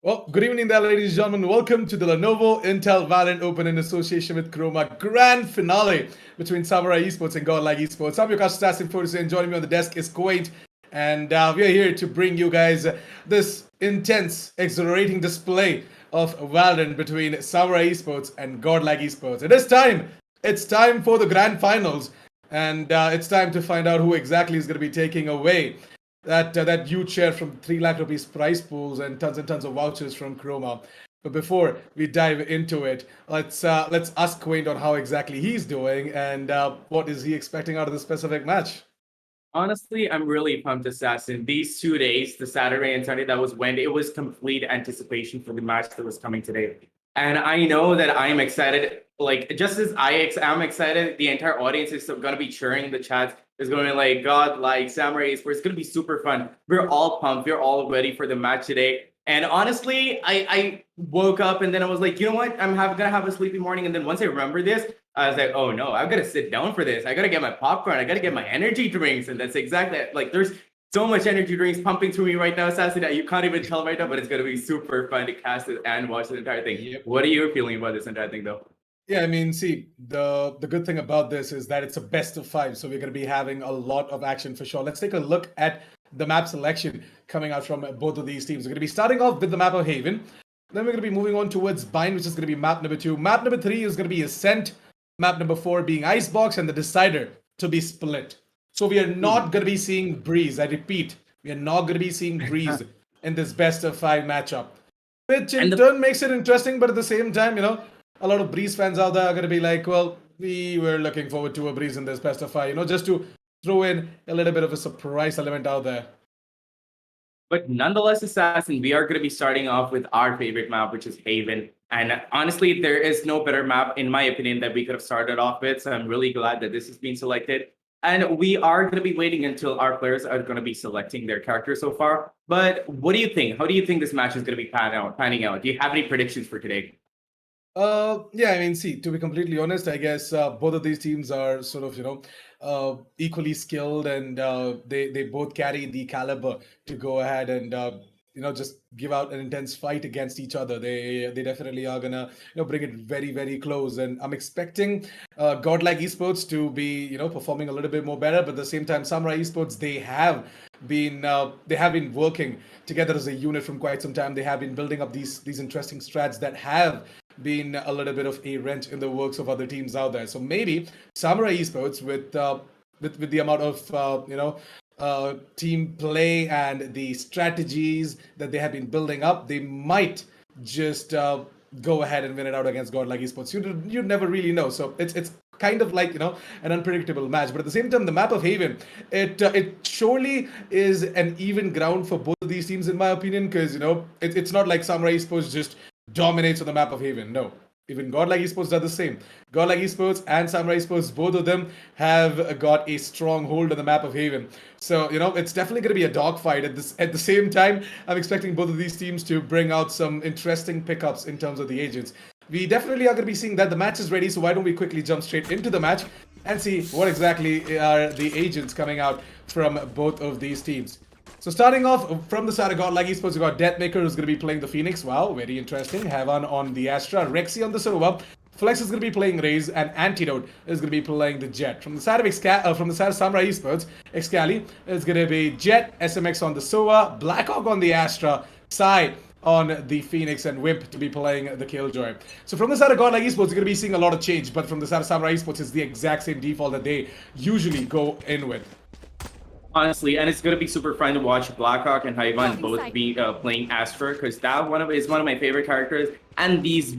Well, good evening there, ladies and gentlemen. Welcome to the Lenovo Intel Valorant Open in association with Croma Grand Finale between Samurai Esports and Godlike Esports. I'm your cast assassin, Fortis, and joining me on the desk is Quaint. And we are here to bring you guys this intense, exhilarating display of Valorant between Samurai Esports and Godlike Esports. It is time. It's time for the Grand Finals. And it's time to find out who exactly is going to be taking away that huge share from 3 lakh rupees prize pools and tons of vouchers from Croma. But before we dive into it, let's ask Quaint on how exactly he's doing and what is he expecting out of this specific match. Honestly, I'm really pumped, Assassin. These 2 days, the Saturday and Sunday that was when it was complete anticipation for the match that was coming today. And I know that I'm excited. Like, just as I'm excited, the entire audience is going to be cheering in the chats. It's going to be like Godlike, Samurai Esports. It's going to be super fun. We're all pumped. We're all ready for the match today. And honestly, I woke up and then I was like, you know what? I'm going to have a sleepy morning. And then once I remember this, I was like, oh no, I've got to sit down for this. I got to get my popcorn. I got to get my energy drinks. And that's exactly like, there's so much energy drinks pumping through me right now, Assassin, that you can't even tell right now, but it's going to be super fun to cast it and watch the entire thing. Yep. What are you feeling about this entire thing though? Yeah, I mean, see, the good thing about this is that it's a best of 5, so we're going to be having a lot of action for sure. Let's take a look at the map selection coming out from both of these teams. We're going to be starting off with the map of Haven. Then we're going to be moving on towards Bind, which is going to be map number 2. Map number 3 is going to be Ascent. Map number 4 being Icebox, and the Decider to be Split. So we are not going to be seeing Breeze. I repeat, we are not going to be seeing Breeze in this best of 5 matchup. Which in turn makes it interesting, but at the same time, you know, a lot of Breeze fans out there are going to be like, well, we were looking forward to a Breeze in this best of 5, you know, just to throw in a little bit of a surprise element out there. But nonetheless, Assassin, we are going to be starting off with our favorite map, which is Haven. And honestly, there is no better map, in my opinion, that we could have started off with. So I'm really glad that this has been selected. And we are going to be waiting until our players are going to be selecting their characters so far. But what do you think? How do you think this match is going to be panning out? Do you have any predictions for today? Yeah, I mean, see, to be completely honest, I guess both of these teams are sort of, you know, equally skilled, and they both carry the caliber to go ahead and, you know, just give out an intense fight against each other. They definitely are gonna, you know, bring it very close, and I'm expecting Godlike Esports to be, you know, performing a little bit more better, but at the same time, Samurai Esports, they have been working together as a unit from quite some time. They have been building up these interesting strats that have been a little bit of a wrench in the works of other teams out there. So maybe Samurai Esports, with the amount of you know, team play and the strategies that they have been building up, they might just go ahead and win it out against Godlike Esports. You never really know. So it's kind of like, you know, an unpredictable match. But at the same time, the map of Haven, it surely is an even ground for both of these teams, in my opinion, because, you know, it's not like Samurai Esports just dominates on the map of Haven. No, even Godlike Esports does the same. Godlike Esports and Samurai Esports, both of them have got a strong hold on the map of Haven. So, you know, it's definitely going to be a dogfight. At the same time, I'm expecting both of these teams to bring out some interesting pickups in terms of the agents. We definitely are going to be seeing that. The match is ready, so why don't we quickly jump straight into the match and see what exactly are the agents coming out from both of these teams. So starting off from the side of Godlike Esports, we've got Deathmaker, who's going to be playing the Phoenix. Wow, very interesting. Havan on the Astra, Rexy on the Sova, Flex is going to be playing Raze, and Antidote is going to be playing the Jet. From the side of Samurai Esports, Excali is going to be Jet, SMX on the Sova, Blackhawk on the Astra, Psy on the Phoenix, and Wimp to be playing the Killjoy. So from the side of Godlike Esports, you're going to be seeing a lot of change, but from the side of Samurai Esports, it's the exact same default that they usually go in with. Honestly, and it's gonna be super fun to watch Blackhawk and Haivan both be playing Astra, because that is one of my favorite characters, and these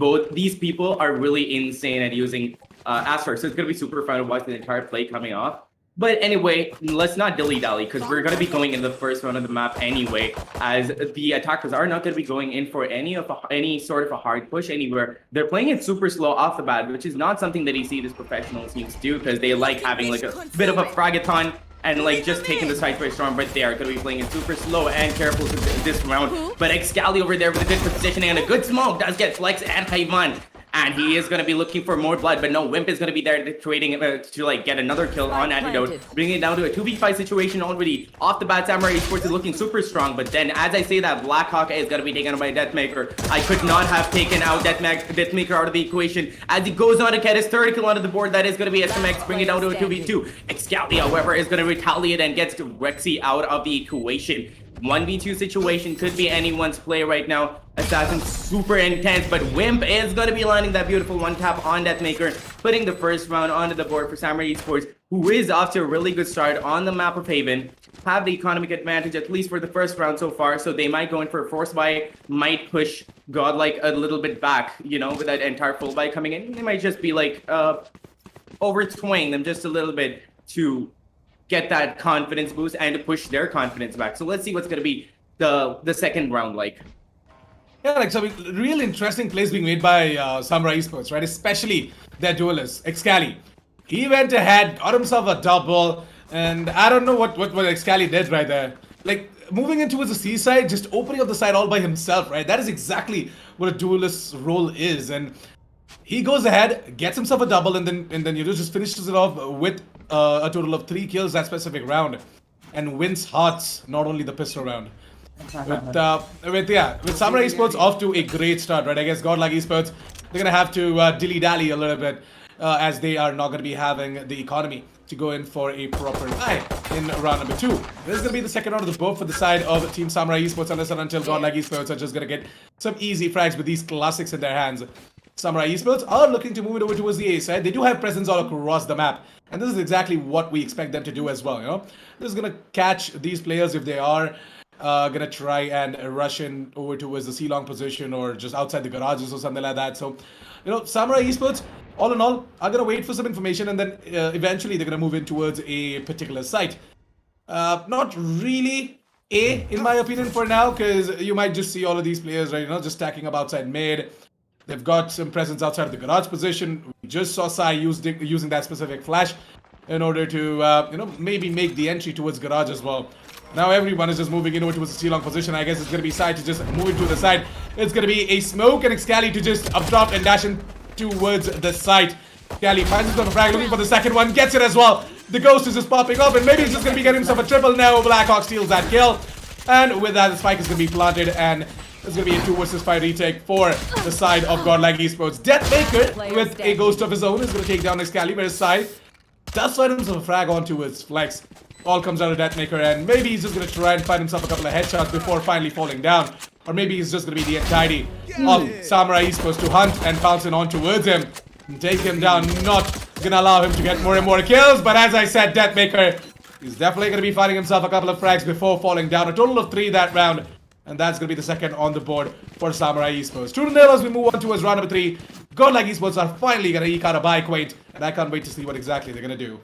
people are really insane at using Astra, so it's gonna be super fun to watch the entire play coming off. But anyway, let's not dilly-dally, because we're gonna be going in the first round of the map anyway, as the attackers are not gonna be going in for any sort of a hard push anywhere. They're playing it super slow off the bat, which is not something that you see these professional teams do, because they like having like a bit of a fragathon and like just taking the side by storm, but they are going to be playing it super slow and careful this round. But Excali over there with a good positioning and a good smoke does get Flex and Haivan and he is going to be looking for more blood, but no, Wimp is going to be there trading to like get another kill on Antidote, bringing it down to a 2v5 situation already. Off the bat, Samurai Esports is looking super strong, but then as I say that, Blackhawk is going to be taken out by Deathmaker. I could not have taken out Deathmaker out of the equation as he goes on to get his third kill onto the board. That is going to be SMX, bring it down to a 2v2. Excali, however, is going to retaliate and gets Rexy out of the equation. 1v2 situation could be anyone's play right now. Assassin super intense, but Wimp is going to be landing that beautiful one tap on Deathmaker, putting the first round onto the board for Samurai Esports, who is off to a really good start on the map of Haven. Have the economic advantage, at least for the first round so far, so they might go in for a force buy, might push Godlike a little bit back, you know, with that entire full buy coming in. They might just be like overtwing them just a little bit to get that confidence boost and to push their confidence back. So let's see what's going to be the second round like. Yeah, like, so real interesting plays being made by Samurai Esports, right? Especially their duelist, Excali. He went ahead, got himself a double, and I don't know what Excali did right there. Like, moving in towards the C side, just opening up the side all by himself, right? That is exactly what a duelist's role is. And he goes ahead, gets himself a double, and then you know, just finishes it off with a total of 3 kills that specific round, and wins hearts, not only the pistol round. With Samurai Esports off to a great start, right? I guess Godlike Esports, they're gonna have to dilly-dally a little bit as they are not gonna be having the economy to go in for a proper buy in round number 2. This is gonna be the second round of the board for the side of Team Samurai Esports, unless and until Godlike Esports are just gonna get some easy frags with these classics in their hands. Samurai Esports are looking to move it over towards the A side. They do have presence all across the map, and this is exactly what we expect them to do as well, you know? This is gonna catch these players if they are gonna try and rush in over towards the C-long position or just outside the garages or something like that. So, you know, Samurai Esports, all in all, are gonna wait for some information, and then eventually they're gonna move in towards a particular site. Not really A, in my opinion, for now, because you might just see all of these players, right, you know, just stacking up outside mid. They've got some presence outside of the garage position. We just saw Sai using that specific flash in order to, you know, maybe make the entry towards garage as well. Now everyone is just moving in over towards the C-long position. I guess it's going to be Sai to just move into the side. It's going to be a smoke and Excali to just updraft and dash in towards the site. Excali finds himself a frag, looking for the second one, gets it as well. The ghost is just popping up, and maybe he's just going to be getting himself a triple now. Blackhawk steals that kill. And with that, the spike is going to be planted, and it's going to be a 2 versus 5 retake for the side of Godlike Esports. Deathmaker, with a ghost of his own, is going to take down Excali, whereas Sai does find himself a frag onto his flex. All comes out of Deathmaker, and maybe he's just going to try and find himself a couple of headshots before finally falling down. Or maybe he's just going to be the entirety of Samurai Esports to hunt and bounce in on towards him and take him down. Not going to allow him to get more and more kills, but as I said, Deathmaker, he's definitely going to be finding himself a couple of frags before falling down. A total of 3 that round. And that's going to be the second on the board for Samurai Esports. 2-0 as we move on towards round number 3. Godlike Esports are finally going to eke out a buy quaint. And I can't wait to see what exactly they're going to do.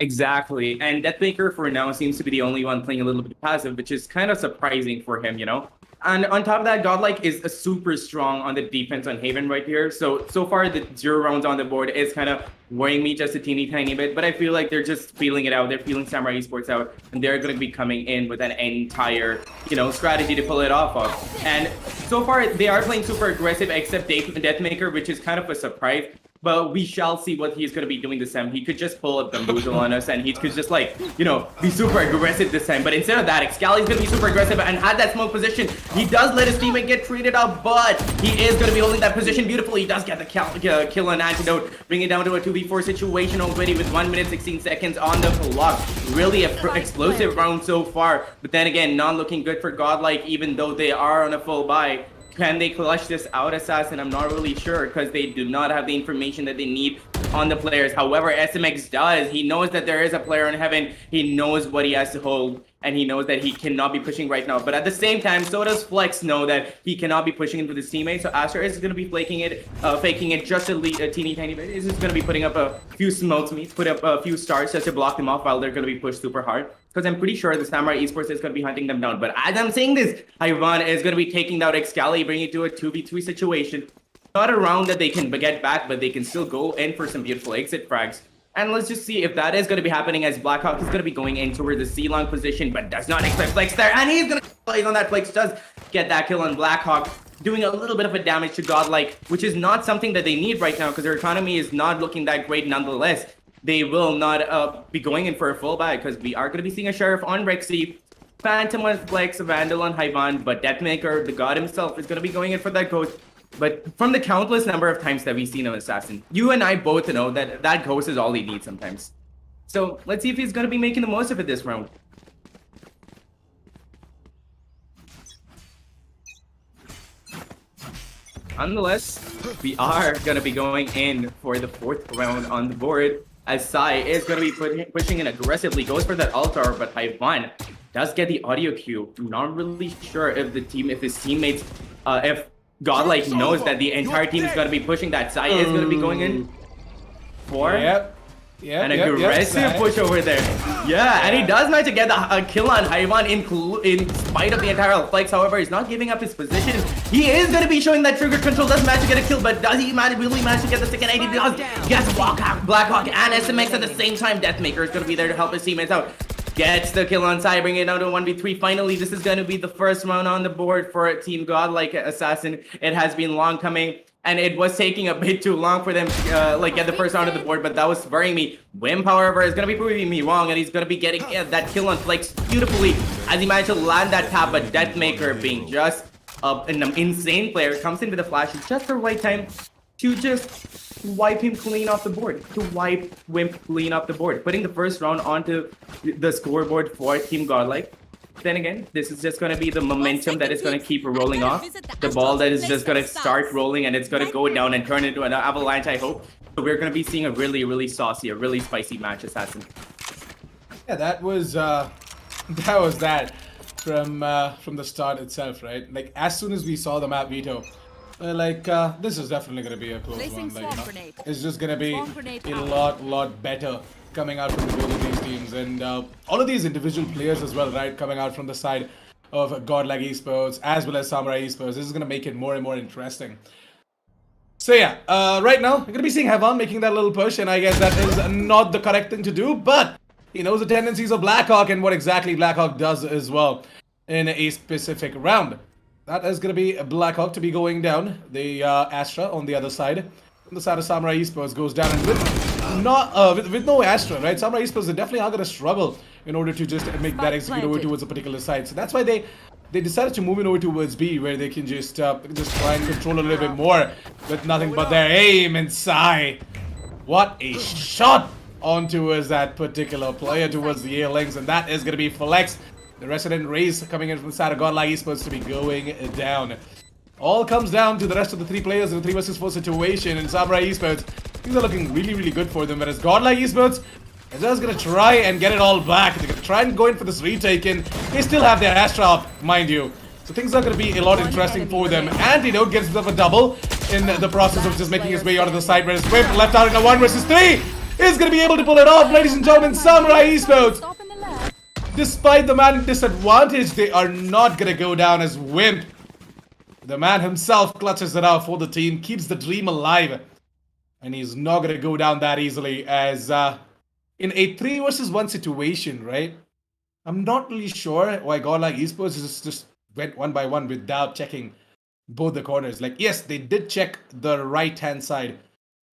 Exactly. And Deathmaker for now seems to be the only one playing a little bit passive, which is kind of surprising for him, you know? And on top of that, Godlike is a super strong on the defense on Haven right here. So far, the 0 rounds on the board is kind of worrying me just a teeny tiny bit. But I feel like they're just feeling it out. They're feeling Samurai Esports out. And they're going to be coming in with an entire, you know, strategy to pull it off of. And so far, they are playing super aggressive, except Deathmaker, which is kind of a surprise. But we shall see what he's going to be doing this time. He could just pull up Bamboozle on us, and he could just, like, you know, be super aggressive this time. But instead of that, Excali's going to be super aggressive and had that smoke position. He does let his teammate get treated out, but he is going to be holding that position beautifully. He does get the kill and Antidote, bring it down to a 2v4 situation already with 1 minute 16 seconds on the clock. Really an explosive round so far. But then again, not looking good for Godlike, even though they are on a full buy. Can they clutch this out, Assassin? I'm not really sure because they do not have the information that they need on the players. However, SMX does. He knows that there is a player in Heaven. He knows what he has to hold, and he knows that he cannot be pushing right now. But at the same time, so does Flex know that he cannot be pushing into his teammate. So Aster is going to be faking it just a teeny tiny bit. He's just going to be putting up a few smokes, put up a few stars just to block them off while they're going to be pushed super hard. Because I'm pretty sure the Samurai Esports is going to be hunting them down. But as I'm saying this, Ivan is going to be taking down Excali, bringing it to a 2v3 situation. Not a round that they can get back, but they can still go in for some beautiful exit frags. And let's just see if that is going to be happening, as Blackhawk is going to be going in toward the C-long position, but does not expect Flex there. And he's going to play on that. Flex does get that kill on Blackhawk, doing a little bit of a damage to Godlike, which is not something that they need right now because their economy is not looking that great nonetheless. They will not be going in for a full buy because we are going to be seeing a Sheriff on Rexy, Phantom on Flex, Vandal on Hyvan, but Deathmaker, the god himself, is going to be going in for that Ghost. But from the countless number of times that we've seen an Assassin, you and I both know that that Ghost is all he needs sometimes. So let's see if he's going to be making the most of it this round. Nonetheless, we are going to be going in for the 4th round on the board, as Sai is going to be pushing in aggressively, goes for that altar, but Hyvan does get the audio cue. Not really sure if his teammates, if Godlike knows that the entire team is going to be pushing that. Sai is going to be going in for an aggressive push over there. Yeah, and he does manage to get the kill on Hyvan in spite of the entire Flex. However, he's not giving up his position. He is going to be showing that trigger control. Does manage to get a kill, but does he really manage to get the second AD? Gets Blackhawk and SMX at the same time. Deathmaker is going to be there to help his teammates out. Gets the kill on Sai, bringing it down to 1v3. Finally, this is going to be the first round on the board for Team Godlike Assassin. It has been long coming, and it was taking a bit too long for them to get the first round of the board, but that was worrying me. Wimp, however, is going to be proving me wrong, and he's going to be getting that kill on Flex beautifully as he managed to land that tap, but Deathmaker, being just an insane player, comes in with a flash at just the right time to just wipe him clean off the board, to wipe Wimp clean off the board, putting the first round onto the scoreboard for Team Godlike. Then again, this is just going to be the momentum that is going to keep rolling off. The ball that is just going to start rolling, and it's going to go down and turn into an avalanche, I hope. So we're going to be seeing a really, really saucy, a really spicy match, Assassin. Yeah, that was that from the start itself, right? Like, as soon as we saw the map veto, this is definitely going to be a close one. Like, it's just going to be a lot better coming out from both of these teams, and all of these individual players as well, right? Coming out from the side of Godlike Esports as well as Samurai Esports. This is going to make it more and more interesting. So yeah, right now, we're going to be seeing Hyvan making that little push, and I guess that is not the correct thing to do, but he knows the tendencies of Blackhawk and what exactly Blackhawk does as well in a specific round. That is going to be Blackhawk to be going down. The Astra on the other side. On the side of Samurai Esports goes down, and with no Astra, right? Samurai Esports are definitely are going to struggle in order to just make that execute over towards a particular side. So that's why they decided to move in over towards B, where they can just try and control a little bit more with nothing but their aim and Sai. What a shot on towards that particular player towards the A-Links, and that is going to be Flex. The Resident Race coming in from the side of Godlike Esports to be going down. All comes down to the rest of the 3 players in a 3 vs 4 situation in Samurai Esports. Things are looking really good for them, whereas Godlike Esports is just going to try and get it all back. They're going to try and go in for this retake, and they still have their Astra up, mind you. So things are going to be a lot interesting for them. Antidote gets himself a double in the process of just making his way out of the side, whereas Wimp left out in a 1 vs 3 is going to be able to pull it off, ladies and gentlemen. Samurai Esports, despite the man disadvantage, they are not going to go down as Wimp, the man himself, clutches it out for the team, keeps the dream alive. And he's not going to go down that easily, as in a 3 vs 1 situation, right? I'm not really sure why Godlike Esports just went 1 by 1 without checking both the corners. Like, yes, they did check the right-hand side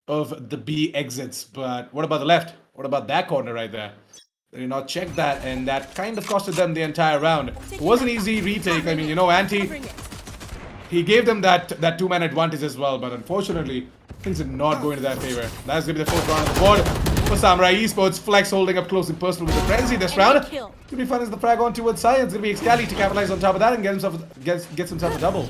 of the B exits, but what about the left? What about that corner right there? They did not check that, and that kind of costed them the entire round. It was an easy retake. I mean, you know, he gave them that 2-man advantage as well, but unfortunately, things did not go into their favor. That's going to be the 4th round of the board for Samurai Esports. Flex holding up close and personal with the frenzy this round. It's going to be fun as the frag on towards Science. It's going to be Excali to capitalize on top of that and gets himself a double.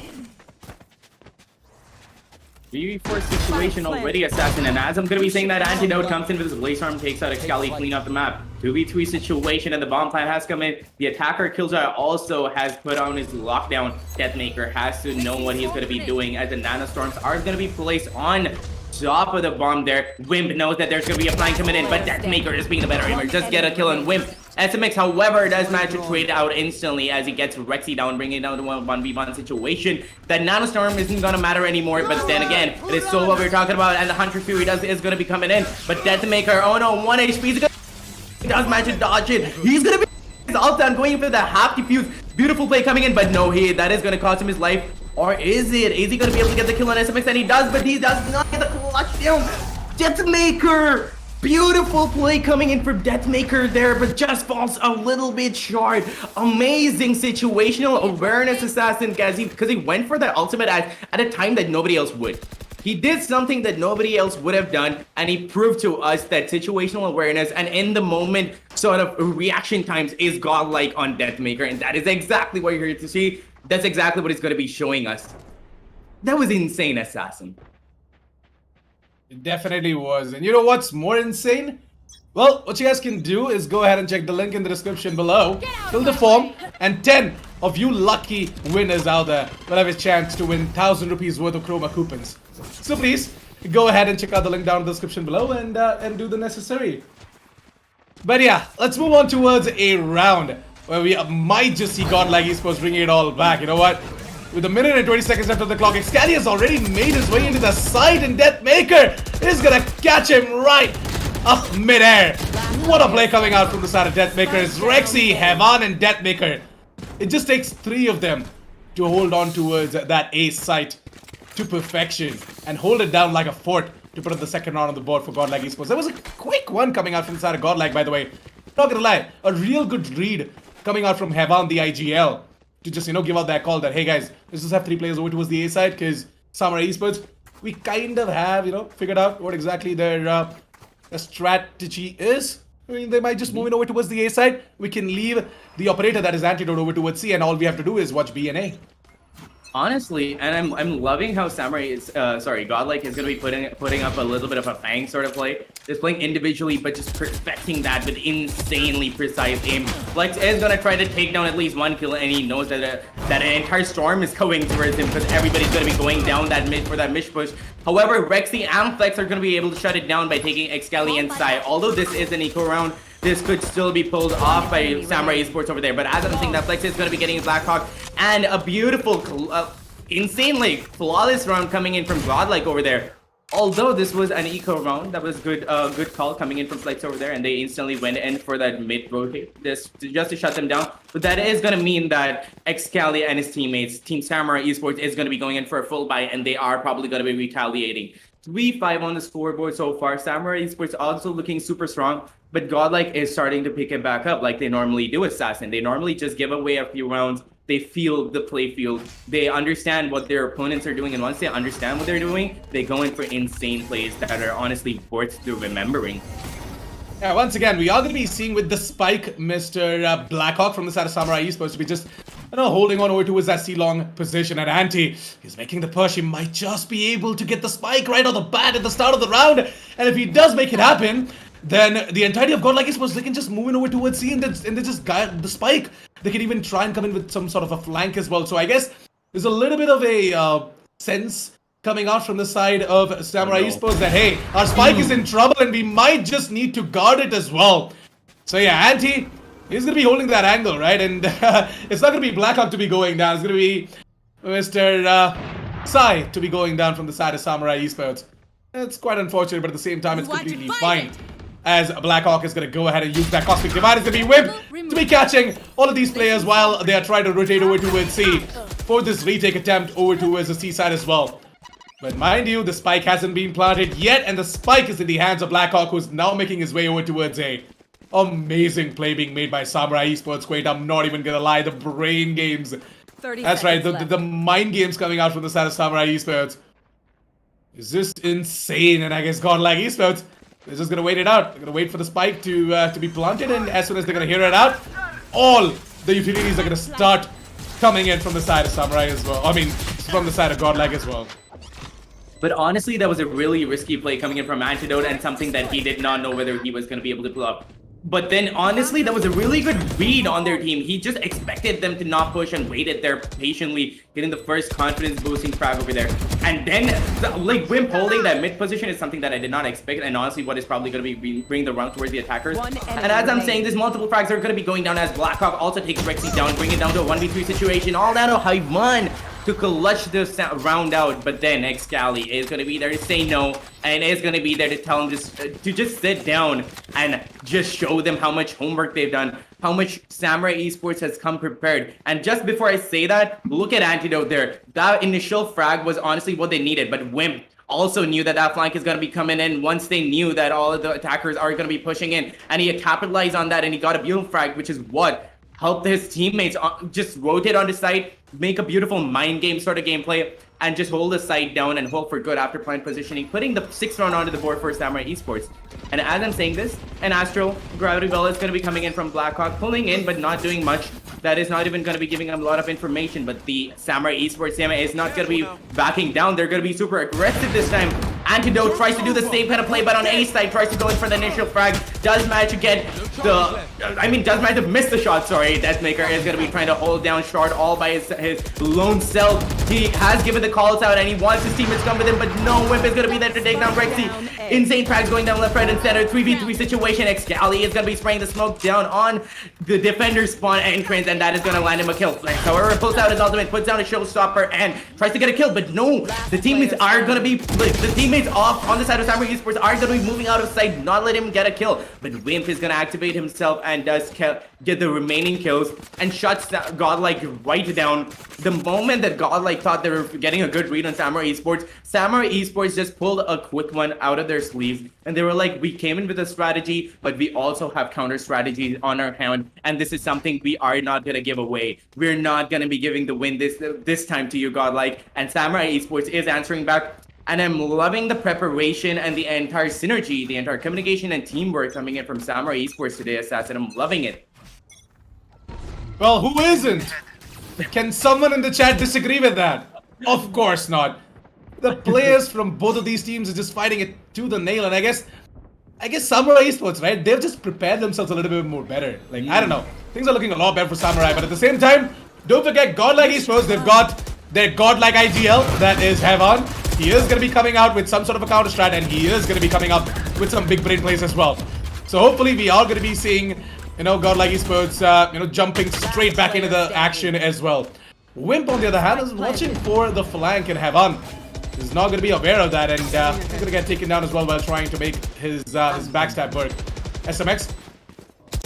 3v4 situation already, Assassin, and as I'm going to be saying that, Antidote comes in with his Blaze Arm, takes out Excali, clean up the map. 2v3 situation, and the bomb time has come in. The attacker Killjoy also has put on his lockdown. Deathmaker has to know what he's going to be doing, as the Nanostorms are going to be placed on top of the bomb there. Wimp knows that there's going to be a flank coming in, but Deathmaker is being the better aimer. Just get a kill on Wimp. SMX, however, does manage to trade out instantly as he gets Rexy down, bringing it down to a 1v1 situation. That Nanostorm isn't going to matter anymore, but then again, it is still what we're talking about, and the Hunter Fury is going to be coming in. But Deathmaker, oh no, 1 HP, he does manage to dodge it. He's going to be his ult down, going for the half defuse. Beautiful play coming in, but no hit. That is going to cost him his life. Or is it? Is he going to be able to get the kill on SMX? And he does, but he does not get the clutch down. Deathmaker! Beautiful play coming in for Deathmaker there, but just falls a little bit short. Amazing situational awareness assassin, because he went for the ultimate at a time that nobody else would. He did something that nobody else would have done, and he proved to us that situational awareness and in the moment sort of reaction times is godlike on Deathmaker, and that is exactly what you're here to see. That's exactly what he's going to be showing us. That was insane, assassin. It definitely was. And you know what's more insane? Well, what you guys can do is go ahead and check the link in the description below. Fill the form, and 10 of you lucky winners out there will have a chance to win 1,000 rupees worth of Croma coupons. So please, go ahead and check out the link down in the description below and do the necessary. But yeah, let's move on towards a round where we might just see Godlike Esports bringing it all back. You know what? With a minute and 20 seconds left on the clock, Excali has already made his way into the side, and Deathmaker is gonna catch him right up midair. What a play coming out from the side of Deathmaker. It's Rexy, Heavan, and Deathmaker. It just takes 3 of them to hold on towards that ace site to perfection and hold it down like a fort to put up the second round on the board for Godlike Esports. That was a quick one coming out from the side of Godlike, by the way. Not gonna lie, a real good read coming out from Heavan, the IGL. To just, give out that call that, hey guys, let's just have 3 players over towards the A side, because Samurai Esports, we kind of have, figured out what exactly their strategy is. I mean, they might just move it over towards the A side. We can leave the operator that is Antidote over towards C, and all we have to do is watch B and A. Honestly, and I'm loving how Godlike is going to be putting up a little bit of a Fang sort of play. Just playing individually, but just perfecting that with insanely precise aim. Flex is going to try to take down at least 1 kill, and he knows that that an entire storm is going towards him because everybody's going to be going down that mid for that mish push. However, Rexy and Flex are going to be able to shut it down by taking Excali inside. Although this is an eco round, this could still be pulled off by Samurai Esports over there. But as I'm saying, that Flex is going to be getting his Blackhawk, and a beautiful, insanely flawless round coming in from Godlike over there. Although this was an eco round, that was good call coming in from Flex over there, and they instantly went in for that mid rotate just to shut them down. But that is going to mean that Excali and his teammates, Team Samurai Esports, is going to be going in for a full buy, and they are probably going to be retaliating. 3-5 on the scoreboard so far. Samurai Esports also looking super strong, but Godlike is starting to pick it back up like they normally do, Assassin. They normally just give away a few rounds. They feel the play field. They understand what their opponents are doing, and once they understand what they're doing, they go in for insane plays that are honestly worth the remembering. Yeah, once again, we are going to be seeing with the spike Mr. Blackhawk from the side of Samurai Esports to be just, holding on over towards that C-long position. And Anti is making the push. He might just be able to get the spike right on the bat at the start of the round. And if he does make it happen, then the entirety of Godlike Esports, they can just move in over towards C and they just guide the spike. They can even try and come in with some sort of a flank as well. So I guess there's a little bit of a sense coming out from the side of Samurai Esports that, hey, our spike is in trouble and we might just need to guard it as well. So yeah, Anti, he's going to be holding that angle, right? And it's not going to be Blackhawk to be going down. It's going to be Mr. Sai to be going down from the side of Samurai Esports. It's quite unfortunate, but at the same time, it's completely fine. As Blackhawk is going to go ahead and use that Cosmic Divide. It's going to be Whip to be catching all of these players while they are trying to rotate over towards C for this retake attempt over towards the C side as well. But mind you, the spike hasn't been planted yet, and the spike is in the hands of Blackhawk, who's now making his way over towards A. Amazing play being made by Samurai Esports. Wait, I'm not even going to lie, the brain games. That's right, the mind games coming out from the side of Samurai Esports. It's just insane, and I guess Godlike Esports, they're just gonna wait it out. They're gonna wait for the spike to be planted, and as soon as they're gonna hear it out, all the utilities are gonna start coming in from the side of Samurai as well. I mean, from the side of Godlike as well. But honestly, that was a really risky play coming in from Antidote, and something that he did not know whether he was gonna be able to pull up. But then, honestly, that was a really good read on their team. He just expected them to not push and waited there patiently, getting the first confidence-boosting frag over there. And then, like, Wimp holding that mid position is something that I did not expect, and honestly, what is probably going to be bringing the run towards the attackers. And as I'm saying, these multiple frags are going to be going down as Blackhawk also takes Rexy down, bring it down to a 1v3 situation. All down to Haivan to clutch this round out, but then Excali is going to be there to say no, and is going to be there to tell them to just sit down and just show them how much homework they've done, how much Samurai Esports has come prepared. And just before I say that, look at Antidote there. That initial frag was honestly what they needed, but Wimp also knew that that flank is going to be coming in once they knew that all of the attackers are going to be pushing in, and he capitalized on that, and he got a beautiful frag, which is what helped his teammates just rotate on the site, make a beautiful mind game sort of gameplay, and just hold the site down and hope for good after plant positioning, putting the 6th round onto the board for Samurai Esports. And as I'm saying this, an Astro Gravity Well is going to be coming in from Blackhawk, pulling in but not doing much. That is not even going to be giving them a lot of information, but the Samurai Esports team is not going to be backing down. They're going to be super aggressive this time. Antidote tries to do the same kind of play, but on A side tries to go in for the initial frag. Does manage to get does manage to miss the shot, sorry. Deathmaker is going to be trying to hold down Shard all by his lone self. He has given the calls out and he wants his teammates to come with him, but no, Wimp is going to be there to take down Rexy. Insane frags going down left, right, and center. 3v3 situation. Excali is going to be spraying the smoke down on the defender spawn entrance, and that is going to land him a kill. Flex, however, pulls out his ultimate, puts down a showstopper, and tries to get a kill, but no, the teammates are going to be, the teammates off on the side of Samurai Esports are going to be moving out of sight, not let him get a kill, but Wimp is going to activate himself and does get the remaining kills and shuts Godlike right down. The moment that Godlike thought they were getting a good read on Samurai Esports just pulled a quick one out of their sleeves, and they were like, we came in with a strategy, but we also have counter strategies on our hand, and this is something we are not going to give away. We're not going to be giving the win this time to you, Godlike. And Samurai Esports is answering back, and I'm loving the preparation and the entire synergy, the entire communication and teamwork coming in from Samurai Esports today, Assassin. I'm loving it. Well, who isn't? Can someone in the chat disagree with that? Of course not. The players from both of these teams are just fighting it to the nail, and I guess Samurai Esports, right? They've just prepared themselves a little bit more better. Like, I don't know. Things are looking a lot better for Samurai, but at the same time, don't forget Godlike Esports. They've got their Godlike IGL, that is Heavan. He is going to be coming out with some sort of a counter strat, and he is going to be coming up with some big brain plays as well. So hopefully we are going to be seeing, Godlike Esports, jumping straight back into the action as well. Wimp, on the other hand, is watching for the flank, and Heavan is not going to be aware of that, and he's going to get taken down as well while trying to make his backstab work. SMX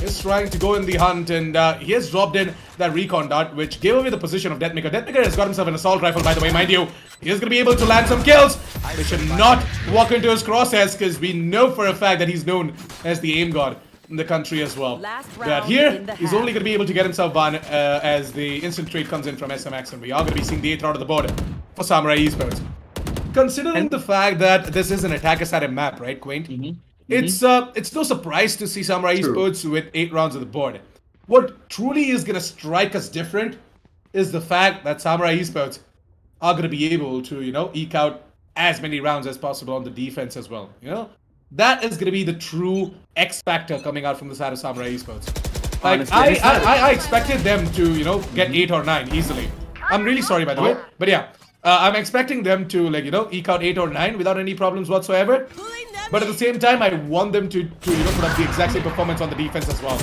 is trying to go in the hunt, and he has dropped in that recon dart, which gave away the position of Deathmaker. Deathmaker has got himself an assault rifle, by the way, mind you. He is going to be able to land some kills. They should not walk into his crosshairs, because we know for a fact that he's known as the aim god in the country as well. But here, he's only going to be able to get himself one as the instant trade comes in from SMX, and we are going to be seeing the 8th round of the board for Samurai Esports. Considering the fact that this is an attacker-sided map, right, Quaint? It's no surprise to see Samurai Esports with 8 rounds of the board. What truly is going to strike us different is the fact that Samurai Esports are going to be able to, eke out as many rounds as possible on the defense as well. That is going to be the true X factor coming out from the side of Samurai Esports. Like, I expected them to, get 8 or 9 easily. I'm really sorry, by the way, but yeah. I'm expecting them to, eke out 8 or 9 without any problems whatsoever. But at the same time, I want them to put up the exact same performance on the defense as well.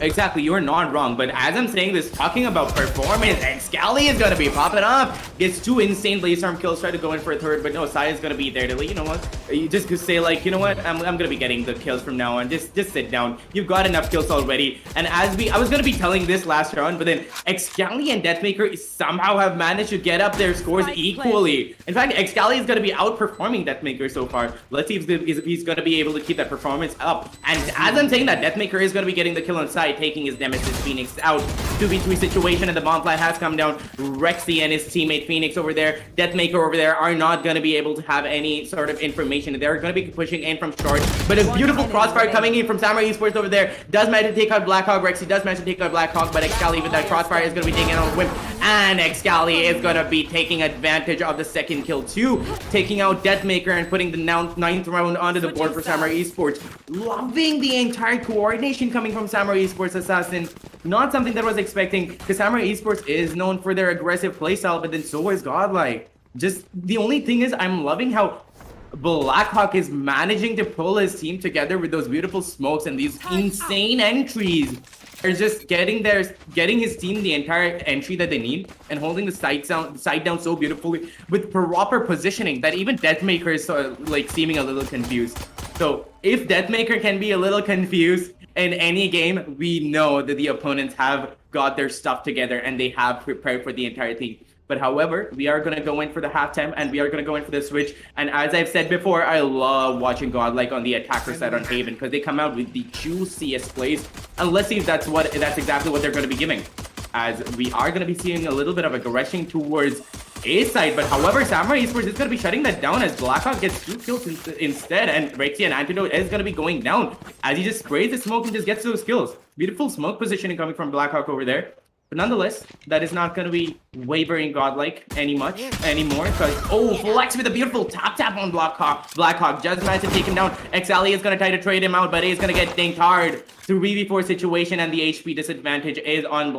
Exactly, you are not wrong. But as I'm saying this, talking about performance, Excali is gonna be popping off. Gets 2 insane laser arm kills, try to go in for a 3rd, but no, Sai is gonna be there to, you know what? You just could say, like, you know what? I'm gonna be getting the kills from now on. Just sit down. You've got enough kills already. And I was gonna be telling this last round, but then Excali and Deathmaker somehow have managed to get up their scores equally. In fact, Excali is gonna be outperforming Deathmaker so far. Let's see if he's gonna be able to keep that performance up. And as I'm saying that, Deathmaker is gonna be getting the kill on side, taking his nemesis Phoenix out. 2v3 situation, and the bomb plant has come down. Rexy and his teammate Phoenix over there, Deathmaker over there, are not going to be able to have any sort of information. They're going to be pushing in from short, but a beautiful crossfire coming in from Samurai Esports over there. Does manage to take out Blackhawk. Rexy does manage to take out Blackhawk, but Excali with that crossfire is going to be taking out Wimp. And Excali is gonna be taking advantage of the second kill too, taking out Deathmaker and putting the ninth round onto the board for Samurai Esports. Loving the entire coordination coming from Samurai Esports Assassin. Not something that I was expecting, because Samurai Esports is known for their aggressive playstyle, but then so is Godlike. Just the only thing is, I'm loving how Blackhawk is managing to pull his team together with those beautiful smokes and these insane entries. They're just getting his team the entire entry that they need and holding the side down so beautifully with proper positioning that even Deathmaker is like seeming a little confused. So if Deathmaker can be a little confused in any game, we know that the opponents have got their stuff together and they have prepared for the entire team. But however, we are going to go in for the halftime and we are going to go in for the switch. And as I've said before, I love watching Godlike on the attacker side on Haven because they come out with the juiciest plays. And let's see if that's exactly what they're going to be giving. As we are going to be seeing a little bit of aggression towards A side. But however, Samurai Esports is going to be shutting that down as Blackhawk gets 2 kills instead. And Rexy and Antidote is going to be going down as he just sprays the smoke and just gets those kills. Beautiful smoke positioning coming from Blackhawk over there. But nonetheless, that is not going to be wavering Godlike anymore. Because, oh, Flex with a beautiful tap on Blackhawk just managed to take him down. Xali is going to try to trade him out, but he's going to get dinked hard. 3v4 situation, and the HP disadvantage is on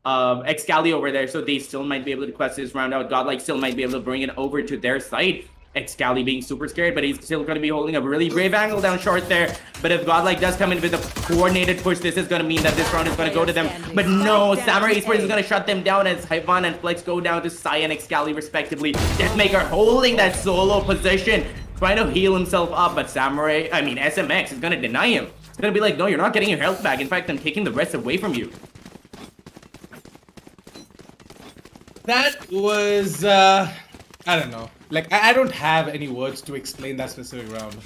Excali over there. So they still might be able to quest this round out. Godlike still might be able to bring it over to their side. Excali being super scared, but he's still going to be holding a really brave angle down short there. But if Godlike does come in with a coordinated push, this is going to mean that this round is going to go to them. But no, Samurai Esports is going to shut them down as Hyvan and Flex go down to Sai and Excali respectively. Deathmaker holding that solo position, trying to heal himself up, but SMX is going to deny him. It's going to be like, no, you're not getting your health back. In fact, I'm taking the rest away from you. That was, I don't know. Like, I don't have any words to explain that specific round.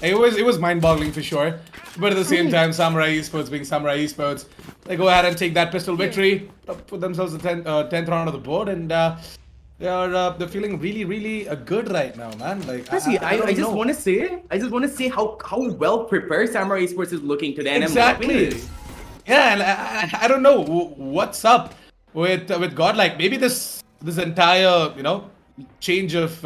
It was mind-boggling for sure. But at the same time, Samurai Esports being Samurai Esports, they go ahead and take that pistol victory, put themselves the 10th round of the board, and they're feeling really, really good right now, man. Like, I just want to say how well prepared Samurai Esports is looking today. And exactly. Yeah, and I don't know what's up with Godlike. Maybe this entire change of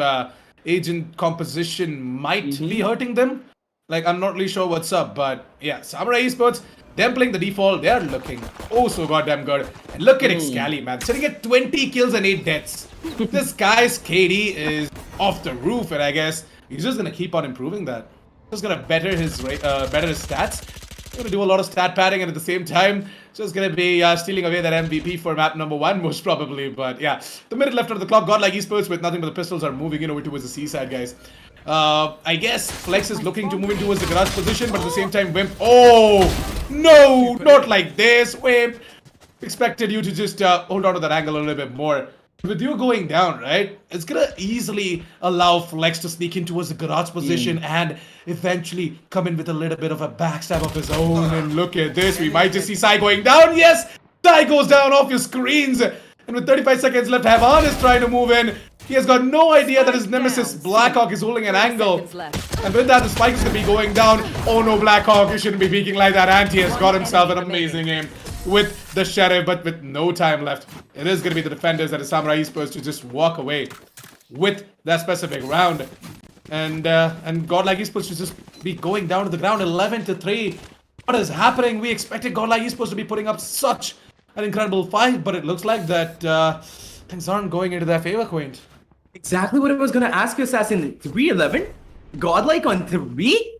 agent composition might be hurting them. Like, I'm not really sure what's up, but yeah, Samurai Esports, them playing the default, they're looking oh so goddamn good. And look at Excali, man, sitting at 20 kills and 8 deaths. This guy's KD is off the roof, and I guess he's just gonna keep on improving that. Just gonna better his stats. Gonna do a lot of stat padding, and at the same time, just gonna be stealing away that MVP for map number 1, most probably. But yeah, the minute left on the clock, Godlike Esports with nothing but the pistols are moving in over towards the seaside, guys. I guess Flex is looking to move in towards the garage position, but at the same time, Wimp. Oh no, not like this, Wimp. Expected you to just hold on to that angle a little bit more. With you going down, right, it's gonna easily allow Flex to sneak in towards the garage position and eventually come in with a little bit of a backstab of his own. And look at this, we might just see Sai going down. Yes, Sai goes down off your screens. And with 35 seconds left, Havan is trying to move in. He has got no idea that his nemesis Blackhawk is holding an angle. And with that, the spike is gonna be going down. Oh no, Blackhawk, you shouldn't be peeking like that. And he has got himself an amazing aim with the Sheriff, but with no time left. It is going to be the defenders that is Samurai Esports to just walk away with that specific round. And Godlike Esports to just be going down to the ground 11-3. What is happening? We expected Godlike Esports to be putting up such an incredible fight, but it looks like that things aren't going into their favor, Quaint. Exactly what I was going to ask you, Assassin. 3-11? Godlike on 3?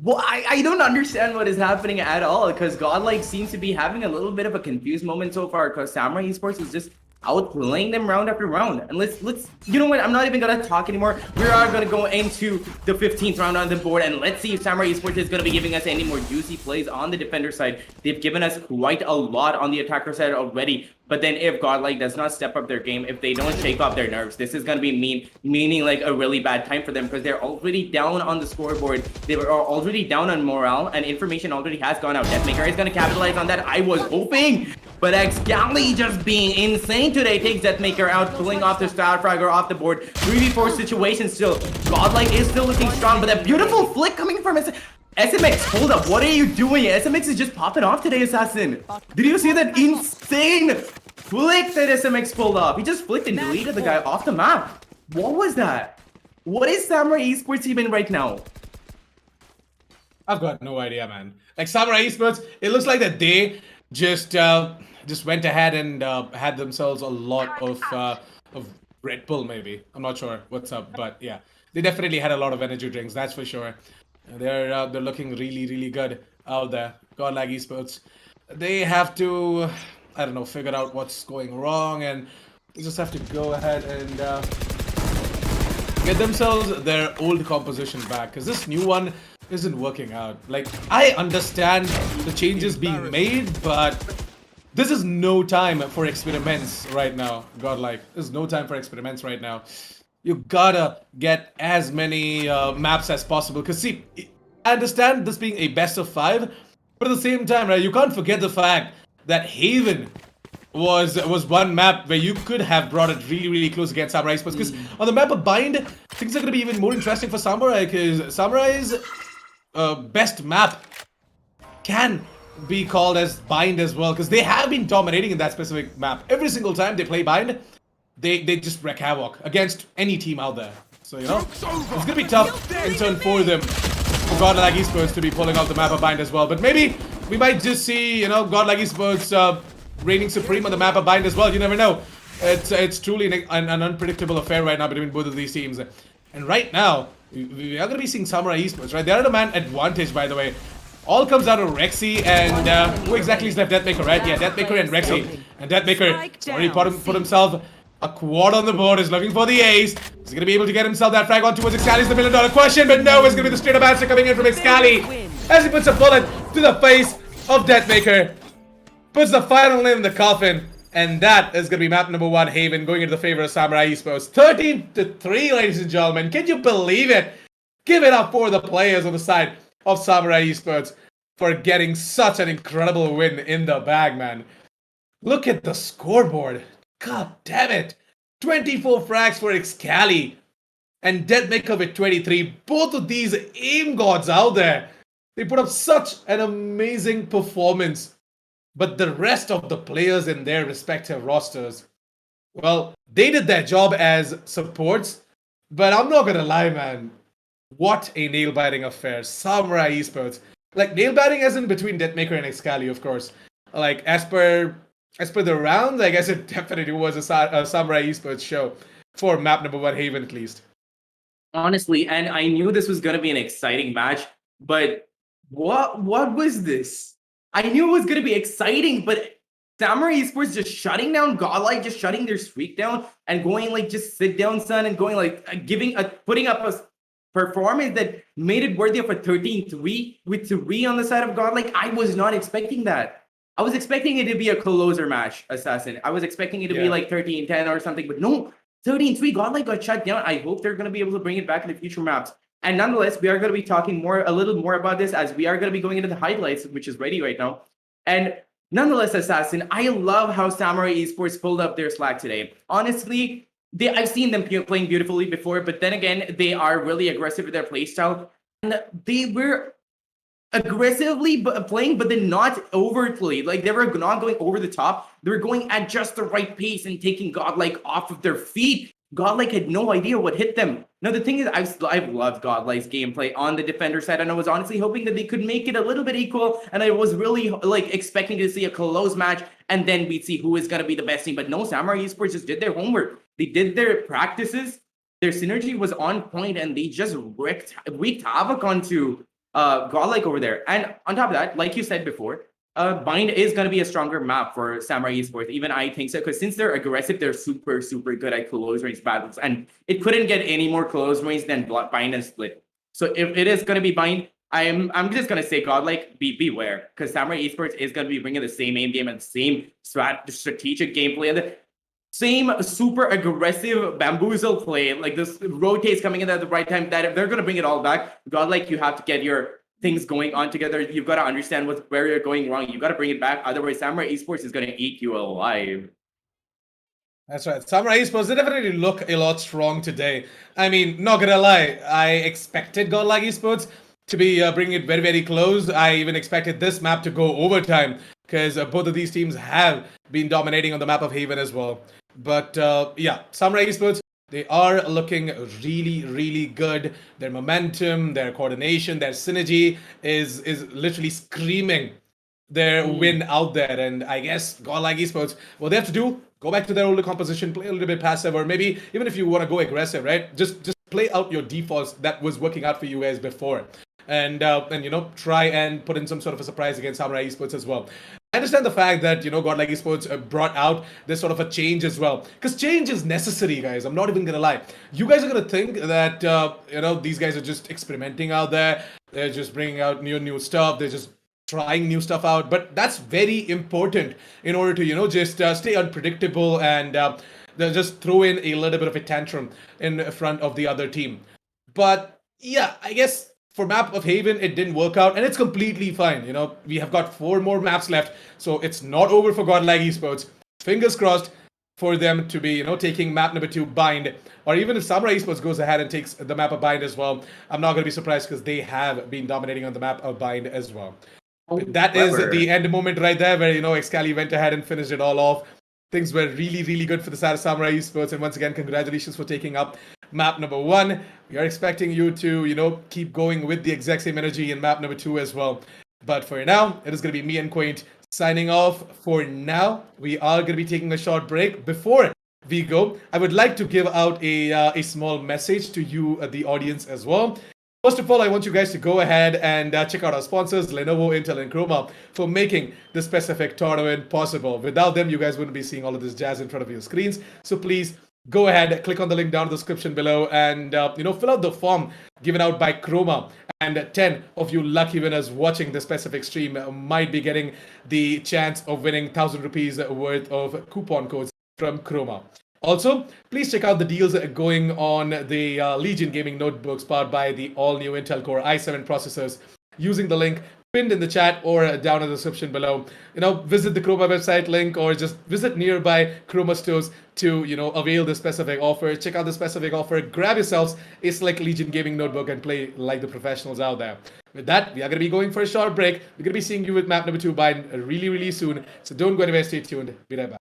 Well, I don't understand what is happening at all, because Godlike seems to be having a little bit of a confused moment so far, because Samurai Esports is just outplaying them round after round. And let's you know what, I'm not even gonna talk anymore. We are gonna go into the 15th round on the board, and let's see if Samurai Esports is gonna be giving us any more juicy plays on the defender side. They've given us quite a lot on the attacker side already. But then if Godlike does not step up their game, if they don't shake off their nerves, this is going to be meaning like a really bad time for them, because they're already down on the scoreboard. They were already down on morale, and information already has gone out. Deathmaker is going to capitalize on that. I was hoping, but Excali just being insane today takes Deathmaker out, pulling off the Star Fragger off the board. 3v4 situation still. Godlike is still looking strong, but that beautiful flick coming from SMX, hold up, what are you doing? SMX is just popping off today, Assassin. Did you see that insane flicked that SMX pulled off. He just flicked and deleted the guy off the map. What was that? What is Samurai Esports even right now? I've got no idea, man. Like Samurai Esports, it looks like that they just went ahead and had themselves a lot of Red Bull, maybe. I'm not sure what's up, but yeah, they definitely had a lot of energy drinks. That's for sure. They're looking really really good out there. Godlike Esports, they have to, I don't know, figure out what's going wrong, and they just have to go ahead and get themselves their old composition back, because this new one isn't working out. Like, I understand the changes being made, but this is no time for experiments right now, Godlike. There's no time for experiments right now. You gotta get as many maps as possible, because see, I understand this being a best of 5, but at the same time, right, you can't forget the fact that Haven was one map where you could have brought it really really close against Samurai Esports, because on the map of Bind, things are going to be even more interesting for Samurai, because Samurai's best map can be called as Bind as well, because they have been dominating in that specific map. Every single time they play Bind, they just wreak havoc against any team out there. So, you know, it's going to be tough in turn for them, for Godlike Esports to be pulling out the map of Bind as well. But maybe we might just see, you know, Godlike Esports reigning supreme on the map of Bind as well. You never know. It's truly an unpredictable affair right now between both of these teams. And right now, we are going to be seeing Samurai Esports, right? They're at a man advantage, by the way. All comes out of Rexy, and who exactly is left? Deathmaker, right? Yeah, Deathmaker and Rexy. And Deathmaker already put himself a quad on the board, is looking for the ace. Is he going to be able to get himself that frag on towards Excali's the $1 million question? But no, it's going to be the straight up answer coming in from Excali, as he puts a bullet to the face of Deathmaker. Puts the final nail in the coffin. And that is going to be map number 1, Haven, going into the favor of Samurai Esports. 13-3, ladies and gentlemen. Can you believe it? Give it up for the players on the side of Samurai Esports for getting such an incredible win in the bag, man. Look at the scoreboard. God damn it. 24 frags for Excali and Deathmaker with 23. Both of these aim gods out there. They put up such an amazing performance. But the rest of the players in their respective rosters, well, they did their job as supports. But I'm not gonna lie, man. What a nail-biting affair. Samurai Esports. Like, nail-biting as in between Deathmaker and Excali, of course. Like, as per the rounds, I guess it definitely was a Samurai Esports show. For map number 1, Haven, at least. Honestly, and I knew this was going to be an exciting match, but what was this? I knew it was going to be exciting, but Samurai Esports just shutting down Godlike, just shutting their streak down and going like, just sit down, son, and going like, putting up a performance that made it worthy of a 13-3 with 3 on the side of Godlike. I was not expecting that. I was expecting it to be a closer match, Assassin. I was expecting it to be like 13-10 or something, but no, 13-3. Godlike got shut down. I hope they're going to be able to bring it back in the future maps. And nonetheless, we are going to be talking a little more about this, as we are going to be going into the highlights, which is ready right now. And nonetheless, Assassin, I love how Samurai Esports pulled up their slack today. Honestly, I've seen them playing beautifully before, but then again, they are really aggressive with their playstyle. And they were aggressively playing, but then not overtly. Like, they were not going over the top. They were going at just the right pace and taking Godlike off of their feet. Godlike had no idea what hit them. Now, the thing is, I've loved Godlike's gameplay on the defender side, and I was honestly hoping that they could make it a little bit equal, and I was really, like, expecting to see a close match, and then we'd see who is going to be the best team. But no, Samurai Esports just did their homework. They did their practices. Their synergy was on point, and they just wreaked havoc onto Godlike over there. And on top of that, like you said before, Bind is going to be a stronger map for Samurai Esports. Even I think so, because since they're aggressive, they're super, super good at close range battles. And it couldn't get any more close range than Bind and Split. So if it is going to be Bind, I'm just going to say, Godlike, beware. Because Samurai Esports is going to be bringing the same aim game and the same strategic gameplay and the same super aggressive bamboozle play. Like, this rotates coming in at the right time. That if they're going to bring it all back, Godlike, you have to get your things going on together. You've got to understand where you're going wrong. You've got to bring it back. Otherwise, Samurai Esports is going to eat you alive. That's right. Samurai Esports, they definitely look a lot strong today. I mean, not gonna lie, I expected Godlike Esports to be bringing it very, very close. I even expected this map to go overtime, because both of these teams have been dominating on the map of Haven as well. But yeah, Samurai Esports, they are looking really, really good. Their momentum, their coordination, their synergy is literally screaming their win out there. And I guess Godlike Esports, what they have to do, go back to their older composition, play a little bit passive, or maybe even if you want to go aggressive, right? Just play out your defaults that was working out for you guys before. And you know, try and put in some sort of a surprise against Samurai Esports as well. I understand the fact that, you know, Godlike Esports brought out this sort of a change as well. Because change is necessary, guys. I'm not even going to lie. You guys are going to think that, you know, these guys are just experimenting out there. They're just bringing out new stuff. They're just trying new stuff out. But that's very important in order to, you know, just stay unpredictable and they'll just throw in a little bit of a tantrum in front of the other team. But yeah, I guess for map of Haven, it didn't work out, and it's completely fine. You know, we have got 4 more maps left, so it's not over for Godlike Esports. Fingers crossed for them to be, you know, taking map number 2, Bind, or even if Samurai Esports goes ahead and takes the map of Bind as well, I'm not going to be surprised because they have been dominating on the map of Bind as well. That is the end moment right there where, you know, Excali went ahead and finished it all off. Things were really, really good for the Samurai Esports, and once again, congratulations for taking up map number 1. We are expecting you to, you know, keep going with the exact same energy in map number 2 as well. But for now, it is going to be me and Quaint signing off for now. We are going to be taking a short break. Before we go, I would like to give out a small message to you, the audience as well. First of all, I want you guys to go ahead and check out our sponsors, Lenovo, Intel, and Croma, for making this specific tournament possible. Without them, you guys wouldn't be seeing all of this jazz in front of your screens. So please go ahead, click on the link down in the description below, and you know, fill out the form given out by Croma. And 10 of you lucky winners watching this specific stream might be getting the chance of winning 1,000 rupees worth of coupon codes from Croma. Also, please check out the deals going on the Legion Gaming notebooks powered by the all-new Intel Core i7 processors using the link pinned in the chat or down in the description below. You know, visit the Croma website link or just visit nearby Croma stores to, you know, avail the specific offer. Check out the specific offer, grab yourselves a slick Legion Gaming notebook and play like the professionals out there. With that, we are going to be going for a short break. We're going to be seeing you with map number 2 by really, really soon. So don't go anywhere, stay tuned. Be right back.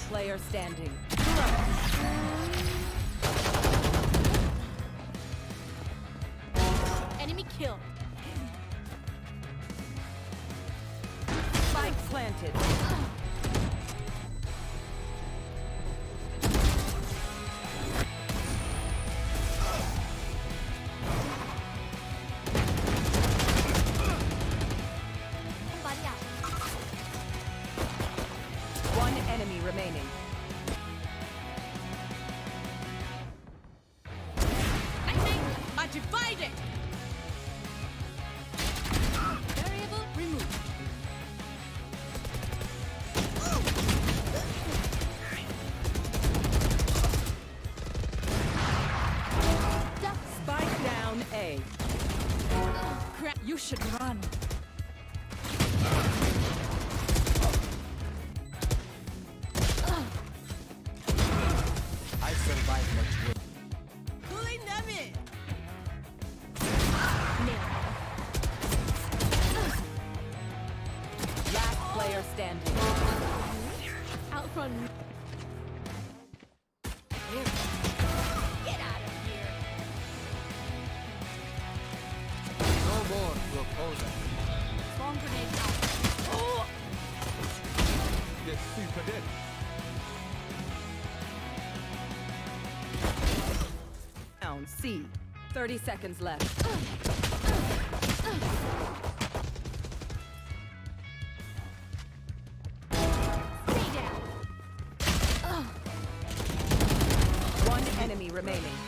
Player standing. Enemy kill. Spike planted. One enemy remaining. I divide it. You should run. I survived much worse. Pulling them in. Last player standing. Outrun me. Get out of here. No more will pose us. Bomb grenade out. Oh! Get super dead. Down C. 30 seconds left. Stay down. One enemy remaining.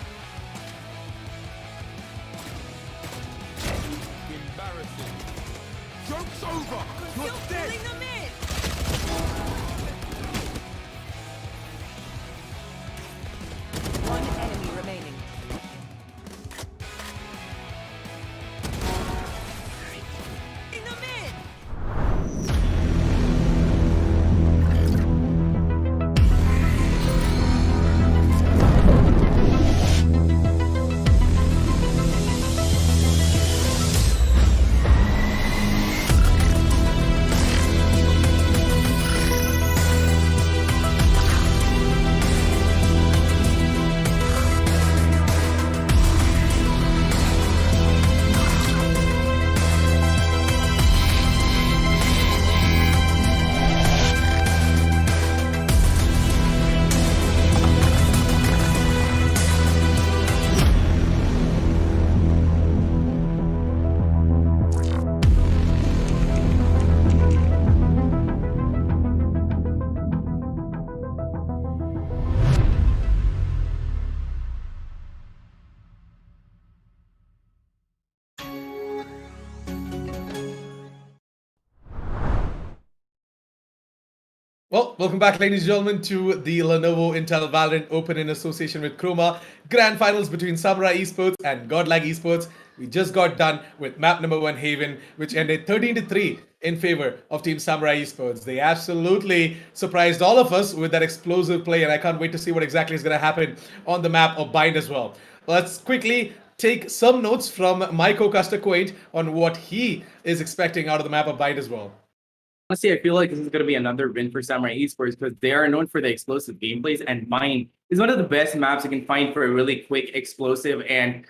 Embarrassing. Joke's over. Still You're dead. pulling them in. One enemy remaining. Pulling them in. Well, welcome back, ladies and gentlemen, to the Lenovo Untitled Valorant Open in association with Croma Grand Finals between Samurai Esports and Godlike Esports. We just got done with map number 1 Haven, which ended 13-3 in favor of Team Samurai Esports. They absolutely surprised all of us with that explosive play, and I can't wait to see what exactly is going to happen on the map of Bind as well. Let's quickly take some notes from my co-caster Quaint on what he is expecting out of the map of Bind as well. Honestly, I feel like this is going to be another win for Samurai Esports because they are known for the explosive gameplays, and mine is one of the best maps you can find for a really quick, explosive, and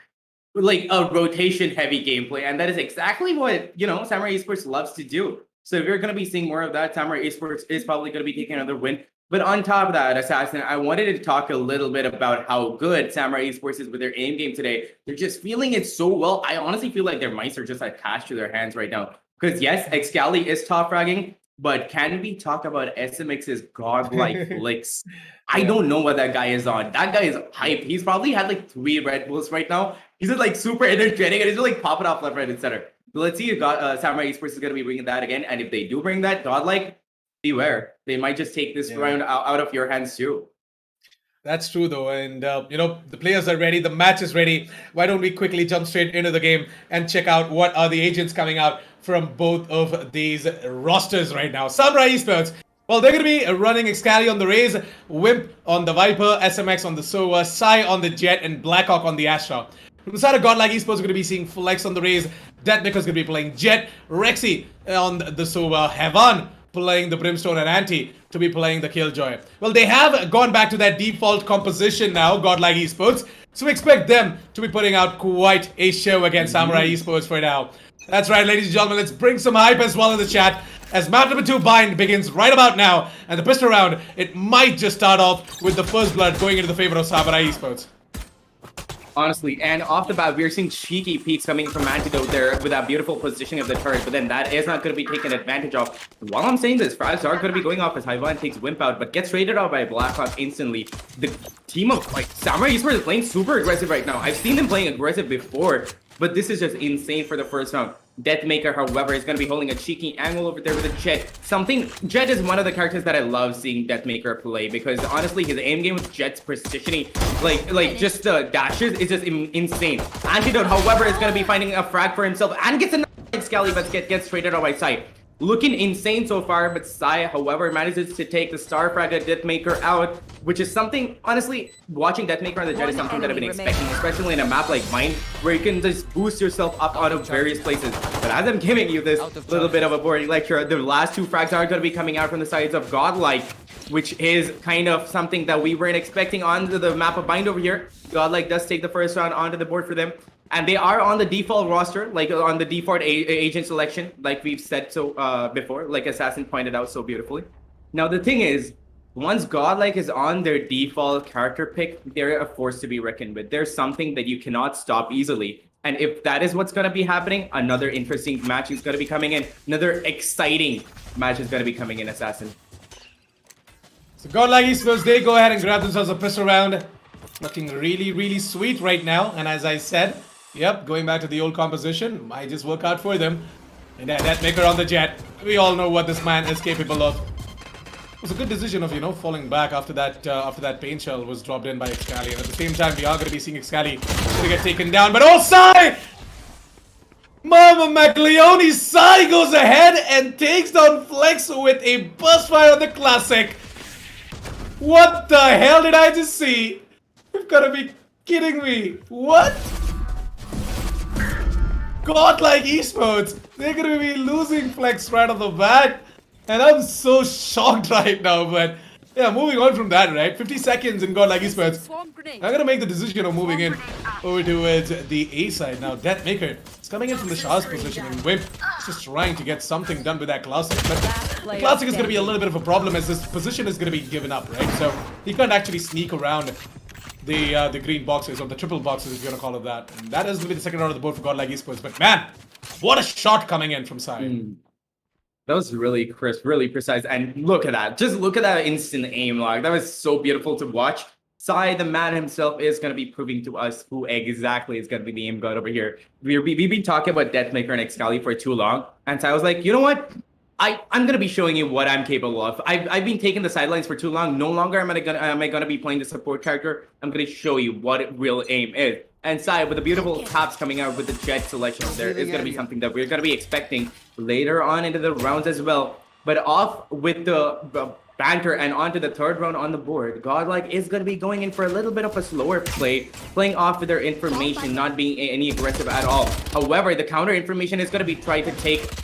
like a rotation-heavy gameplay. And that is exactly what, Samurai Esports loves to do. So if you're going to be seeing more of that, Samurai Esports is probably going to be taking another win. But on top of that, Assassin, I wanted to talk a little bit about how good Samurai Esports is with their aim game today. They're just feeling it so well. I honestly feel like their mice are just attached to their hands right now. Because yes, Excali is top fragging, but can we talk about SMX's godlike flicks? I don't know what that guy is on. That guy is hype. He's probably had like 3 Red Bulls right now. He's just like super energetic and he's just like popping off left, right, etc. So let's see if Samurai Esports is going to be bringing that again. And if they do bring that, godlike, beware. They might just take this round out of your hands too. That's true though, and the players are ready, the match is ready. Why don't we quickly jump straight into the game and check out what are the agents coming out from both of these rosters right now. Samurai Esports, well, they're going to be running Excali on the Raze, Wimp on the Viper, SMX on the Sova, Sai on the Jet, and Blackhawk on the Astra. From the side of Godlike Esports, we're going to be seeing Flex on the Raze, Deathmaker's going to be playing Jet, Rexy on the Sova, Heavan playing the Brimstone, and Anti to be playing the Killjoy. Well, they have gone back to their default composition now, Godlike Esports, so we expect them to be putting out quite a show against Samurai Esports for now. That's right, ladies and gentlemen, let's bring some hype as well in the chat as map number 2 Bind begins right about now, and the pistol round, it might just start off with the first blood going into the favor of Samurai Esports. Honestly, and off the bat, we're seeing cheeky peeks coming from Antidote there with that beautiful positioning of the turret, but then that is not going to be taken advantage of. While I'm saying this, frags are going to be going off as Hyvan takes Wimp out, but gets traded out by Blackhawk instantly. The team of Samurai Esports is playing super aggressive right now. I've seen them playing aggressive before, but this is just insane for the first round. Deathmaker, however, is going to be holding a cheeky angle over there with a Jet. Jet is one of the characters that I love seeing Deathmaker play because honestly, his aim game with Jet's positioning, just the dashes, is just insane. Antidote, however, is going to be finding a frag for himself and gets another Excalibur, but gets traded out by Sai. Looking insane so far, but Sai, however, manages to take the Star Fragment Deathmaker out, which is something, honestly, watching Deathmaker on the Jet is something that I've been expecting, especially in a map like mine, where you can just boost yourself up out of various places. But as I'm giving you this little bit of a boring lecture, the last two frags are going to be coming out from the sides of Godlike, which is kind of something that we weren't expecting onto the map of Bind over here. Godlike does take the first round onto the board for them. And they are on the default roster, like on the default agent selection, like we've said so before, like Assassin pointed out so beautifully. Now the thing is, once Godlike is on their default character pick, they're a force to be reckoned with. There's something that you cannot stop easily. And if that is what's going to be happening, another interesting match is going to be coming in. Another exciting match is going to be coming in, Assassin. So Godlike Esports, they go ahead and grab themselves a pistol round. Looking really, really sweet right now. And as I said, yep, going back to the old composition, might just work out for them. And that maker on the Jet, we all know what this man is capable of. It was a good decision of, falling back after that paint shell was dropped in by Excali. And at the same time, we are going to be seeing Excali going to get taken down. But oh, Sai! Mama McLeone, Sai goes ahead and takes down Flex with a burst fire on the Classic. What the hell did I just see? You've got to be kidding me. What? Godlike Esports, they're gonna be losing Flex right off the bat, and I'm so shocked right now. But yeah, moving on from that, right? 50 seconds in Godlike Esports. I'm gonna make the decision of moving in over towards the A side now. Deathmaker is coming in from the Shah's position, and Wimp is just trying to get something done with that Classic. But the Classic is gonna be a little bit of a problem as this position is gonna be given up, right? So he can't actually sneak around the green boxes, or the triple boxes, if you want to call it that. And that is going to be the second round of the board for Godlike Esports. But man, what a shot coming in from Sai. That was really crisp, really precise. And look at that. Just look at that instant aim lock. That was so beautiful to watch. Sai, the man himself, is going to be proving to us who exactly is going to be the aim god over here. We've been talking about Deathmaker and Excali for too long. And Sai was like, you know what? I'm gonna be showing you what I'm capable of. I've been taking the sidelines for too long. No longer am I gonna be playing the support character. I'm gonna show you what real aim is. And Sai, with the beautiful taps coming out with the Jet selection, there is gonna be something that we're gonna be expecting later on into the rounds as well. But off with the banter and onto the third round on the board, Godlike is going to be going in for a little bit of a slower play, playing off with their information, not being any aggressive at all. However, the counter information is going to be tried to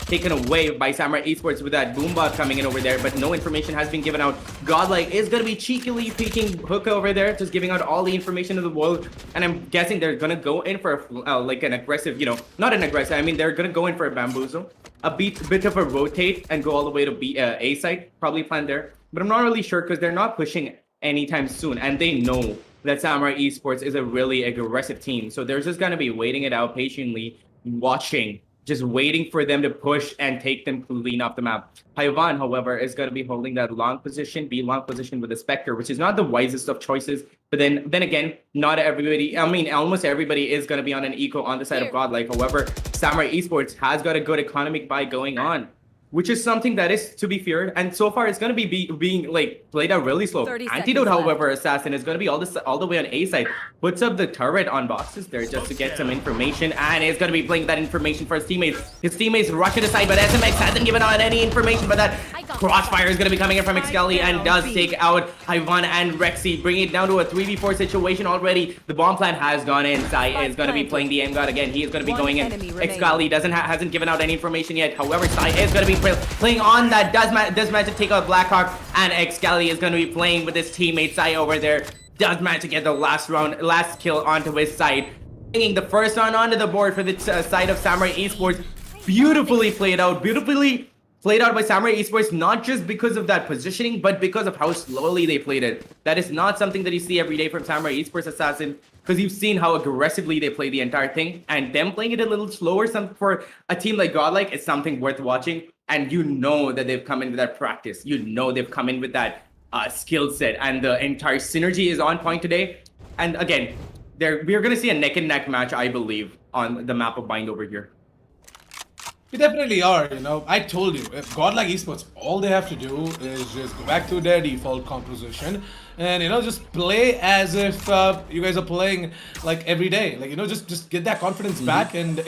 taken away by Samurai Esports with that boombot coming in over there, but no information has been given out. Godlike is going to be cheekily peeking Hookah over there, just giving out all the information in the world, and I'm guessing they're going to go in for like an aggressive, not an aggressive, I mean they're going to go in for a bamboozle, a bit of a rotate and go all the way to A side, probably planned there. But I'm not really sure because they're not pushing anytime soon, and they know that Samurai Esports is a really aggressive team. So they're just going to be waiting it out patiently, watching, just waiting for them to push and take them clean off the map. Haiwan, however, is going to be holding that long position, long position with the Spectre, which is not the wisest of choices. But then again, not everybody, I mean, almost everybody is going to be on an eco on the side of Godlike. However, Samurai Esports has got a good economic buy going on, which is something that is to be feared, and so far it's going to be being like played out really slow. Antidote, however, Assassin is going to be all the way on A side, puts up the turret on boxes there just to get some information, and is going to be playing that information for his teammates. His teammates rush it aside, but SMX hasn't given out any information, but that crossfire is going to be coming in from Excali and does take out Ivan and Rexy, bringing it down to a 3v4 situation already. The bomb plant has gone in. Sai is going to be playing the aim god again. He is going to be going in. Excali hasn't given out any information yet. However, Sai is going to be playing on that does manage to take out Blackhawk, and Excali is going to be playing with his teammate Sai over there. Does manage to get the last kill onto his side, bringing the first round onto the board for the side of Samurai Esports. Beautifully played out by Samurai Esports, not just because of that positioning, but because of how slowly they played it. That is not something that you see every day from Samurai Esports, Assassin, because you've seen how aggressively they play the entire thing, and them playing it a little slower for a team like Godlike is something worth watching. And you know that they've come in with that practice. You know they've come in with that skill set, and the entire synergy is on point today. And again, we're going to see a neck and neck match, I believe, on the map of Bind over here. We definitely are, I told you, if Godlike Esports, all they have to do is just go back to their default composition and, just play as if you guys are playing like every day. Like, just get that confidence back, and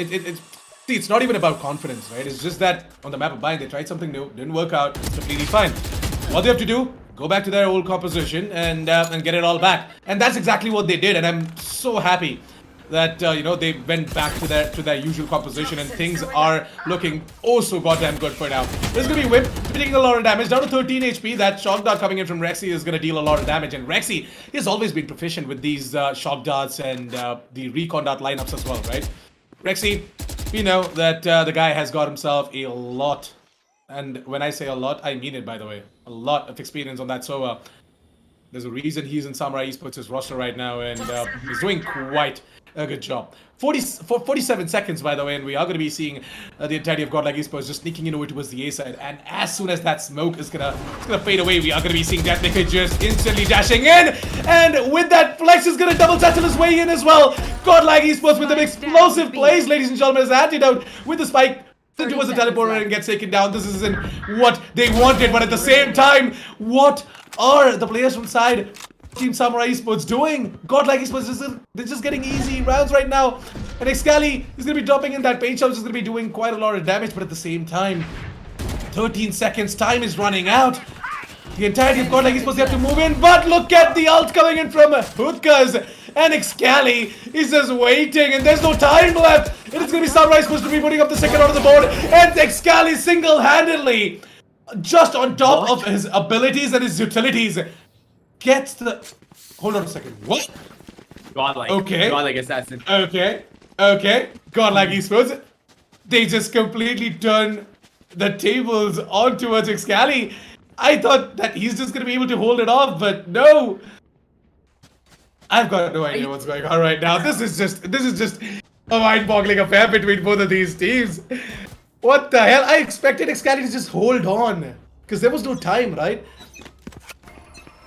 See, it's not even about confidence, right? It's just that on the map of Bind, they tried something new, didn't work out, it's completely fine. What they have to do, go back to their old composition and get it all back. And that's exactly what they did, and I'm so happy that you know, they went back to their usual composition, and things are looking oh so goddamn good for now. There's gonna be Whip taking a lot of damage, down to 13 HP. That shock dart coming in from Rexy is gonna deal a lot of damage, and Rexy has always been proficient with these shock darts and the recon dart lineups as well, right? Rexy, we know that the guy has got himself a lot, and when I say a lot, I mean it, by the way, a lot of experience on that server. There's a reason he's in Samurai Esports' roster right now, and he's doing quite a good job. 47 seconds, by the way, and we are going to be seeing the entirety of Godlike Esports just sneaking in over towards the A side. And as soon as that smoke is gonna fade away, we are going to be seeing Deathmaker just instantly dashing in. And with that, Flex is going to double tattle his way in as well. Godlike Esports with them explosive plays, ladies and gentlemen, as the antidote with the spike towards the teleporter and gets taken down. This isn't what they wanted, but at the same time, what are the players from side Team Samurai Esports doing? Godlike Esports, they're just getting easy rounds right now. And Excali is going to be dropping in that paint shot, which is going to be doing quite a lot of damage, but at the same time, 13 seconds, time is running out. The entirety of Godlike Esports, they have to move in, but look at the ult coming in from Hutkas. And Excali is just waiting, and there's no time left. And it's going to be Samurai Esports to be putting up the second on the board. And Excali single-handedly, just on top of his abilities and his utilities, gets the... Hold on a second. What? Godlike. Okay. Godlike assassin. Okay. Godlike Esports. They just completely turn the tables on towards Excali. I thought that he's just going to be able to hold it off, but no. I've got no idea what's going on right now. This is just a mind-boggling affair between both of these teams. What the hell? I expected Excali to just hold on, because there was no time, right?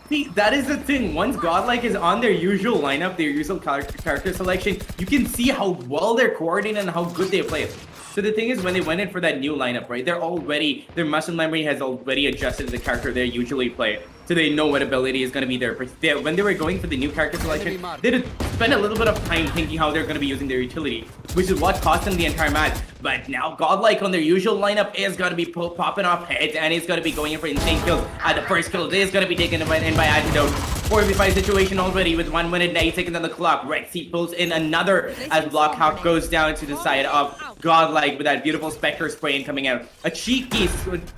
See, that is the thing. Once Godlike is on their usual lineup, their usual character selection, you can see how well they're coordinated and how good they play. So the thing is, when they went in for that new lineup, right, their muscle memory has already adjusted to the character they usually play. So they know what ability is going to be there. But when they were going for the new character selection, they did spend a little bit of time thinking how they're going to be using their utility, which is what cost them the entire match. But now Godlike on their usual lineup is going to be popping off heads, and he's going to be going in for insane kills. At the first kill, this is going to be taken in by Antidote. 4v5 situation already with 1 minute 9 seconds on the clock. Rexy pulls in another as Blockhawk goes down to the side of Godlike with that beautiful Spectre spraying coming out. A cheeky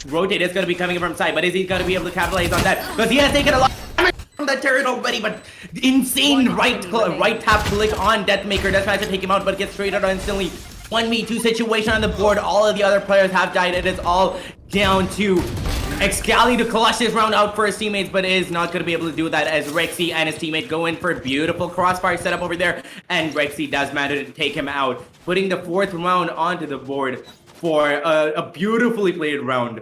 rotate is going to be coming from side, but is he going to be able to capitalize on that? Because he has taken a lot from the turret already, but insane right tap click on Deathmaker. That's tries to take him out, but gets straight out instantly. 1v2 situation on the board. All of the other players have died. It is all down to Excali to clutch this round out for his teammates, but is not going to be able to do that as Rexy and his teammate go in for a beautiful crossfire setup over there, and Rexy does manage to take him out, putting the 4th round onto the board for a beautifully played round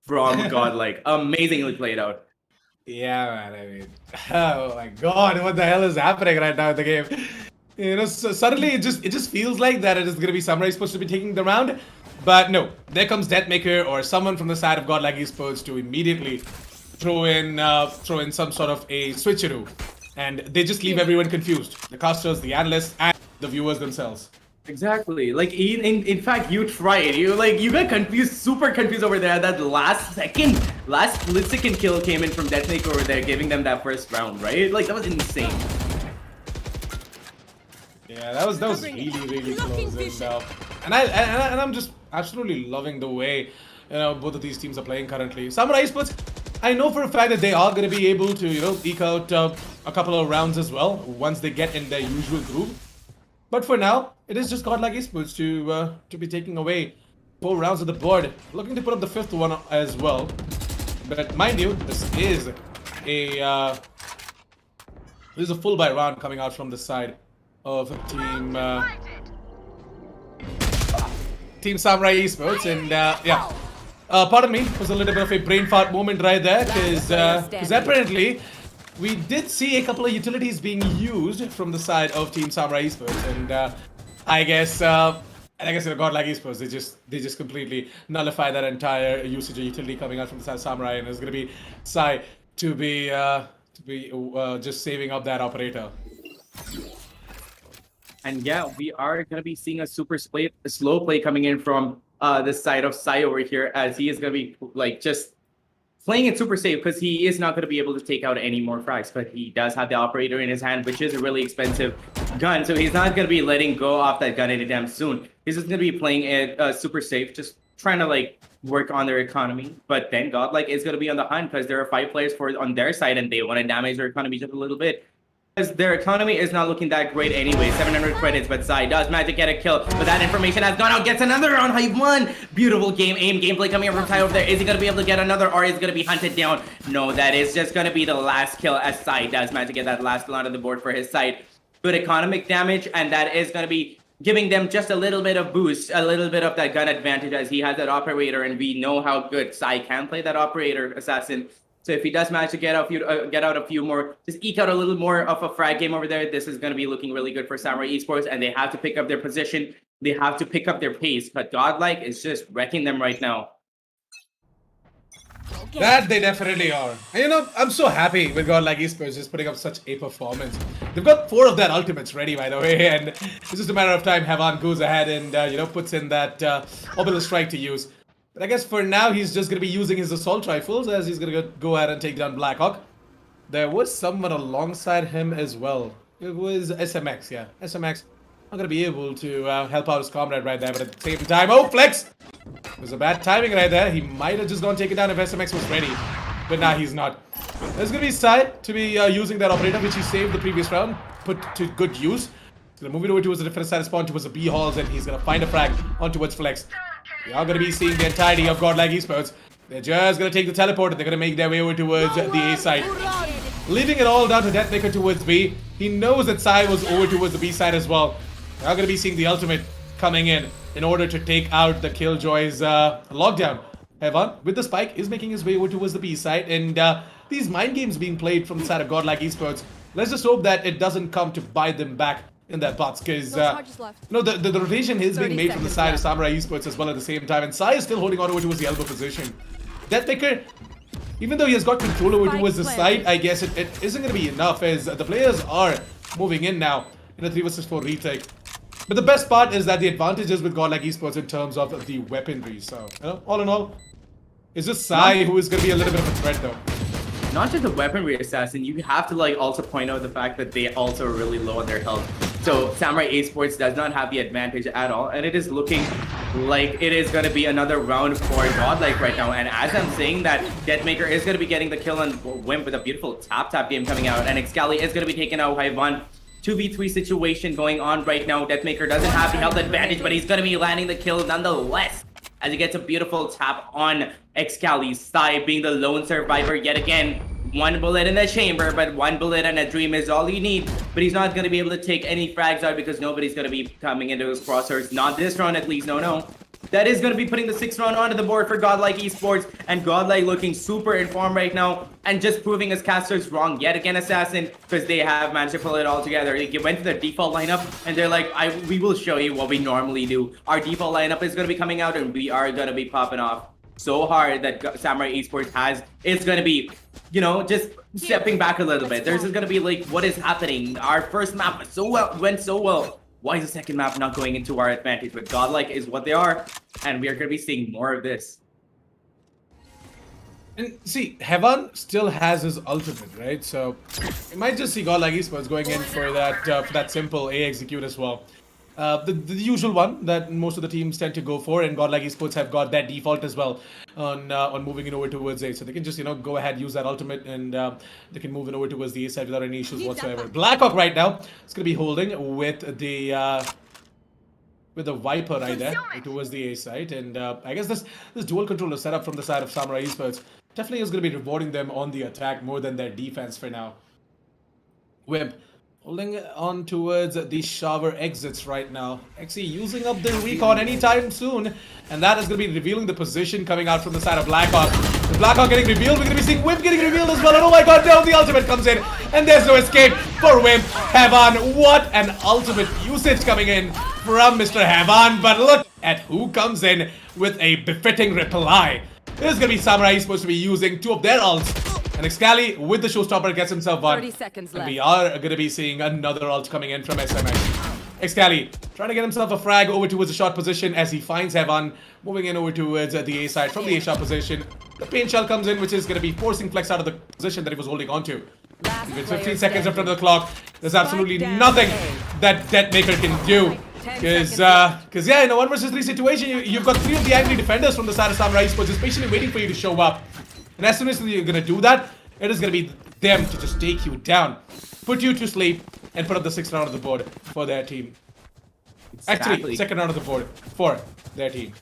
from Godlike. Amazingly played out. Yeah, man, I mean, oh my god, what the hell is happening right now in the game? You know, so suddenly it just feels like that it is going to be Samurai supposed to be taking the round. But no, there comes Deathmaker or someone from the side of Godlike Esports to immediately throw in some sort of a switcheroo, and they just leave everyone confused. The casters, the analysts, and the viewers themselves. Exactly. Like in fact, you tried. You got confused, super confused over there. That last split second kill came in from Deathmaker over there, giving them that first round, right? Like that was insane. Yeah, that was really close, and I'm just absolutely loving the way, you know, both of these teams are playing currently. Samurai Esports, I know for a fact that they are going to be able to, you know, eke out a couple of rounds as well once they get in their usual groove. But for now, it is just Godlike Esports to be taking away 4 rounds of the board, looking to put up the 5th one as well. But mind you, this is a full buy round coming out from the side of Team Samurai Esports, and yeah, pardon me, it was a little bit of a brain fart moment right there, because apparently we did see a couple of utilities being used from the side of Team Samurai Esports, and I guess you know, Godlike Esports, they just completely nullify that entire usage of utility coming out from the side of Samurai, and it's gonna be Sai to be just saving up that operator. And yeah, we are going to be seeing a a slow play coming in from the side of Sai over here, as he is going to be like just playing it super safe because he is not going to be able to take out any more frags, but he does have the operator in his hand, which is a really expensive gun. So he's not going to be letting go off that gun anytime soon. He's just going to be playing it super safe, just trying to like work on their economy. But then Godlike is going to be on the hunt because there are 5 players on their side and they want to damage their economy just a little bit. Because their economy is not looking that great anyway. 700 credits, but Sai does manage to get a kill. But that information has gone out, gets another round. Hive 1. Beautiful gameplay coming up from Sai over there. Is he going to be able to get another, or is he going to be hunted down? No, that is just going to be the last kill, as Sai does manage to get that last kill out of the board for his side. Good economic damage, and that is going to be giving them just a little bit of boost, a little bit of that gun advantage, as he has that operator, and we know how good Sai can play that operator assassin. So if he does manage to get out a few more, just eke out a little more of a frag game over there, this is going to be looking really good for Samurai Esports, and they have to pick up their position. They have to pick up their pace, but Godlike is just wrecking them right now. That they definitely are. And you know, I'm so happy with Godlike Esports just putting up such a performance. They've got 4 of their ultimates ready, by the way, and it's just a matter of time Havan goes ahead and, you know, puts in that orbital strike to use. But I guess for now, he's just going to be using his assault rifles, as he's going to go ahead and take down Blackhawk. There was someone alongside him as well. It was SMX, yeah. SMX not going to be able to help out his comrade right there, but at the same time, oh, Flex! It was a bad timing right there. He might have just gone take it down if SMX was ready. But nah, he's not. There's going to be Sai to be using that operator, which he saved the previous round, put to good use. He's going to move it over towards the defensive side, spawn towards the B halls, and he's going to find a frag on towards Flex. We are going to be seeing the entirety of Godlike Esports. They're just going to take the teleport and they're going to make their way over towards the A side. Leaving it all down to Deathmaker towards B. He knows that Sai was over towards the B side as well. We are going to be seeing the ultimate coming in order to take out the Killjoy's lockdown. Evan, with the spike, is making his way over towards the B side. And these mind games being played from the side of Godlike Esports, let's just hope that it doesn't come to bite them back in their butts, because the rotation is being made from the side of Samurai Esports as well at the same time, and Sai is still holding on over towards the elbow position. Deathmaker, even though he has got control over towards the side, I guess it isn't going to be enough, as the players are moving in now in a 3 vs 4 retake. But the best part is that the advantage is with Godlike Esports in terms of the weaponry. So, you know, all in all, it's just Sai who is going to be a little bit of a threat though. Not just the weaponry assassin, you have to like also point out the fact that they also are really low on their health. So Samurai Esports does not have the advantage at all, and it is looking like it is going to be another round for Godlike right now. And as I'm saying that, Deathmaker is going to be getting the kill on Wimp with a beautiful tap game coming out, and Excali is going to be taking out Hive 1. 2v3 situation going on right now. Deathmaker doesn't have the health advantage, but he's going to be landing the kill nonetheless, as he gets a beautiful tap on Excali's side, being the lone survivor yet again. 1 bullet in the chamber, but 1 bullet and a dream is all you need. But he's not going to be able to take any frags out because nobody's going to be coming into his crosshairs. Not this round at least, no. That is going to be putting the 6th round onto the board for Godlike Esports, and Godlike looking super informed right now and just proving his casters wrong yet again, Assassin, because they have managed to pull it all together. They went to their default lineup and they're like, we will show you what we normally do. Our default lineup is going to be coming out and we are going to be popping off so hard that Samurai Esports has. It's going to be, you know, just stepping back a little bit. There's just going to be like, what is happening? Our first map went so well. Why is the second map not going into our advantage? But Godlike is what they are, and we are going to be seeing more of this. And see, Heavan still has his ultimate, right? So you might just see Godlike Esports going in for that simple A execute as well. The usual one that most of the teams tend to go for, and Godlike Esports have got that default as well on moving it over towards A. So they can just, you know, go ahead, use that ultimate, and they can move it over towards the A side without any issues whatsoever. Blackhawk right now is going to be holding with the Viper right there towards the A side, and I guess this dual controller setup from the side of Samurai Esports definitely is going to be rewarding them on the attack more than their defense for now. Wimp holding on towards the shower exits right now. Actually using up the recon anytime soon. And that is going to be revealing the position coming out from the side of Blackhawk. The Blackhawk getting revealed. We're going to be seeing Wimp getting revealed as well. And oh my god, now the ultimate comes in. And there's no escape for Wimp. Havan, what an ultimate usage coming in from Mr. Havan. But look at who comes in with a befitting reply. This is going to be Samurai Esports to be using 2 of their ults. And Excali with the showstopper gets himself one. 30 seconds left. And we are going to be seeing another ult coming in from SMX. Excali trying to get himself a frag over towards the short position as he finds Heaven moving in over towards the A side from the A shot position. The paint shell comes in, which is going to be forcing Flex out of the position that he was holding onto. Last With player 15 seconds left on standing. the clock, there's absolutely down nothing A. that Deathmaker can do. 10 Because, seconds yeah, in a 1 versus 3 situation, you've got 3 of the angry defenders from the side of Samurai Esports just patiently waiting for you to show up. And as soon as you're going to do that, it is going to be them to just take you down, put you to sleep, and put up the 6th round of the board for their team. Actually, 2nd round of the board for their team.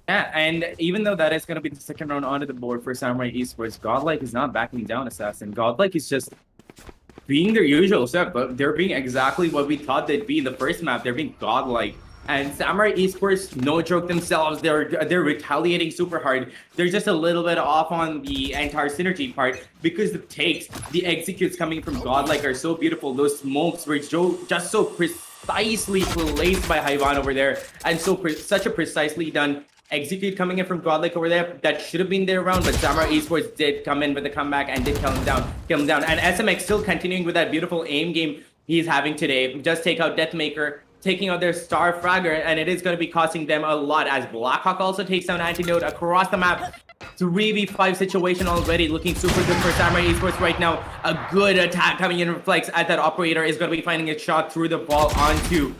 Yeah, and even though that is going to be the 2nd round onto the board for Samurai Esports, Godlike is not backing down, Assassin. Godlike is just being their usual self, but they're being exactly what we thought they'd be in the first map. They're being Godlike. And Samurai Esports, no joke themselves, they're retaliating super hard. They're just a little bit off on the entire synergy part because the takes, the executes coming from Godlike are so beautiful. Those smokes were just so precisely placed by Hyvan over there, and such a precisely done execute coming in from Godlike over there that should have been their round, but Samurai Esports did come in with a comeback and did kill him down. And SMX still continuing with that beautiful aim game he's having today. Just take out Deathmaker, taking out their star fragger, and it is going to be costing them a lot as Blackhawk also takes down Antidote across the map. 3v5 situation already, looking super good for Samurai Esports right now. A good attack coming in from Flex at that operator is going to be finding a shot through the ball onto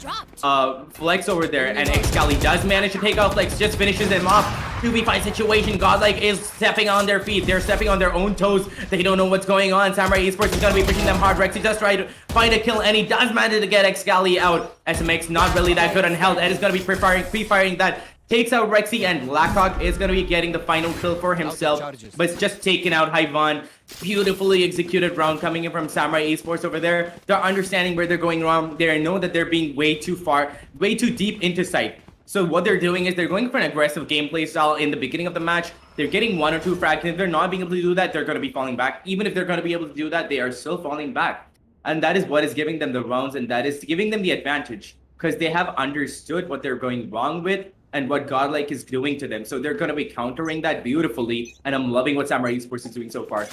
Flex over there, and Excali does manage to take out Flex, just finishes him off. 2v5 situation, Godlike is stepping on their feet, they're stepping on their own toes, they don't know what's going on. Samurai Esports is going to be pushing them hard. Rexy just tried to find a kill, and he does manage to get Excali out. SMX not really that good on health, and is going to be pre-firing that. Takes out Rexy, and Blackhawk is going to be getting the final kill for himself, but it's just taking out Hyvan. Beautifully executed round coming in from Samurai Esports over there. They're understanding where they're going wrong. They know that they're being way too deep into sight. So what they're doing is they're going for an aggressive gameplay style in the beginning of the match. They're getting 1 or 2 frags. If they're not being able to do that, they're going to be falling back. Even if they're going to be able to do that, they are still falling back. And that is what is giving them the rounds, and that is giving them the advantage because they have understood what they're going wrong with and what Godlike is doing to them. So they're going to be countering that beautifully, and I'm loving what Samurai Esports is doing so far.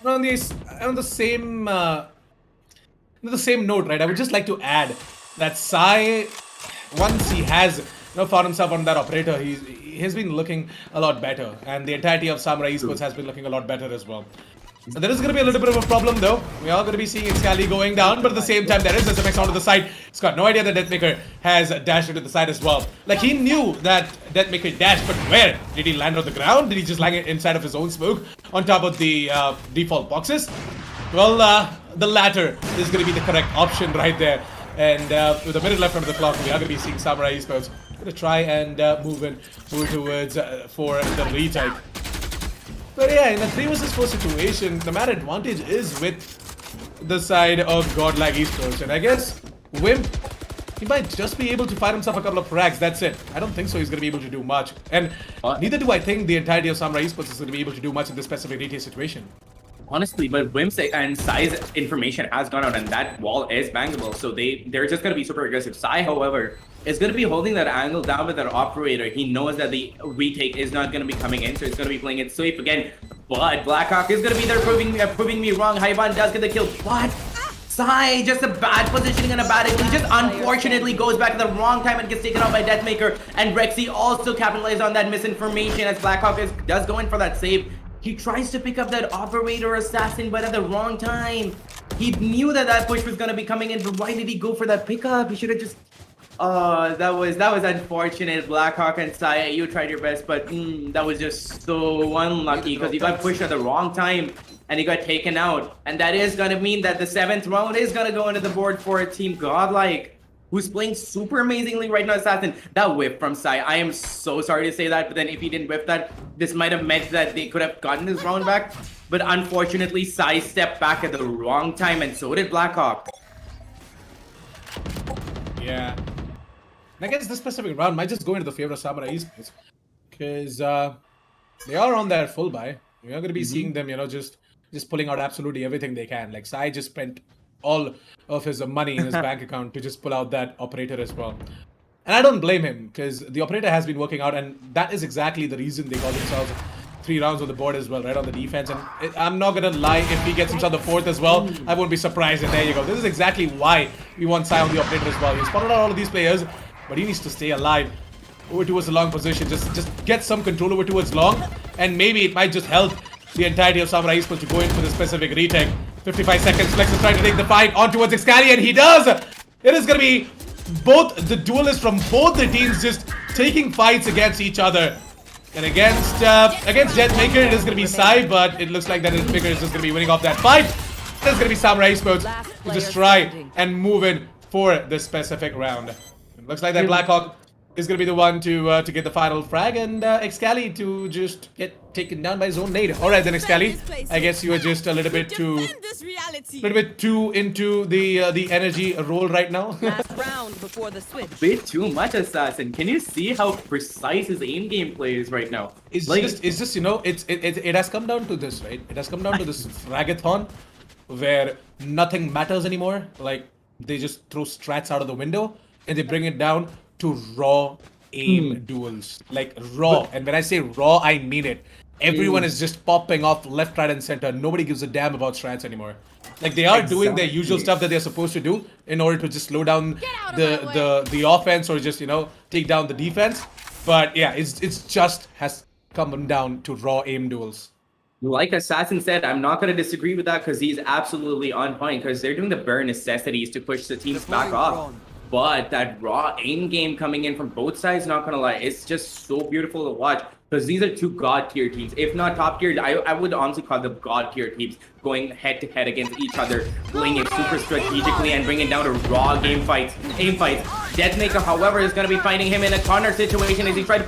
On the same note, right? I would just like to add that Sai, once he has found himself on that operator, he's been looking a lot better, and the entirety of Samurai Esports has been looking a lot better as well. So there is going to be a little bit of a problem though. We are going to be seeing Excali going down, but at the same time there is SMX onto the side. He's got no idea that Deathmaker has dashed into the side as well. Like, he knew that Deathmaker dashed, but where? Did he land on the ground? Did he just land it inside of his own smoke on top of the default boxes? Well, the latter is going to be the correct option right there. And with a minute left on the clock, we are going to be seeing Samurai Esports going to try and move towards for the retake. But yeah, in a 3 versus 4 situation, the man advantage is with the side of Godlike Esports. And I guess Wimp, he might just be able to fire himself a couple of frags, that's it. I don't think so he's going to be able to do much. And neither do I think the entirety of Samurai Esports is going to be able to do much in this specific DTA situation. Honestly, but Wimp's and Sai's information has gone out, and that wall is bangable, so they're just going to be super aggressive. Sai, however, is going to be holding that angle down with that operator. He knows that the retake is not going to be coming in, so he's going to be playing it safe again. But Blackhawk is going to be there proving me wrong. Hyvan does get the kill. What? Sai, just a bad positioning and a bad angle. He just unfortunately goes back at the wrong time and gets taken out by Deathmaker. And Rexy also capitalized on that misinformation as Blackhawk does go in for that save. He tries to pick up that operator assassin, but at the wrong time. He knew that push was gonna be coming in, but why did he go for that pickup? He should have just... that was unfortunate. Blackhawk and Sai, you tried your best, but that was just so unlucky because you got pushed at the wrong time and you got taken out. And that is gonna mean that the 7th round is gonna go into the board for Team Godlike, who's playing super amazingly right now, Assassin. That whiff from Sai, I am so sorry to say that, but then if he didn't whiff that, this might have meant that they could have gotten this round back. But unfortunately, Sai stepped back at the wrong time, and so did Blackhawk. Yeah. And I guess this specific round might just go into the favor of Samurai Esports, because they are on their full buy. We're going to be seeing them, just pulling out absolutely everything they can. Like, Sai just spent all of his money in his bank account to just pull out that operator as well. And I don't blame him, because the operator has been working out, and that is exactly the reason they got themselves 3 rounds on the board as well, right, on the defense. And I'm not gonna lie, if he gets himself the 4th as well, I won't be surprised. And there you go. This is exactly why we want Sai on the operator as well. He spotted out all of these players, but he needs to stay alive over towards the long position. Just get some control over towards long, and maybe it might just help the entirety of Samurai Esports to go in for the specific retake. 55 seconds. Flex is trying to take the fight on towards Excali, and he does. It is gonna be both the duelists from both the teams just taking fights against each other. And against Jetmaker, it is going to be Sai, but it looks like that Jetmaker is just going to be winning off that fight. It's going to be Samurai Esports to just try and move in for this specific round. It looks like that Blackhawk is going to be the one to get the final frag, and Excali to just get taken down by Zone Nade. All right then, Excali, I guess you are just a little bit too into the energy role right now. Last round before the switch. Bit too much, Assassin. Can you see how precise his aim gameplay is right now? It's just you know, it has come down to this, right? It has come down to this fragathon where nothing matters anymore. Like, they just throw strats out of the window and they bring it down to raw aim duels. Like, raw. And when I say raw, I mean it. Everyone is just popping off left, right, and center. Nobody gives a damn about strats anymore. Like, they are doing their usual stuff that they're supposed to do in order to just slow down the offense, or just, you know, take down the defense. But yeah, it's just has come down to raw aim duels. Like Assassin said, I'm not going to disagree with that because he's absolutely on point, because they're doing the bare necessities to push the teams back off. But that raw aim game coming in from both sides, not going to lie, it's just so beautiful to watch. Because these are two god tier teams, if not top tier. I would honestly call them god tier teams, going head to head against each other, playing it super strategically and bringing down to raw aim fights. Deathmaker, however, is going to be fighting him in a corner situation as he tries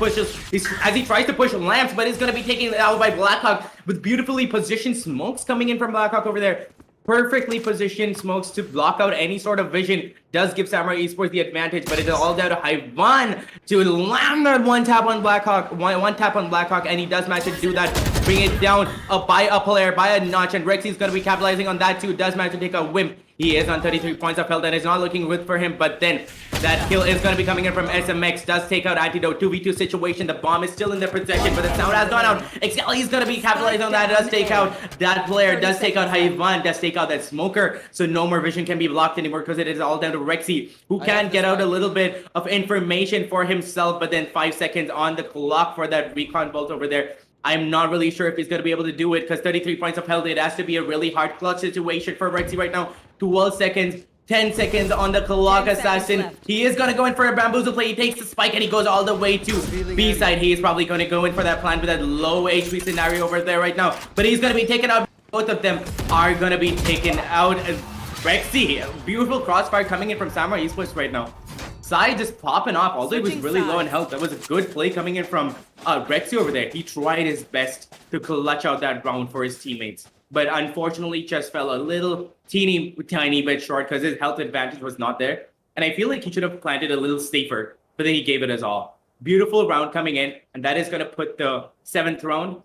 to push lamps, but is going to be taken out by Blackhawk with beautifully positioned smokes coming in from Blackhawk over there. Perfectly positioned smokes to block out any sort of vision. Does give Samurai Esports the advantage, but it is all down to Hyvan to land that one tap on Blackhawk, and he does manage to do that, bring it down by a player, by a notch, and Rexy's going to be capitalizing on that too. Does manage to take a whim. He is on 33 points of health, and it's not looking good for him, but then that kill is going to be coming in from SMX. Does take out Antidote. 2v2 situation. The bomb is still in their possession, but the sound has gone out. Excel, he's going to be capitalizing on that. Does take out that player. Does take out Hyvan. Does take out that smoker. So no more vision can be blocked anymore, because it is all down to Rexy, who can get out a little bit of information for himself, but then 5 seconds on the clock for that recon bolt over there. I'm not really sure if he's going to be able to do it, because 33 points of health, it has to be a really hard clutch situation for Rexy right now. 12 seconds, 10 seconds on the clock, Assassin. He is going to go in for a bamboozle play. He takes the spike and he goes all the way to B side. He is probably going to go in for that plan with that low HP scenario over there right now. But he's going to be taken out. Both of them are going to be taken out. Rexy, beautiful crossfire coming in from Samurai Esports right now. Sai just popping off, although he was really low in health. That was a good play coming in from Rexy over there. He tried his best to clutch out that round for his teammates, but unfortunately just fell a little tiny bit short because his health advantage was not there. And I feel like he should have planted a little safer, but then he gave it his all. Beautiful round coming in, and that is going to put the fifth round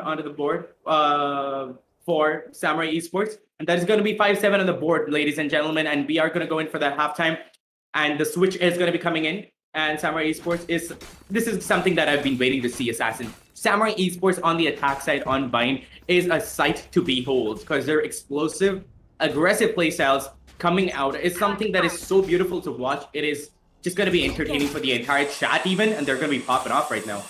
onto the board for Samurai Esports. And that is going to be 5-7 on the board, ladies and gentlemen. And we are going to go in for the halftime. And the switch is going to be coming in. And Samurai Esports this is something that I've been waiting to see, Assassin. Samurai Esports on the attack side on Vine is a sight to behold, because their explosive, aggressive playstyles coming out is something that is so beautiful to watch. It is just going to be entertaining for the entire chat even, and they're going to be popping off right now.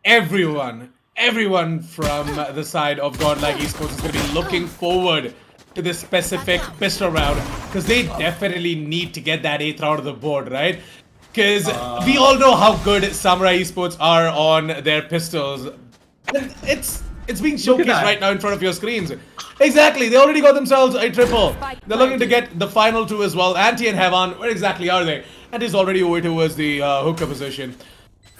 Everyone from the side of Godlike Esports is going to be looking forward to this specific pistol round, because they definitely need to get that 8th round of the board, right? Because we all know how good Samurai Esports are on their pistols. And it's being showcased right now in front of your screens. Exactly, they already got themselves a triple. They're looking to get the final 2 as well. Anti and Heavan, where exactly are they? And he's already over towards the hooker position.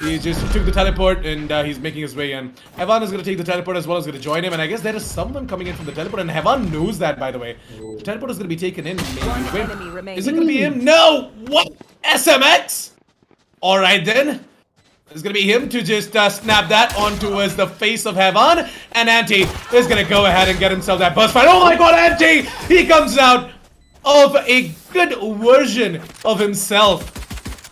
He just took the teleport, and he's making his way in. Heavan is going to take the teleport as well, is going to join him, and I guess there is someone coming in from the teleport, and Heavan knows that, by the way. The teleport is going to be taken in. Maybe. Is it going to be him? No! What? SMX? Alright then. It's going to be him to just snap that on towards the face of Heavan, and Anti is going to go ahead and get himself that burst fight. Oh my god, Anti! He comes out of a good version of himself.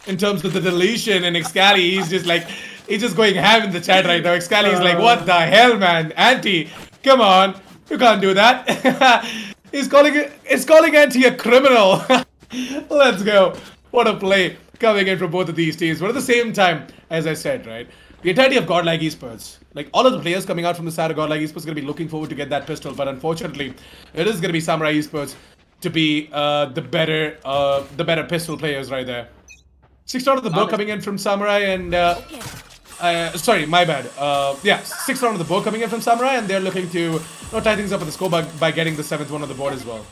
In terms of the deletion and Excali, he's just like He's just going ham in the chat right now. Excali is like, what the hell, man? Anti, come on. You can't do that. It's calling Anti a criminal. Let's go. What a play coming in from both of these teams. But at the same time, as I said, right, the entirety of Godlike Esports, like all of the players coming out from the side of Godlike Esports, going to be looking forward to get that pistol. But unfortunately, it is going to be Samurai Esports to be the better pistol players right there. 6th round of the bow coming in from Samurai and sorry, my bad. Yeah, 6th round of the bow coming in from Samurai, and they're looking to tie things up with the score by getting the 7th one on the board as well.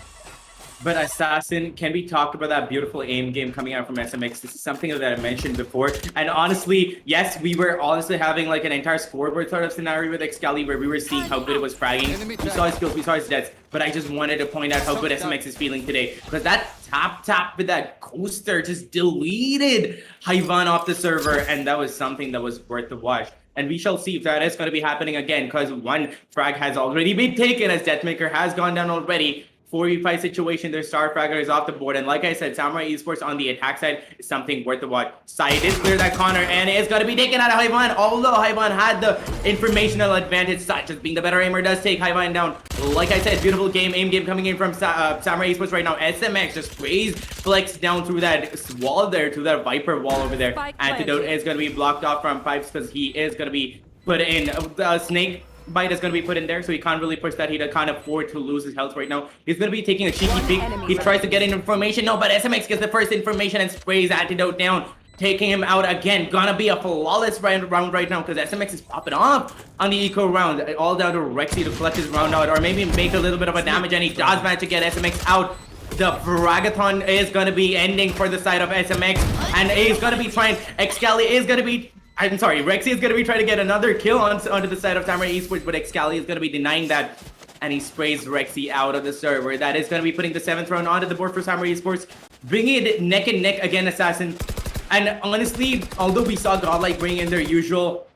But Assassin, can we talk about that beautiful aim game coming out from SMX? This is something that I mentioned before. And honestly, yes, we were honestly having like an entire scoreboard sort of scenario with Excali where we were seeing how good it was fragging. We saw his skills, we saw his deaths. But I just wanted to point out how good SMX is feeling today. Because that tap with that coaster just deleted Haivan off the server. And that was something that was worth the watch. And we shall see if that is going to be happening again. Because one frag has already been taken as Deathmaker has gone down already. 4v5 situation, their star fragger is off the board. And like I said, Samurai Esports on the attack side is something worth the watch. Side is clear that corner and it's going to be taken out of Haivan. Although Haivan had the informational advantage, such as being the better aimer does take Haivan down. Like I said, beautiful aim game coming in from Samurai Esports right now. SMX just sprays Flex down through that wall there, to that Viper wall over there. Antidote is going to be blocked off from Pipes because he is going to be put in Snake. Bite is going to be put in there, so he can't really push that. He can't afford to lose his health right now. He's going to be taking a cheeky peek. He tries to get in information. No, but SMX gets the first information and sprays Antidote down, taking him out again. Gonna be a flawless round right now because SMX is popping off on the eco round. All down to Rexy to clutch his round out or maybe make a little bit of a damage, and he does manage to get SMX out. The Fragathon is going to be ending for the side of SMX, and he's going to be trying. Excali is going to be... I'm sorry, Rexy is going to be trying to get another kill onto the side of Samurai Esports, but Excali is going to be denying that. And he sprays Rexy out of the server. That is going to be putting the 7th round onto the board for Samurai Esports. Bringing it neck and neck again, Assassin. And honestly, although we saw Godlike bring in their usual,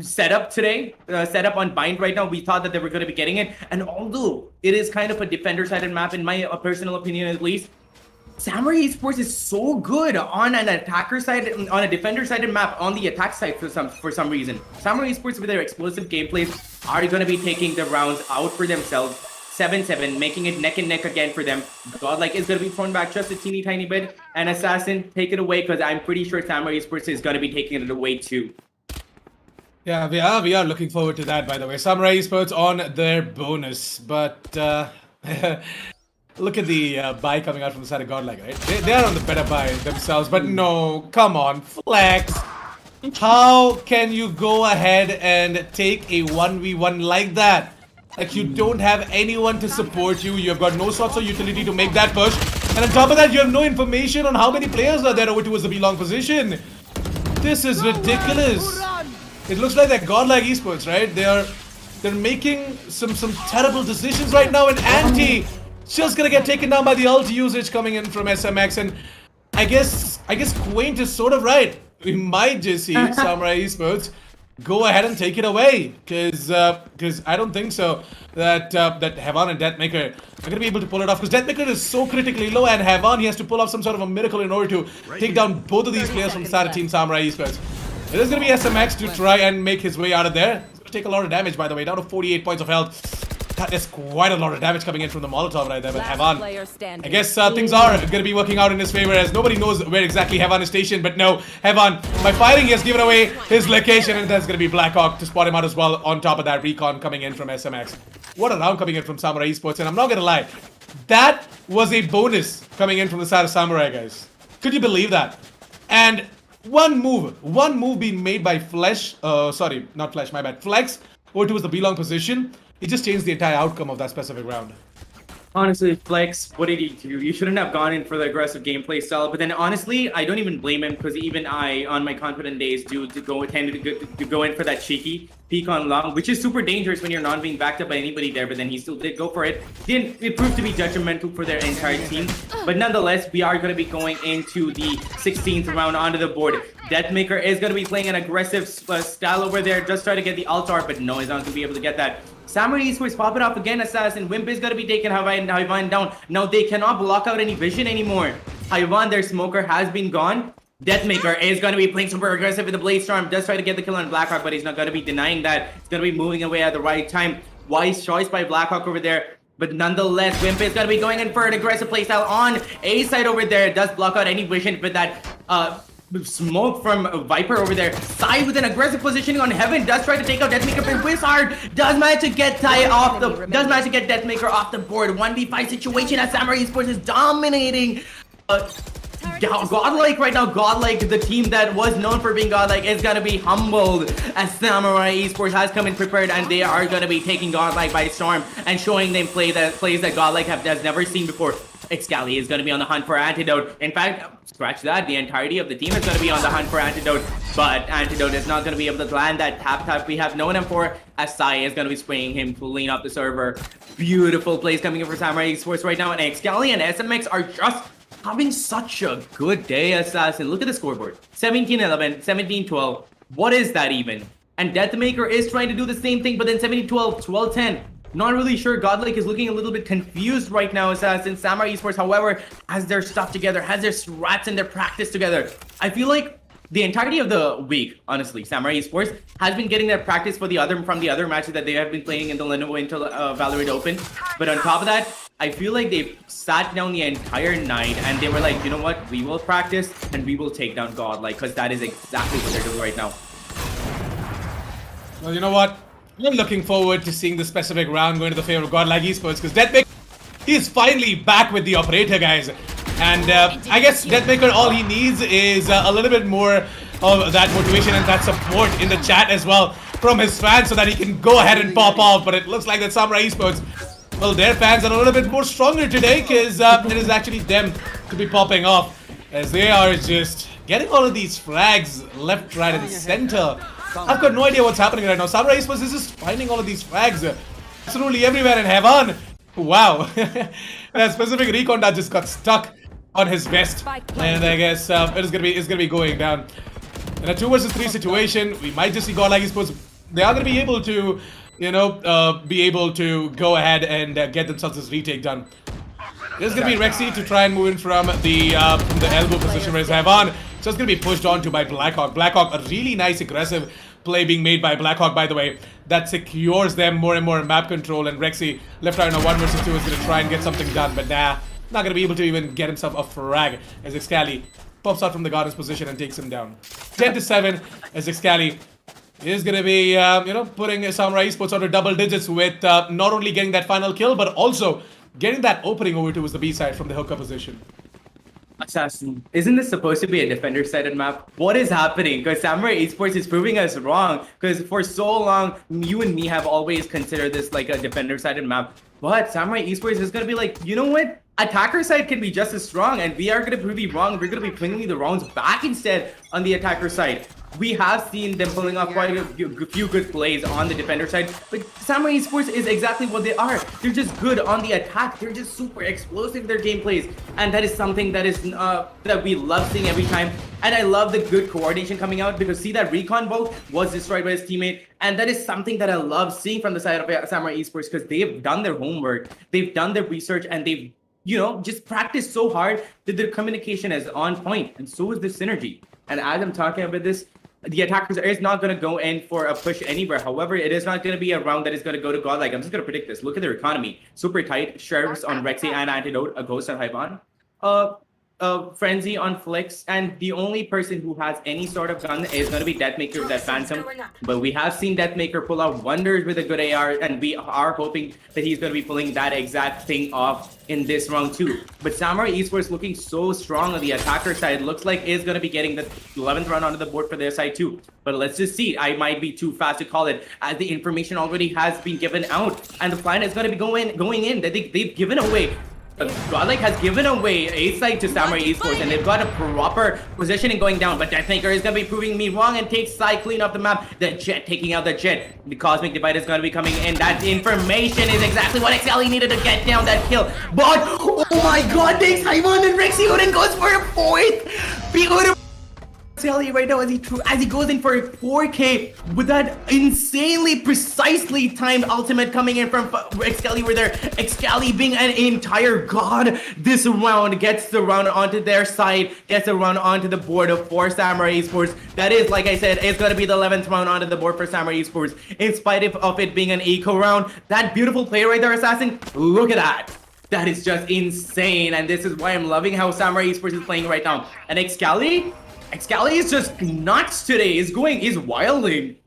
setup today, setup on Bind right now, we thought that they were going to be getting it. And although it is kind of a defender-sided map, in my personal opinion at least, Samurai Esports is so good on an attacker side, on a defender-sided map, on the attack side for some reason. Samurai Esports with their explosive gameplays are going to be taking the rounds out for themselves. 7-7, making it neck and neck again for them. Godlike is going to be thrown back just a teeny tiny bit. And Assassin, take it away because I'm pretty sure Samurai Esports is going to be taking it away too. Yeah, we are looking forward to that, by the way. Samurai Esports on their bonus, but look at the buy coming out from the side of Godlike, right? They are on the better buy themselves, but no, come on, Flex. How can you go ahead and take a 1v1 like that? Like, you don't have anyone to support you, you've got no sorts of utility to make that push, and on top of that, you have no information on how many players are there over towards the B-long position. This is ridiculous. It looks like that Godlike Esports, right? They're making some terrible decisions right now, and Anti just gonna get taken down by the ult usage coming in from SMX, and I guess Quaint is sort of right. We might just see Samurai Esports go ahead and take it away, because I don't think so that Havan and Deathmaker are gonna be able to pull it off, because Deathmaker is so critically low, and Havan, he has to pull off some sort of a miracle in order to take down both of these players from the side of Team Samurai Esports. It is gonna be SMX to try and make his way out of there. It's gonna take a lot of damage, by the way, down to 48 points of health. That is quite a lot of damage coming in from the Molotov right there, but Havan, I guess things are going to be working out in his favor, as nobody knows where exactly Havan is stationed, but no, Havan, by firing, he has given away his location, and there's going to be Blackhawk to spot him out as well. On top of that, Recon coming in from SMX. What a round coming in from Samurai Esports, and I'm not going to lie, that was a bonus coming in from the side of Samurai, guys. Could you believe that? And one move being made by Flex, over towards the B-long position, it just changed the entire outcome of that specific round. Honestly, Flex, what did he do? You shouldn't have gone in for the aggressive gameplay style. But then, honestly, I don't even blame him, because even I, on my confident days, tend to go in for that cheeky peek on long, which is super dangerous when you're not being backed up by anybody there. But then he still did go for it. It proved to be detrimental for their entire team. But nonetheless, we are going to be going into the 16th round onto the board. Deathmaker is going to be playing an aggressive style over there, just try to get the altar, but no, he's not going to be able to get that. Samurai Esports popping off again, Assassin. Wimp is going to be taking Haivan down. Now they cannot block out any vision anymore. Haivan, their smoker, has been gone. Deathmaker is going to be playing super aggressive with the Blade Storm. Does try to get the kill on Blackhawk, but he's not going to be denying that. He's going to be moving away at the right time. Wise choice by Blackhawk over there. But nonetheless, Wimp is going to be going in for an aggressive playstyle on A side over there. Does block out any vision with that smoke from Viper over there. Sai with an aggressive positioning on Heaven. Does try to take out Deathmaker from Wizard. Does manage to get Deathmaker off the board. 1v5 situation as Samurai Esports is dominating. Godlike right now, Godlike, the team that was known for being Godlike, is gonna be humbled as Samurai Esports has come in prepared, and they are gonna be taking Godlike by storm and showing them plays that Godlike has never seen before. Excali is gonna be on the hunt for Antidote. In fact, scratch that, the entirety of the team is gonna be on the hunt for Antidote, but Antidote is not gonna be able to land that tap we have known him for, as Sai is gonna be spraying him to clean up the server. Beautiful plays coming in for Samurai Esports right now, and Excali and SMX are just having such a good day, Assassin. Look at the scoreboard. 17-11, 17-12. What is that even? And Deathmaker is trying to do the same thing, but then 17-12, 12-10. Not really sure. Godlike is looking a little bit confused right now, Assassin. Samurai Esports, however, has their stuff together, has their strats and their practice together. I feel like the entirety of the week, honestly, Samurai Esports has been getting their practice from the other matches that they have been playing in the Lenovo until Valorant Open. But on top of that, I feel like they've sat down the entire night and they were like, you know what, we will practice and we will take down Godlike, because that is exactly what they're doing right now. Well, you know what? I'm looking forward to seeing the specific round going to the favor of Godlike Esports, because Deathmaker, he's finally back with the operator, guys. And I guess Deathmaker, all he needs is a little bit more of that motivation and that support in the chat as well from his fans, so that he can go ahead and pop off. But it looks like that Samurai Esports, well, their fans are a little bit more stronger today, because it is actually them to be popping off, as they are just getting all of these frags left, right, and center. I've got no idea what's happening right now. Samurai Esports is just finding all of these frags absolutely everywhere in heaven. Wow. That specific recon that just got stuck on his vest, and I guess it's gonna be going down in a 2 versus 3 situation. We might just see Godlike Esports. They are gonna be able to, you know, go ahead and get themselves this retake done. There's gonna be Rexy to try and move in from the elbow position, whereas Havan just gonna be pushed onto by Blackhawk. Blackhawk, a really nice aggressive play being made by Blackhawk, by the way, that secures them more and more map control, and Rexy left out in a 1 versus 2 is gonna try and get something done, but nah, not gonna be able to even get himself a frag as Excali pops out from the Garden's position and takes him down. 10-7 as Excali is gonna be, you know, putting Samurai Esports under double digits with not only getting that final kill, but also getting that opening over towards the B side from the hooker position. Assassin, isn't this supposed to be a defender-sided map? What is happening? Because Samurai Esports is proving us wrong. Because for so long, you and me have always considered this like a defender-sided map. But Samurai Esports is going to be like, you know what? Attacker side can be just as strong, and we are going to prove you wrong. We're going to be playing the rounds back instead on the attacker side. We have seen them pulling off quite a few good plays on the defender side, but Samurai Esports is exactly what they are. They're just good on the attack. They're just super explosive in their gameplays, and that is something that is that we love seeing every time. And I love the good coordination coming out, because see, that recon bolt was destroyed by his teammate, and that is something that I love seeing from the side of Samurai Esports, because they have done their homework, they've done their research, and they've, you know, just practiced so hard that their communication is on point, and so is the synergy. And as I'm talking about this, the attackers is not going to go in for a push anywhere. However, it is not going to be a round that is going to go to Godlike. I'm just going to predict this. Look at their economy. Super tight. Sheriffs on Rexy and Antidote. A Ghost on Hyvan. Frenzy on Flex. And the only person who has any sort of gun is going to be Deathmaker with that Phantom. But we have seen Deathmaker pull out wonders with a good AR. And we are hoping that he's going to be pulling that exact thing off in this round too. But Samurai Esports looking so strong on the attacker side. Looks like is going to be getting the 11th round onto the board for their side too. But let's just see. I might be too fast to call it, as the information already has been given out. And the plan is going to be going in. They've given away. Godlike has given away A side to Samurai Esports, and they've got a proper positioning going down. But Deathmaker is going to be proving me wrong and takes side clean off the map. The Jet taking out the Jet. The Cosmic Divide is going to be coming in. That information is exactly what Excali needed to get down that kill. But, oh my god, takes Hyvan and Rexy and goes for a 4th. Excelli right now as he goes in for a 4K with that insanely precisely timed ultimate coming in from Excelli over there. Excelli being an entire god this round, gets the round onto their side, gets the round onto the board for Samurai Esports. That is, like I said, it's going to be the 11th round onto the board for Samurai Esports. In spite of it being an eco round, that beautiful play right there, Assassin, look at that. That is just insane, and this is why I'm loving how Samurai Esports is playing right now. And Excelli is just nuts today. He's wilding.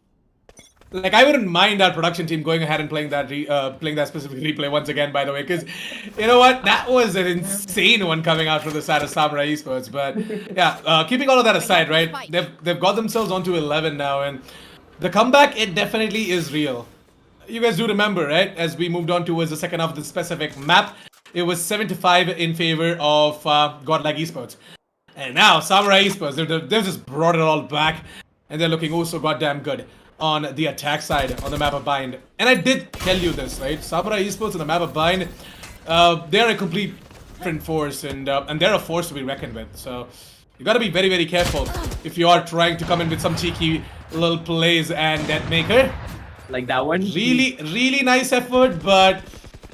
Like, I wouldn't mind our production team going ahead and playing that specific replay once again, by the way, because you know what, that was an insane one coming out from the side of Samurai Esports. But yeah, keeping all of that aside, right? They've got themselves onto 11 now, and the comeback, it definitely is real. You guys do remember, right? As we moved on towards the second half of the specific map, it was 7-5 in favor of Godlike Esports. And now, Samurai Esports, they've just brought it all back. And they're looking oh so goddamn good on the attack side on the map of Bind. And I did tell you this, right? Samurai Esports on the map of Bind, they're a complete different force. And they're a force to be reckoned with. So, you gotta be very, very careful if you are trying to come in with some cheeky little plays and Deathmaker. Like that one? Really, really nice effort, but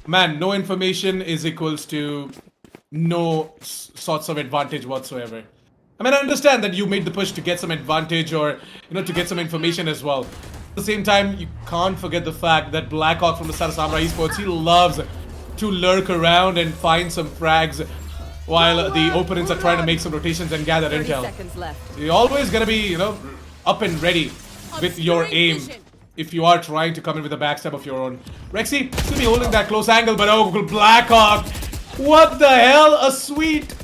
man, no information is equals to no sorts of advantage whatsoever. I mean, I understand that you made the push to get some advantage or, you know, to get some information as well. At the same time, you can't forget the fact that Blackhawk from the side of Samurai Esports, he loves to lurk around and find some frags while the opponents are trying to make some rotations and gather 30 intel. seconds left. You're always gonna be, you know, up and ready with your aim if you are trying to come in with a backstab of your own. Rexy, still be holding that close angle, but oh, Blackhawk! What the hell? A sweet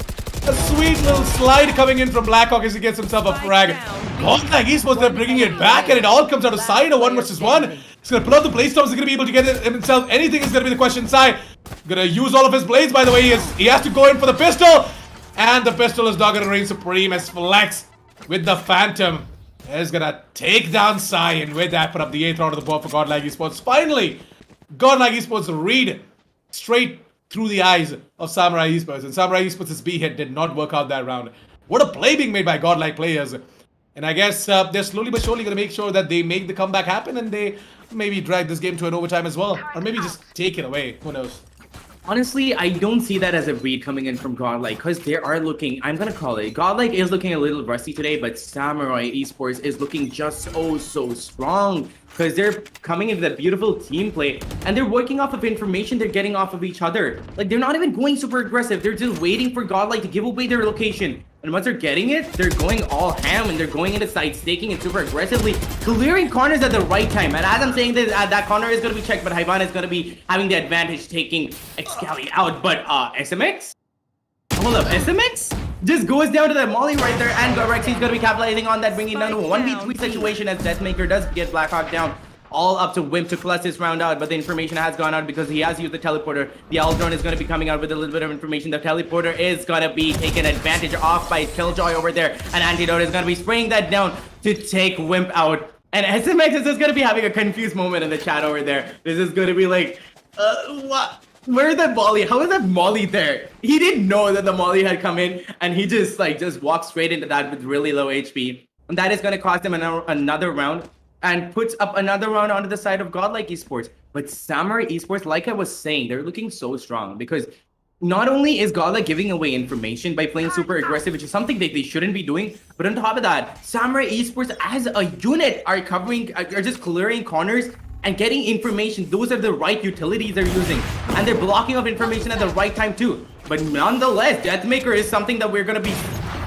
little slide coming in from Blackhawk as he gets himself a frag. Godlike Esports, they're bringing it back, and it all comes out of side of 1 versus 1. He's gonna pull out the blade storms. He's gonna be able to get it himself. Anything is gonna be the question. Sai gonna use all of his blades, by the way. He has to go in for the pistol, and the pistol is not gonna reign supreme as Flex with the Phantom is gonna take down Sai, and with that put up the 8th round of the board for Godlike Esports. Finally, Godlike Esports read straight through the eyes of Samurai Esports, and Samurai Esports' B hit did not work out that round. What a play being made by Godlike players. And I guess they're slowly but surely going to make sure that they make the comeback happen, and they maybe drag this game to an overtime as well. Or maybe just take it away. Who knows? Honestly, I don't see that as a read coming in from Godlike, because they are looking, I'm gonna call it, Godlike is looking a little rusty today, but Samurai Esports is looking just so strong, because they're coming into that beautiful team play, and they're working off of information they're getting off of each other. Like, they're not even going super aggressive, they're just waiting for Godlike to give away their location. And once they're getting it, they're going all ham, and they're going into side staking and super aggressively clearing corners at the right time. And as I'm saying this, that corner is going to be checked, but Hyvan is going to be having the advantage taking Excelli out. But SMX? Hold up, SMX? Just goes down to the molly right there, and Rexy's going to be capitalizing on that, bringing down to a 1v3 situation as Deathmaker does get Blackhawk down. All up to Wimp to clutch this round out, but the information has gone out because he has used the teleporter. The Aldron is going to be coming out with a little bit of information. The teleporter is going to be taken advantage of by Killjoy over there, and Antidote is going to be spraying that down to take Wimp out. And SMX is just going to be having a confused moment in the chat over there. This is going to be like, what? Where is that molly? How is that molly there? He didn't know that the molly had come in, and he just walked straight into that with really low HP. And that is going to cost him another round, and puts up another round onto the side of Godlike Esports. But Samurai Esports, like I was saying, they're looking so strong because not only is Godlike giving away information by playing super aggressive, which is something that they shouldn't be doing, but on top of that, Samurai Esports as a unit are just clearing corners and getting information. Those are the right utilities they're using, and they're blocking off information at the right time too. But nonetheless, Deathmaker is something that we're gonna be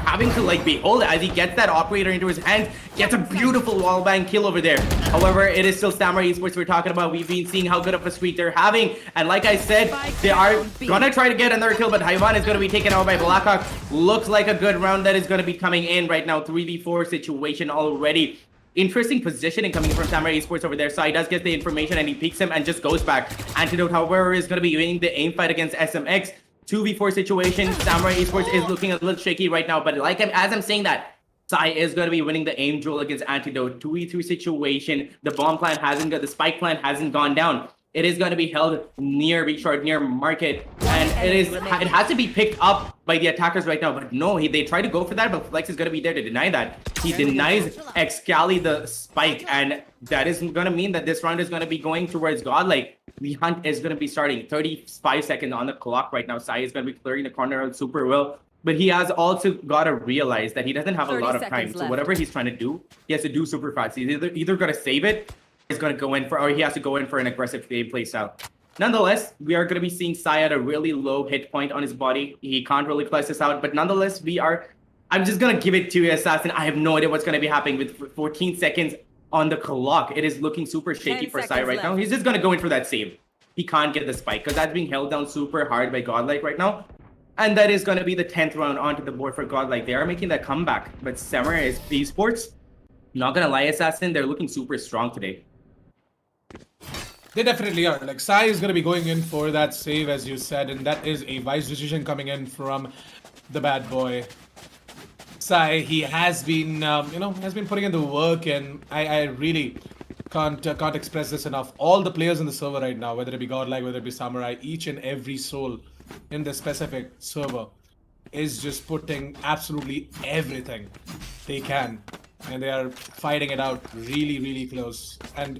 having to behold as he gets that operator into his hands, gets a beautiful wallbang kill over there. However, it is still Samurai Esports we're talking about. We've been seeing how good of a streak they're having, and like I said, they are gonna try to get another kill, but Hyvan is gonna be taken out by Blackhawk. Looks like a good round that is gonna be coming in right now. 3v4 situation already. Interesting positioning coming from Samurai Esports over there. So he does get the information and he peeks him and just goes back. Antidote, however, is gonna be winning the aim fight against SMX. 2v4 situation. Samurai Esports is looking a little shaky right now, but as I'm saying that, Sai is going to be winning the aim duel against Antidote. 2v3 situation. The bomb plan the spike plan hasn't gone down. It is going to be held near Richard, near Market, and it has to be picked up by the attackers right now, but no, they try to go for that, but Flex is going to be there to deny that. He denies Excali the spike, and that is going to mean that this round is going to be going towards Godlike. The hunt is going to be starting 35 seconds on the clock right now. Sai is going to be clearing the corner out super well, but he has also got to realize that he doesn't have a 30 lot of time. seconds So left. whatever he's trying to do, he has to do super fast. He's either going to save it, he's going to go in for, or he has to go in for an aggressive gameplay style. Nonetheless, we are going to be seeing Sai at a really low hit point on his body. He can't really flex this out, but nonetheless, I'm just going to give it to you, Assassin. I have no idea what's going to be happening with 14 seconds on the clock. It is looking super shaky 10 for Sai seconds right now. left. He's just going to go in for that save. He can't get the spike because that's being held down super hard by Godlike right now. And that is going to be the 10th round onto the board for Godlike. They are making that comeback, but Samurai Esports, not going to lie, Assassin, they're looking super strong today. They definitely are. Like, Sai is going to be going in for that save, as you said, and that is a wise decision coming in from the bad boy. Sai, he has been, has been putting in the work, and I really can't express this enough. All the players in the server right now, whether it be Godlike, whether it be Samurai, each and every soul in this specific server is just putting absolutely everything they can, and they are fighting it out really, really close. And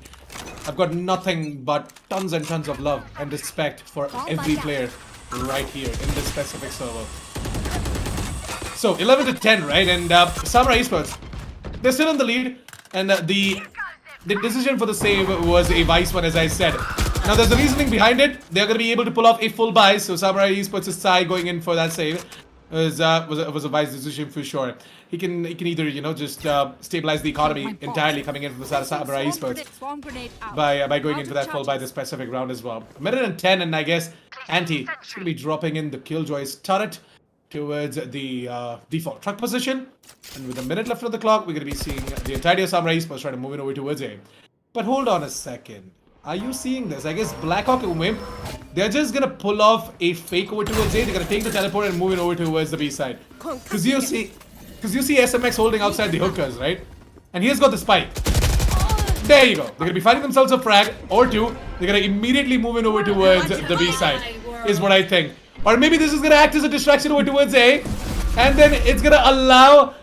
I've got nothing but tons and tons of love and respect for every player right here in this specific server. So 11 to 10, right? And Samurai Esports, they're still in the lead, and the decision for the save was a wise one, as I said. Now there's a reasoning behind it. They're going to be able to pull off a full buy, so Samurai Esports' Sai going in for that save was a wise decision for sure. He can either just stabilize the economy entirely coming in from the side of Samurai Esports Swarm grenade out. by going in Out for of that full buy charges. this specific round as well. A minute and 10, and I guess Anti is going to be dropping in the Killjoy's turret towards the default truck position. And with a minute left on the clock, we're going to be seeing the entirety of Samurai Esports trying to move in over towards A. But hold on a second. Are you seeing this? I guess Blackhawk and Wimp, they're just going to pull off a fake over towards A. They're going to take the teleport and move it over towards the B side. Because you see SMX holding outside the hookers, right? And he's got the spike. There you go. They're going to be finding themselves a frag or two. They're going to immediately move in over towards the B side, is what I think. Or maybe this is going to act as a distraction over towards A. And then it's going to allow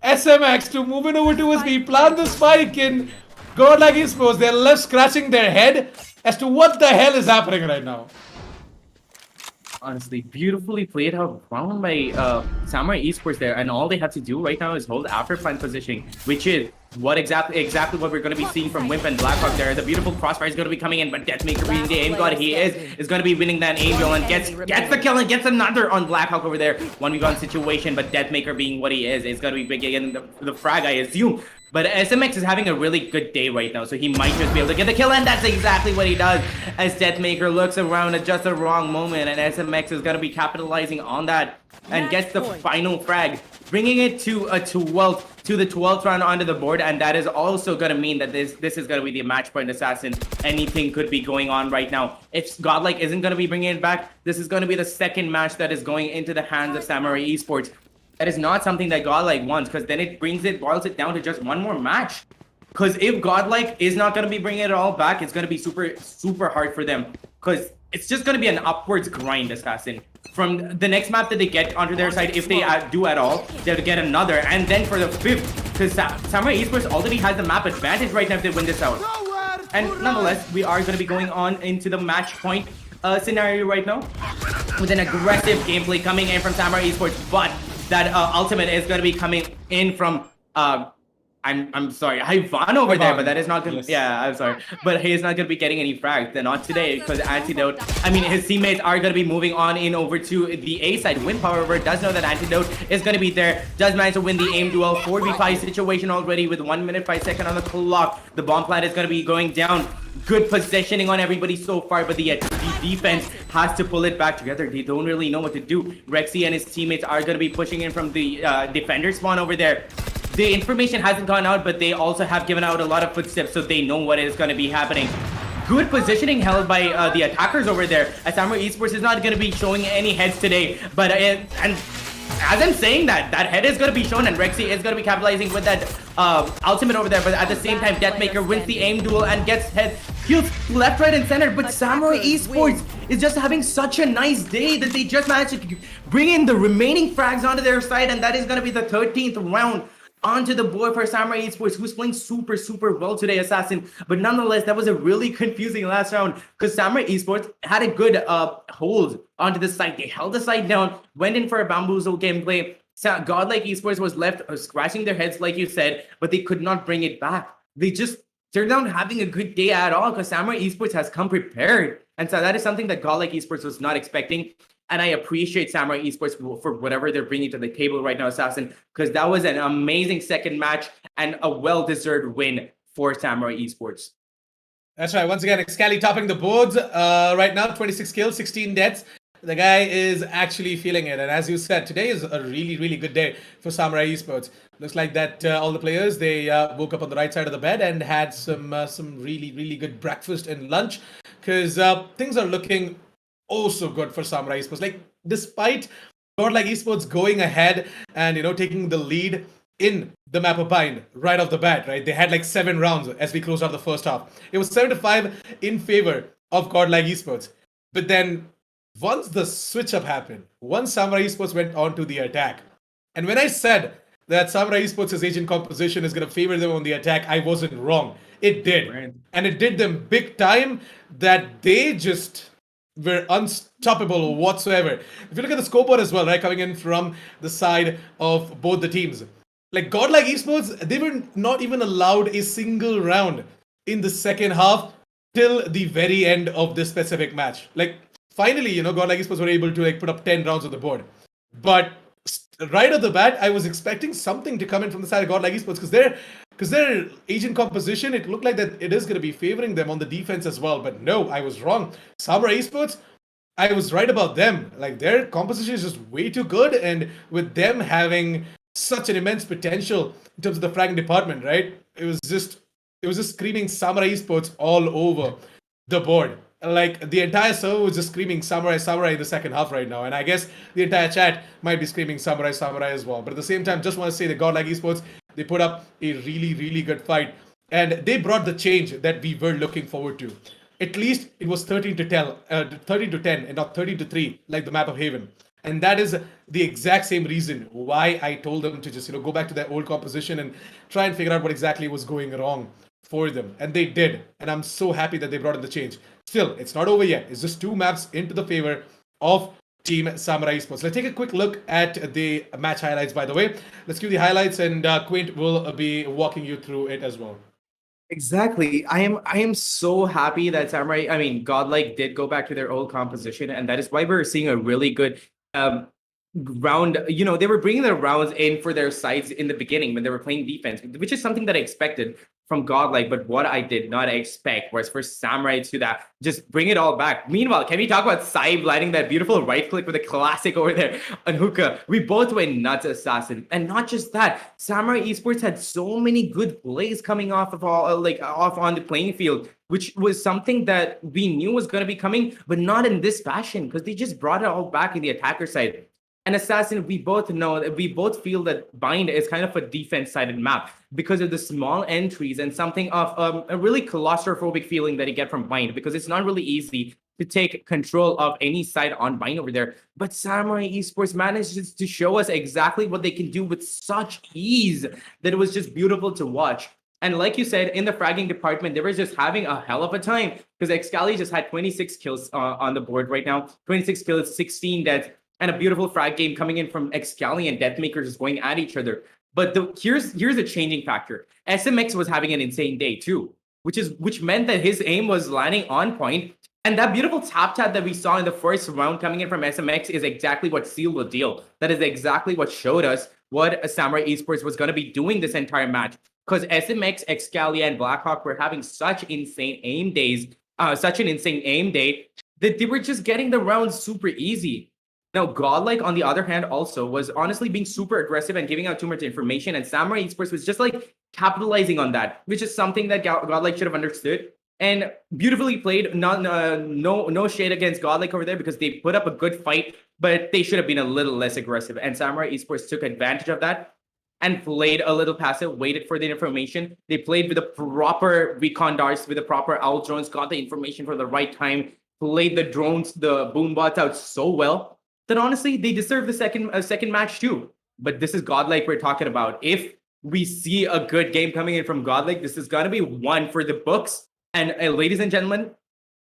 SMX to move in over towards B, plant the spike in Godlike Esports. They're left scratching their head as to what the hell is happening right now. Honestly, beautifully played out round by Samurai Esports there, and all they have to do right now is hold after plant positioning, which is what exactly what we're going to be seeing from Wimp and Blackhawk there. The beautiful crossfire is going to be coming in, but Deathmaker being the aim god he is going to be winning that Angel and gets the kill and gets another on Blackhawk over there. 1v1 situation, but Deathmaker being what he is going to be big again the frag, I assume. But SMX is having a really good day right now, so he might just be able to get the kill, and that's exactly what he does as Deathmaker looks around at just the wrong moment, and SMX is going to be capitalizing on that and gets the final frag, bringing it to the 12th round onto the board, and that is also going to mean that this is going to be the match point assassin. Anything could be going on right now. If Godlike isn't going to be bringing it back, this is going to be the second match that is going into the hands of Samurai Esports. That is not something that Godlike wants, because then it boils it down to just one more match. Because if Godlike is not going to be bringing it all back, it's going to be super, super hard for them. Because it's just going to be an upwards grind, Assassin. From the next map that they get onto their side, if they do at all, they have to get another. And then for the 5th, because Samurai Esports already has the map advantage right now if they win this out. And nonetheless, we are going to be going on into the match point scenario right now, with an aggressive gameplay coming in from Samurai Esports, but that ultimate is going to be coming in from I'm sorry, Ivan over there, but that is not gonna. Yes. Yeah, I'm sorry, but he is not gonna be getting any frags. They're not today because Antidote. I mean, his teammates are gonna be moving on in over to the A side. Wimp, however, does know that Antidote is gonna be there. Does manage to win the aim duel. 4v5 situation already with 1 minute 5 seconds on the clock. The bomb plant is gonna be going down. Good positioning on everybody so far, but the defense has to pull it back together. They don't really know what to do. Rexy and his teammates are gonna be pushing in from the defender spawn over there. The information hasn't gone out, but they also have given out a lot of footsteps, so they know what is going to be happening. Good positioning held by the attackers over there. As Samurai Esports is not going to be showing any heads today, but and as I'm saying that, that head is going to be shown and Rexy is going to be capitalizing with that ultimate over there. But at the same time, Deathmaker wins the aim duel and gets head kills left, right, and center. But Samurai Esports is just having such a nice day that they just managed to bring in the remaining frags onto their side. And that is going to be the 13th round onto the board for Samurai Esports, who's playing super, super well today, Assassin. But nonetheless, that was a really confusing last round because Samurai Esports had a good hold onto the side. They held the side down, went in for a bamboozle gameplay. Godlike Esports was left scratching their heads, like you said, but they could not bring it back. They just turned out having a good day at all because Samurai Esports has come prepared. And so that is something that Godlike Esports was not expecting. And I appreciate Samurai Esports for whatever they're bringing to the table right now, Assassin, because that was an amazing second match and a well-deserved win for Samurai Esports. That's right. Once again, Excali topping the boards right now. 26 kills, 16 deaths. The guy is actually feeling it. And as you said, today is a really, really good day for Samurai Esports. Looks like that all the players, they woke up on the right side of the bed and had some really, really good breakfast and lunch because things are looking so good for Samurai Esports. Like, despite Godlike Esports going ahead and, taking the lead in the map of Bind right off the bat, right? They had like 7 rounds as we closed out the first half. It was 7-5 in favor of Godlike Esports. But then once the switch up happened, once Samurai Esports went on to the attack, and when I said that Samurai Esports' agent composition is going to favor them on the attack, I wasn't wrong. It did. Right. And it did them big time that they just were unstoppable whatsoever. If you look at the scoreboard as well, right, coming in from the side of both the teams, like Godlike Esports, they were not even allowed a single round in the second half till the very end of this specific match. Like, finally, Godlike Esports were able to like put up 10 rounds on the board. But right off the bat, I was expecting something to come in from the side of Godlike Esports because their agent composition, it looked like that it is going to be favoring them on the defense as well. But no, I was wrong. Samurai Esports, I was right about them. Like, their composition is just way too good, and with them having such an immense potential in terms of the fragging department, right? It was just screaming Samurai Esports all over the board. Like, the entire server was just screaming Samurai, Samurai in the second half right now. And I guess the entire chat might be screaming Samurai, Samurai as well. But at the same time, just want to say that Godlike Esports, they put up a really, really good fight. And they brought the change that we were looking forward to. At least it was 13 to 10 and not 30 to 3 like the map of Haven. And that is the exact same reason why I told them to just, go back to their old composition and try and figure out what exactly was going wrong for them. And they did. And I'm so happy that they brought in the change. Still, it's not over yet. It's just 2 maps into the favor of Team Samurai Esports. Let's take a quick look at the match highlights, by the way. Let's cue the highlights, and Quint will be walking you through it as well. Exactly. I am so happy that Godlike did go back to their old composition, and that is why we're seeing a really good round. They were bringing their rounds in for their sides in the beginning when they were playing defense, which is something that I expected from Godlike, but what I did not expect was for Samurai to just bring it all back. Meanwhile, can we talk about Saib lighting that beautiful right click with a classic over there on Hookah? We both went nuts, Assassin. And not just that, Samurai Esports had so many good plays coming off of off on the playing field, which was something that we knew was going to be coming, but not in this fashion, because they just brought it all back in the attacker side. And Assassin, we both feel that Bind is kind of a defense-sided map because of the small entries and something of a really claustrophobic feeling that you get from Bind, because it's not really easy to take control of any side on Bind over there. But Samurai Esports manages to show us exactly what they can do with such ease that it was just beautiful to watch. And like you said, in the fragging department, they were just having a hell of a time because Excali just had 26 kills on the board right now. 26 kills, 16 deaths. And a beautiful frag game coming in from Excali and Deathmaker just going at each other. But here's a changing factor. SMX was having an insane day too, which meant that his aim was landing on point. And that beautiful tap that we saw in the first round coming in from SMX is exactly what sealed the deal. That is exactly what showed us what Samurai Esports was going to be doing this entire match. Because SMX, Excali, and Blackhawk were having such insane aim days, such an insane aim day, that they were just getting the rounds super easy. Now, Godlike, on the other hand, also was honestly being super aggressive and giving out too much information. And Samurai Esports was just like capitalizing on that, which is something that Godlike should have understood. And beautifully played. No shade against Godlike over there because they put up a good fight, but they should have been a little less aggressive. And Samurai Esports took advantage of that and played a little passive, waited for the information. They played with the proper recon darts, with the proper owl drones, got the information for the right time, played the drones, the boom bots out so well that honestly they deserve the second match too. But this is Godlike we're talking about. If we see a good game coming in from Godlike, this is gonna be one for the books. And ladies and gentlemen,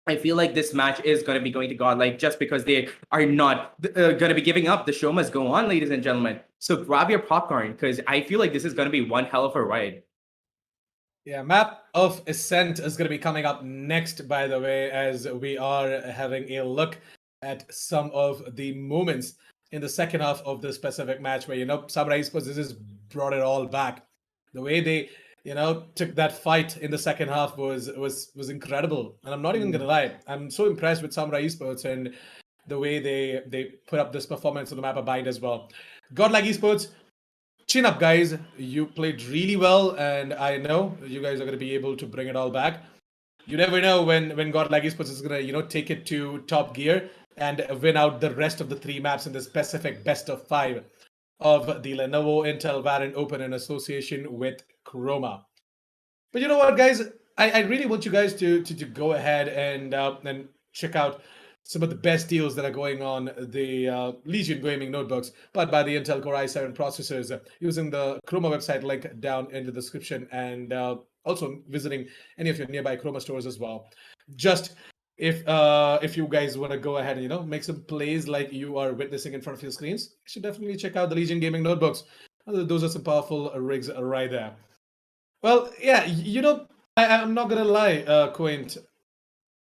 I feel like this match is going to be going to Godlike just because they are not going to be giving up. The show must go on, ladies and gentlemen. So grab your popcorn because I feel like this is going to be one hell of a ride. Yeah, Map of Ascent is going to be coming up next, by the way, as we are having a look at some of the moments in the second half of the specific match where, Samurai Esports just brought it all back. The way they took that fight in the second half was incredible. And I'm not even gonna lie, I'm so impressed with Samurai Esports and the way they put up this performance on the map of Bind as well. Godlike Esports, chin up, guys. You played really well, and I know you guys are gonna be able to bring it all back. You never know when Godlike Esports is gonna take it to top gear and win out the rest of the 3 maps in the specific best of 5 of the Lenovo Intel Valorant Open in association with Croma. But you know what, guys? I really want you guys to go ahead and check out some of the best deals that are going on the Legion gaming notebooks, but by the Intel Core i7 processors, using the Croma website link down in the description, and also visiting any of your nearby Croma stores as well. Just if you guys want to go ahead and make some plays like you are witnessing in front of your screens, you should definitely check out the Legion gaming notebooks. Those are some powerful rigs right there. Well, yeah, I'm not gonna lie, Quint.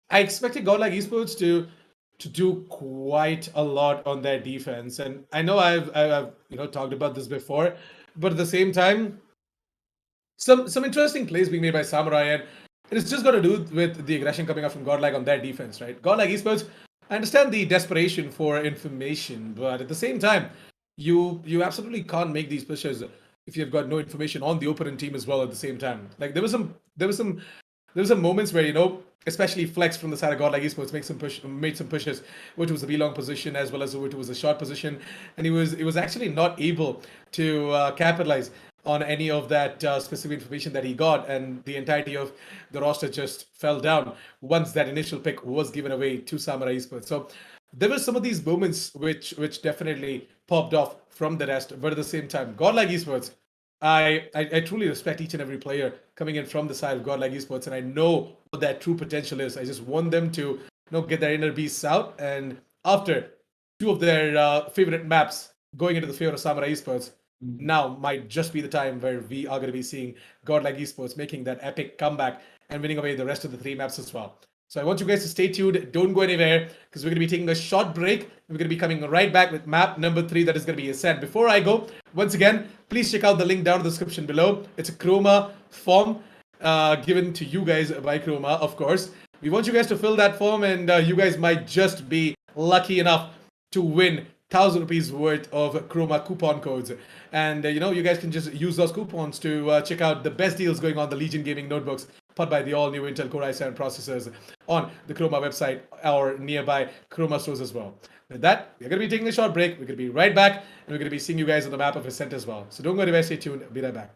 I expected Godlike Esports to do quite a lot on their defense, and I know I've talked about this before, but at the same time, some interesting plays being made by Samurai, and it's just got to do with the aggression coming up from Godlike on their defense, right? Godlike Esports, I understand the desperation for information, but at the same time, you absolutely can't make these pushes if you've got no information on the opponent team as well at the same time. Like there was some moments where especially Flex from the side of Godlike Esports made some pushes, which was a B-long position as well as which was a short position, and he was actually not able to capitalize on any of that specific information that he got, and the entirety of the roster just fell down once that initial pick was given away to Samurai Esports. So there were some of these moments which definitely popped off from the rest, but at the same time, Godlike Esports, I truly respect each and every player coming in from the side of Godlike Esports, and I know what their true potential is. I just want them to get their inner beasts out, and after 2 of their favorite maps going into the favor of Samurai Esports, now might just be the time where we are going to be seeing Godlike Esports making that epic comeback and winning away the rest of the 3 maps as well. So I want you guys to stay tuned. Don't go anywhere because we're going to be taking a short break. And we're going to be coming right back with map number 3 that is going to be Ascent. Before I go, once again, please check out the link down in the description below. It's a Croma form given to you guys by Croma, of course. We want you guys to fill that form, and you guys might just be lucky enough to win 1,000 rupees worth of Croma coupon codes. And you guys can just use those coupons to check out the best deals going on the Legion gaming notebooks powered by the all-new Intel Core i7 processors on the Croma website or nearby Croma stores as well. With that, we're going to be taking a short break. We're going to be right back, and we're going to be seeing you guys on the map of Ascent as well. So don't go anywhere, stay tuned. Be right back.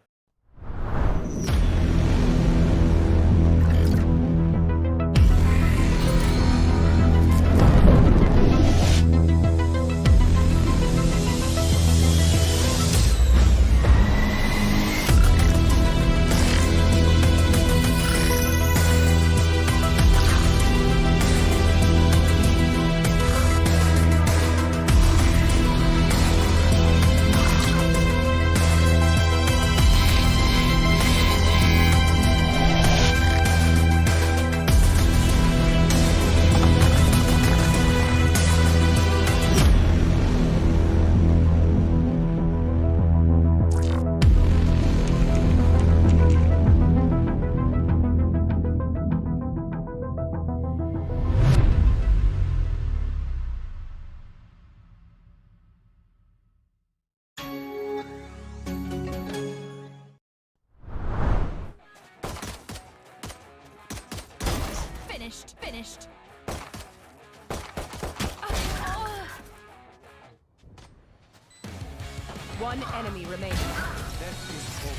Finished. Finished. One enemy remaining. Death is hope.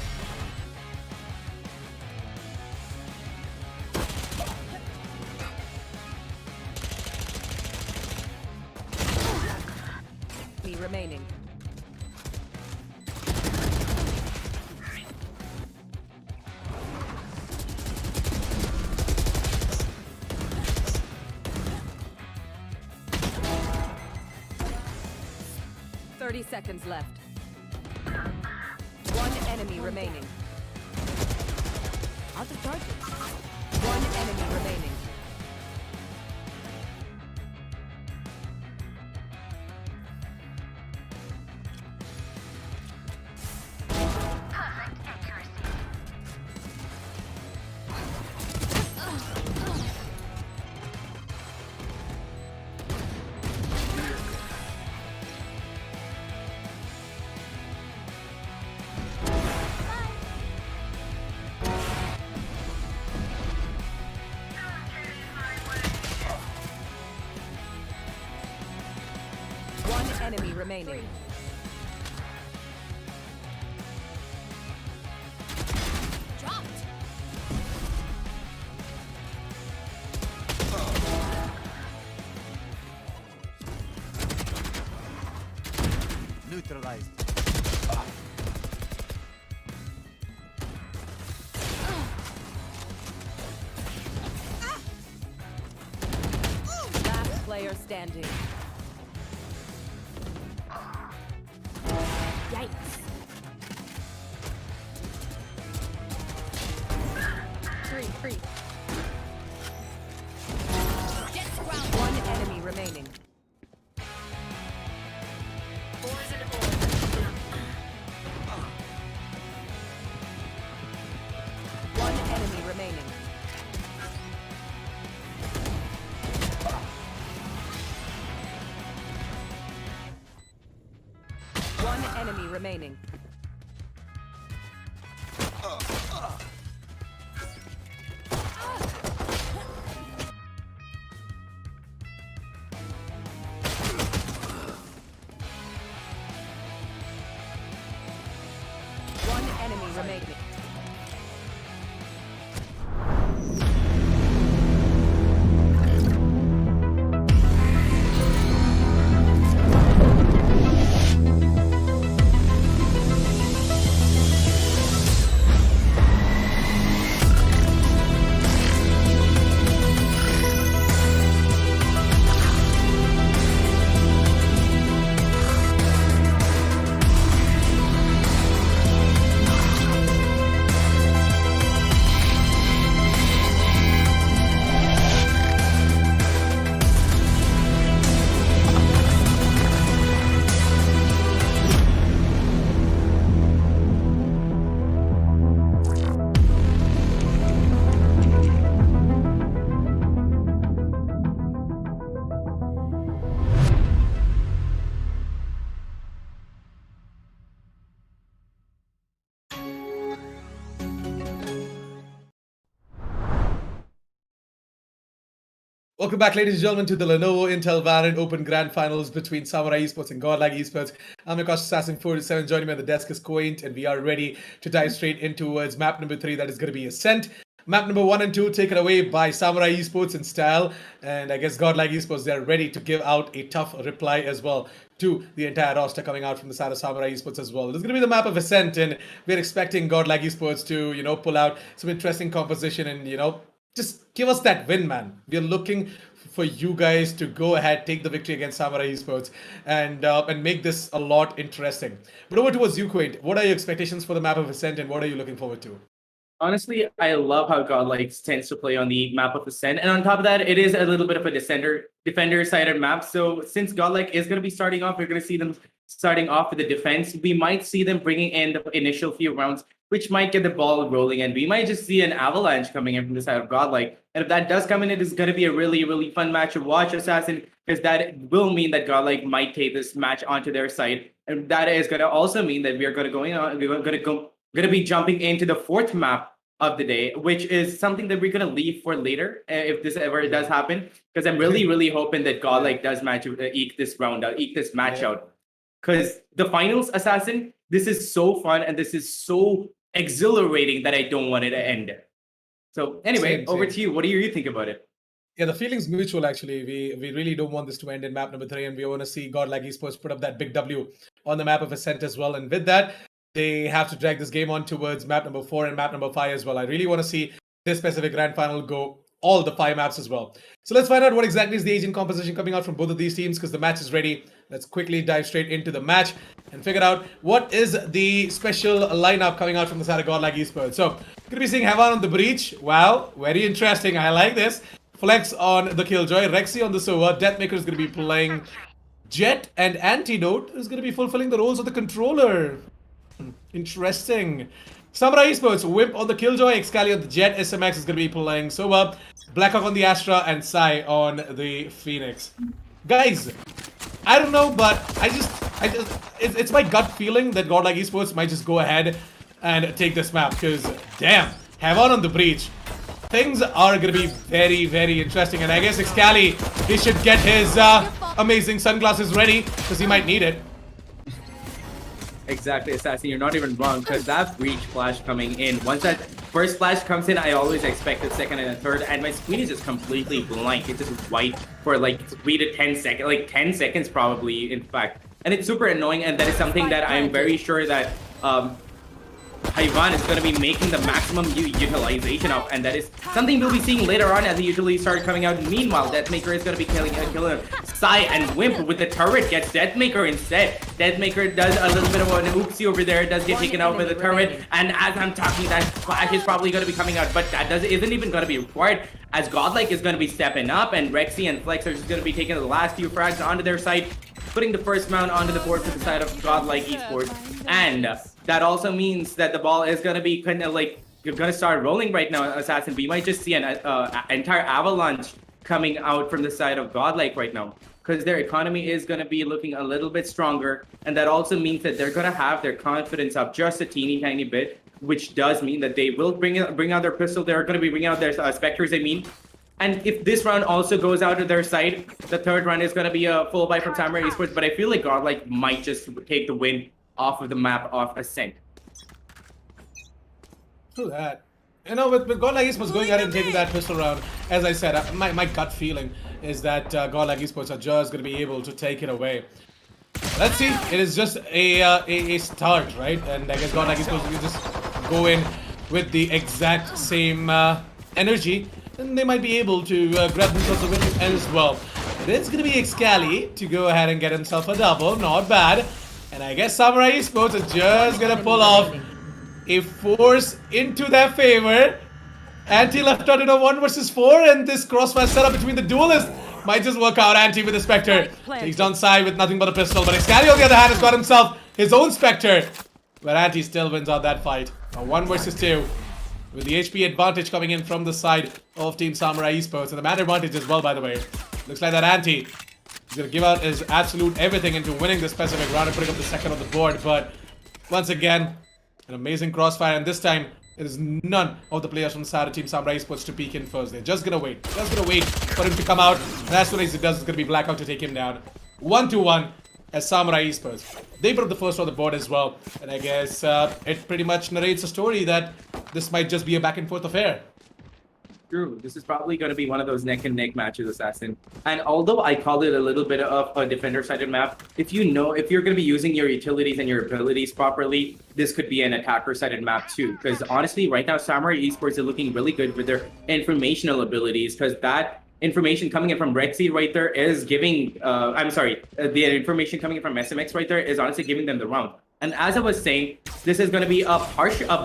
Enemy remaining. Thirty seconds left. One enemy remaining. Out of charges. One enemy remaining. One enemy remaining. Dropped. Neutralized. Last player standing. Yikes. Free. Jets ground. One enemy remaining. One enemy remaining. One enemy remaining. One enemy remaining. Welcome back, ladies and gentlemen, to the Lenovo Intel Valorant Open Grand Finals between Samurai Esports and Godlike Esports. I'm your coach Assassin 47. Joining me on the desk is Quaint, and we are ready to dive straight in towards map number 3. That is going to be Ascent. Map number 1 and 2 taken away by Samurai Esports in style, and I guess Godlike Esports, they're ready to give out a tough reply as well to the entire roster coming out from the side of Samurai Esports as well. This is going to be the map of Ascent, and we're expecting Godlike Esports to, pull out some interesting composition and, just give us that win, man. We're looking for you guys to go ahead, take the victory against Samurai Esports, and make this a lot interesting. But over towards you, Quaint. What are your expectations for the map of Ascent, and what are you looking forward to? Honestly, I love how Godlike tends to play on the map of Ascent. And on top of that, it is a little bit of a defender-sided map. So since Godlike is going to be starting off, we're going to see them starting off with the defense. We might see them bringing in the initial few rounds, which might get the ball rolling. And we might just see an avalanche coming in from the side of Godlike. And if that does come in, it is going to be a really, really fun match to watch, Assassin, because that will mean that Godlike might take this match onto their side. And that is going to also mean that we are going to be jumping into the fourth map of the day, which is something that we're gonna leave for later if this ever does happen. Because I'm really hoping that Godlike does eke this round out, eke this match out. Because the finals, Assassin, this is so fun and this is so exhilarating that I don't want it to end. So anyway, over to you. What do you think about it? Yeah, the feeling's mutual actually. We really don't want this to end in map number 3, and we want to see Godlike Esports put up that big W on the map of Ascent as well. And with that, they have to drag this game on towards map number 4 and map number 5 as well. I really want to see this specific grand final go all the 5 maps as well. So let's find out what exactly is the agent composition coming out from both of these teams, because the match is ready. Let's quickly dive straight into the match and figure out what is the special lineup coming out from the side of Godlike Esports. So, going to be seeing Havan on the breach. Wow, very interesting. I like this. Flex on the Killjoy, Rexy on the Sova, Deathmaker is going to be playing Jet, and Antidote is going to be fulfilling the roles of the controller. Interesting. Samurai Esports, Wimp on the Killjoy, Excalibur on the Jet, SMX is going to be playing Sova, Blackhawk on the Astra, and Sai on the Phoenix. Guys, I don't know, but it's my gut feeling that Godlike Esports might just go ahead and take this map, because damn, Havan on the breach. Things are going to be very interesting, and I guess Excali, he should get his amazing sunglasses ready, because he might need it. Exactly, Assassin, you're not even wrong, because that breach flash coming in, once that first flash comes in, I always expect the second and the third, and my screen is just completely blank. It's just white for like 3 to 10 seconds, like 10 seconds probably, in fact. And it's super annoying, and that is something that I'm very sure that Ivan is going to be making the maximum utilization of, and that is something we'll be seeing later on as the utilities start coming out. Meanwhile, Deathmaker is going to be killing him. Sai and Wimp with the turret gets Deathmaker instead. Deathmaker does a little bit of an oopsie over there, does get taken out by the turret, and as I'm talking, that flash is probably going to be coming out, but that isn't even going to be required, as Godlike is going to be stepping up, and Rexy and Flex are just going to be taking the last few frags onto their side, putting the first round onto the board for the side of Godlike Esports. And that also means that the ball is going to be kind of like, you're going to start rolling right now, Assassin. We might just see an entire avalanche coming out from the side of Godlike right now, because their economy is going to be looking a little bit stronger. And that also means that they're going to have their confidence up just a teeny tiny bit, which does mean that they will bring out their pistol. They're going to be bringing out their Spectres, I mean. And if this round also goes out to their side, the third round is going to be a full buy from Samurai Esports, but I feel like Godlike might just take the win off of the map of Ascent. True that. You know, with Godlike Esports going ahead and taking that pistol round, as I said, my gut feeling is that Godlike Esports are just going to be able to take it away. Let's see. It is just a start, right? And I guess Godlike Esports will just go in with the exact same energy, and they might be able to grab themselves a win as well. It is going to be Excali to go ahead and get himself a double. Not bad. And I guess Samurai Esports are just going to pull off a force into their favor. Anti left out in a 1 versus 4, and this crossfire setup between the duelists might just work out. Anti with the Spectre takes down Sai with nothing but a pistol, but Excali on the other hand has got himself his own Spectre, but Anti still wins out that fight. A 1 versus 2 with the HP advantage coming in from the side of Team Samurai Esports, and the man advantage as well, by the way. Looks like that Anti is going to give out his absolute everything into winning this specific round and putting up the second on the board, but once again, an amazing crossfire, and this time it is none of the players from the side of Team Samurai Esports to peek in first. They're just gonna wait. For him to come out, and as soon as he does, it's gonna be Blackout to take him down. 1-1 as Samurai Esports. They put up the first on the board as well, and I guess it pretty much narrates a story that this might just be a back and forth affair. True. This is probably going to be one of those neck and neck matches, Assassin. And although I call it a little bit of a defender-sided map, if you're going to be using your utilities and your abilities properly, this could be an attacker-sided map too. Because honestly, right now, Samurai Esports are looking really good with their informational abilities, because that information coming in from Rexy right there is giving, the information coming in from SMX right there is honestly giving them the round. And as I was saying, this is going to be a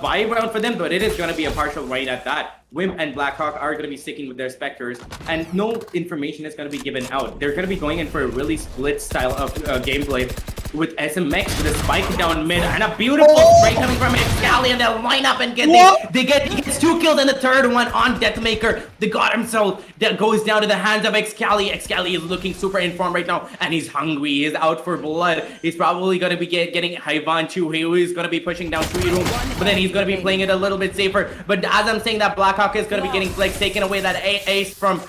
buy round for them, but it is going to be a partial right at that. Wimp and Blackhawk are going to be sticking with their Spectres, and no information is going to be given out. They're going to be going in for a really split style of gameplay, with SMX with a spike down mid and a beautiful spray coming from Excali, and they'll line up and he gets 2 kills, and the third one on Deathmaker. The god himself that goes down to the hands of Excali. Excali is looking super informed right now, and he's hungry. He's out for blood. He's probably going to be getting Hyvan too. He is going to be pushing down 3 rooms, but then he's going to be playing it a little bit safer. But as I'm saying, that Blackhawk is going to be getting flex, taking away that ace from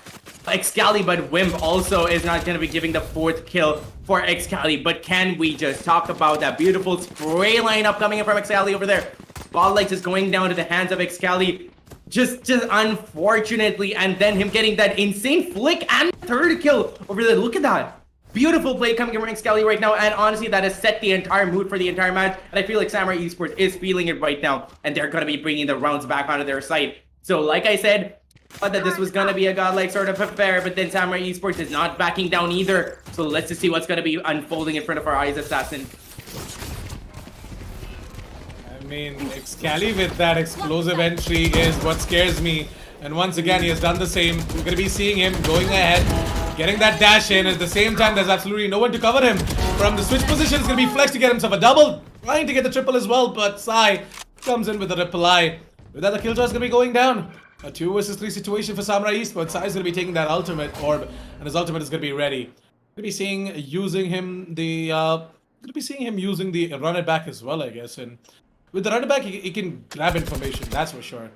Excali, but Wimp also is not going to be giving the 4th kill for Excali. But can we just talk about that beautiful spray lineup coming in from Excali over there? Godlike is going down to the hands of Excali, just unfortunately, and then him getting that insane flick and 3rd kill over there. Look at that. Beautiful play coming from Excali right now, and honestly, that has set the entire mood for the entire match, and I feel like Samurai Esports is feeling it right now, and they're going to be bringing the rounds back onto their side. So like I said, thought that this was going to be a godlike sort of affair, but then Samurai Esports is not backing down either. So let's just see what's going to be unfolding in front of our eyes, Assassin. I mean, Excali with that explosive entry is what scares me. And once again, he has done the same. We're going to be seeing him going ahead, getting that dash in. At the same time, there's absolutely no one to cover him. From the switch position, he's going to be flexed to get himself a double. Trying to get the triple as well, but Sai comes in with a reply. With that, the kill is going to be going down. A 2 versus 3 situation for Samurai Esports. Sai is going to be taking that ultimate orb, and his ultimate is going to be ready. Going to be seeing using the run it back as well, I guess. And with the run it back, he can grab information. That's for sure.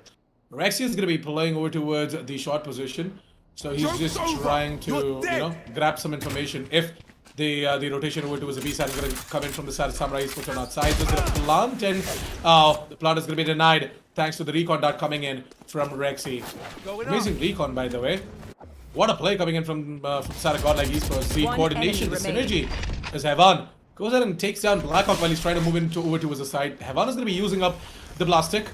Rexy is going to be playing over towards the short position, so he's just trying to grab some information. If the rotation over towards the B side is going to come in from the side of Samurai Esports on outside, there's going to plant, and the plant is going to be denied thanks to the recon dart coming in from Rexy. Amazing recon, by the way. What a play coming in from the side of Godlike Esports. The coordination, the synergy, as Hevan goes ahead and takes down Blackhawk while he's trying to move over towards the side. Hevan is going to be using up the blast stick.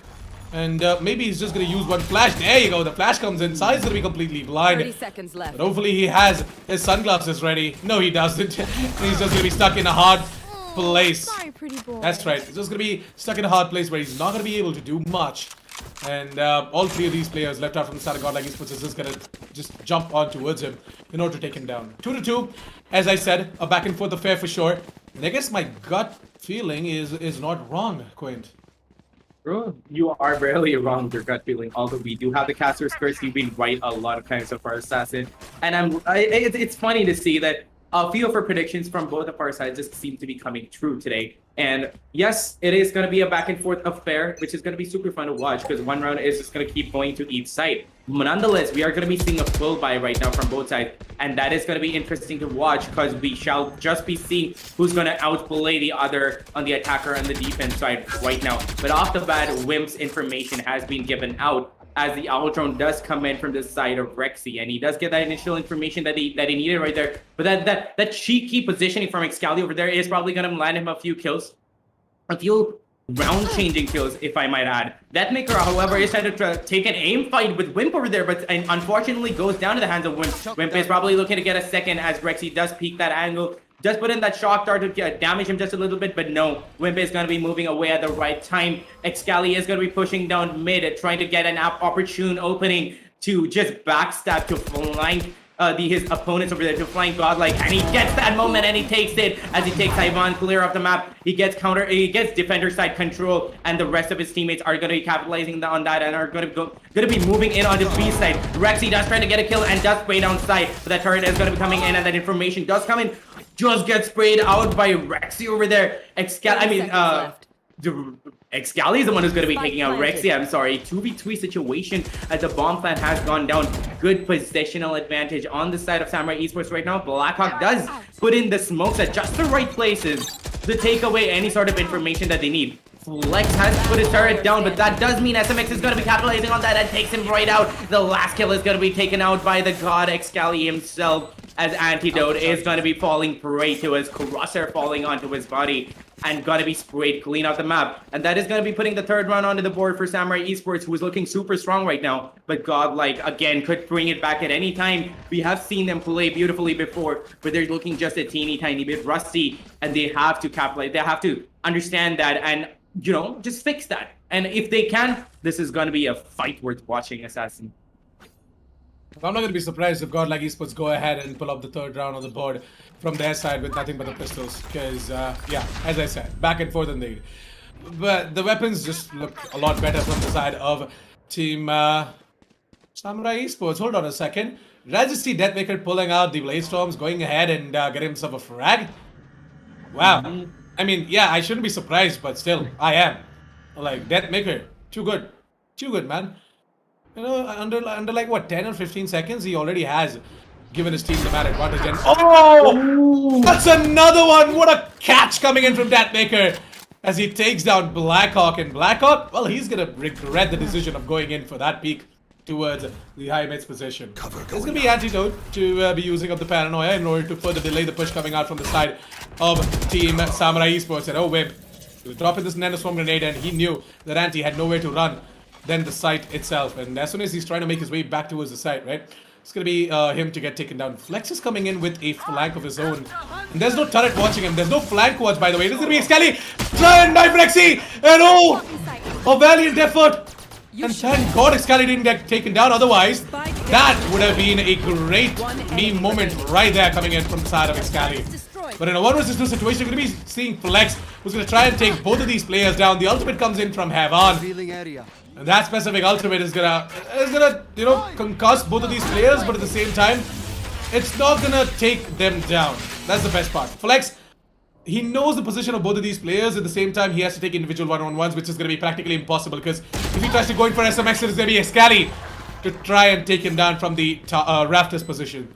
And maybe he's just going to use one flash. There you go. The flash comes in. Sai is going to be completely blind. 30 seconds left. But hopefully he has his sunglasses ready. No, he doesn't. He's just going to be stuck in a hard place. Sorry, pretty boy. That's right. He's just going to be stuck in a hard place where he's not going to be able to do much. And all 3 of these players left out from the side of Godlike Esports is just going to just jump on towards him in order to take him down. 2-2. As I said, a back and forth affair for sure. And I guess my gut feeling is not wrong, Quint. Bro, you are rarely wrong with your gut feeling. Although we do have the caster's curse, you've been right a lot of times so far, Assassin. And it's funny to see that a few of our predictions from both of our sides just seem to be coming true today. And yes, it is going to be a back and forth affair, which is going to be super fun to watch because one round is just going to keep going to each side. Nonetheless, we are going to be seeing a full buy right now from both sides, and that is going to be interesting to watch because we shall just be seeing who's going to outplay the other on the attacker and the defense side right now. But off the bat, Wimp's information has been given out as the owl drone does come in from the side of Rexy, and he does get that initial information that he needed right there. But that cheeky positioning from Excali over there is probably going to land him a few kills, a few round-changing kills, if I might add. Deathmaker, however, is trying to take an aim fight with Wimp over there, but unfortunately goes down to the hands of Wimp. Wimp is probably looking to get a second as Rexy does peek that angle. Just put in that shock dart to damage him just a little bit, but no. Wimp is going to be moving away at the right time. Excali is going to be pushing down mid, trying to get an opportune opening to just backstab to flank his opponents over there, to flank Godlike, and he gets that moment and he takes it as he takes Ivan clear off the map. He gets defender side control, and the rest of his teammates are going to be capitalizing on that and are going to be moving in on the B side. Rexy does try to get a kill and does spray down side, but that turret is going to be coming in, and that information does come in. Just gets sprayed out by Rexy over there. Excali is the one who's going to be taking out Rexy. I'm sorry. 2v3 situation as the bomb plant has gone down. Good positional advantage on the side of Samurai Esports right now. Blackhawk does put in the smokes at just the right places to take away any sort of information that they need. Flex has put his turret down, but that does mean SMX is going to be capitalizing on that and takes him right out. The last kill is going to be taken out by the god Excali himself, as Antidote is going to be falling prey to his crosshair falling onto his body and going to be sprayed clean off the map. And that is going to be putting the 3rd round onto the board for Samurai Esports, who is looking super strong right now. But Godlike, again, could bring it back at any time. We have seen them play beautifully before, but they're looking just a teeny tiny bit rusty, and they have to capitalize. They have to understand that and, just fix that. And if they can, this is going to be a fight worth watching, Assassin. I'm not going to be surprised if Godlike Esports go ahead and pull up the third round on the board from their side with nothing but the pistols. Because, yeah, as I said, back and forth indeed. But the weapons just look a lot better from the side of Team Samurai Esports. Hold on a second. Did I just see Deathmaker pulling out the Blaze Storms, going ahead and getting himself a frag? Wow. I mean, yeah, I shouldn't be surprised, but still, I am. Like, Deathmaker, too good. Too good, man. You know, under like, what, 10 or 15 seconds, he already has given his team the mad advantage. And oh! That's another one! What a catch coming in from Deathmaker as he takes down Blackhawk. And Blackhawk, well, he's going to regret the decision of going in for that peak towards the high mid's position. It's going to be Antidote to be using up the Paranoia in order to further delay the push coming out from the side of Team Samurai Esports. And oh, wait. He was dropping this Nanoswarm grenade and he knew that Anti had nowhere to run than the site itself. And as soon as he's trying to make his way back towards the site, right, it's going to be him to get taken down. Flex is coming in with a flank of his own. And there's no turret watching him. There's no flank watch, by the way. This is going to be Skelly. Try and knife Rexy. And oh, a valiant effort. And thank God Skelly didn't get taken down. Otherwise, that would have been a great meme moment right there coming in from the side of Skelly. But in a 1 vs 2 situation, you're going to be seeing Flex, who's going to try and take both of these players down. The ultimate comes in from Havan. And that specific ultimate is gonna, you know, concuss both of these players, but at the same time, it's not gonna take them down. That's the best part. Flex, he knows the position of both of these players. At the same time, he has to take individual one-on-ones, which is gonna be practically impossible because if he tries to go in for SMX, it's gonna be a Scally to try and take him down from the rafters position.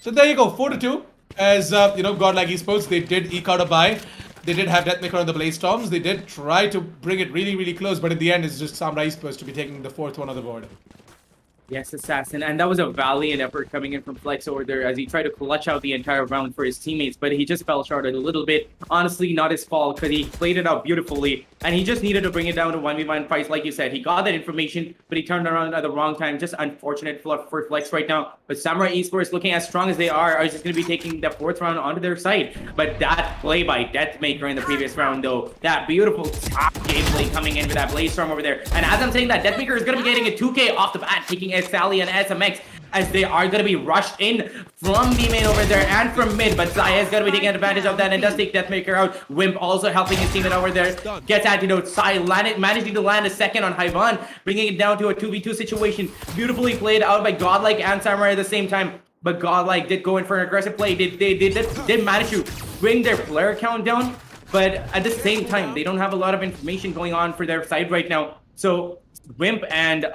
So there you go, 4-2. As you know, Godlike Esports, they did eke out a bye. They did have Deathmaker on the Blaze Storms. They did try to bring it really, really close, but in the end, it's just Samurai Esports to be taking the fourth one on the board. Yes, Assassin. And that was a valiant effort coming in from Flex over there as he tried to clutch out the entire round for his teammates, but he just fell short a little bit. Honestly, not his fault because he played it out beautifully and he just needed to bring it down to 1v1 fights. Like you said, he got that information, but he turned around at the wrong time. Just unfortunate for Flex right now. But Samurai Esports, looking as strong as they are just going to be taking the fourth round onto their side. But that play by Deathmaker in the previous round, though, that beautiful top gameplay coming in with that Blaze Storm over there. And as I'm saying that, Deathmaker is going to be getting a 2K off the bat, taking Sally and SMX as they are going to be rushed in from B main over there and from mid, but Zaya is going to be taking advantage of that and does take Deathmaker out. Wimp also helping his teammate over there, gets Antidote. Sai managing to land a second on Hyvan, bringing it down to a 2v2 situation. Beautifully played out by Godlike and Samurai at the same time, but Godlike did go in for an aggressive play. They did manage to bring their player count down, but at the same time, they don't have a lot of information going on for their side right now. So Wimp and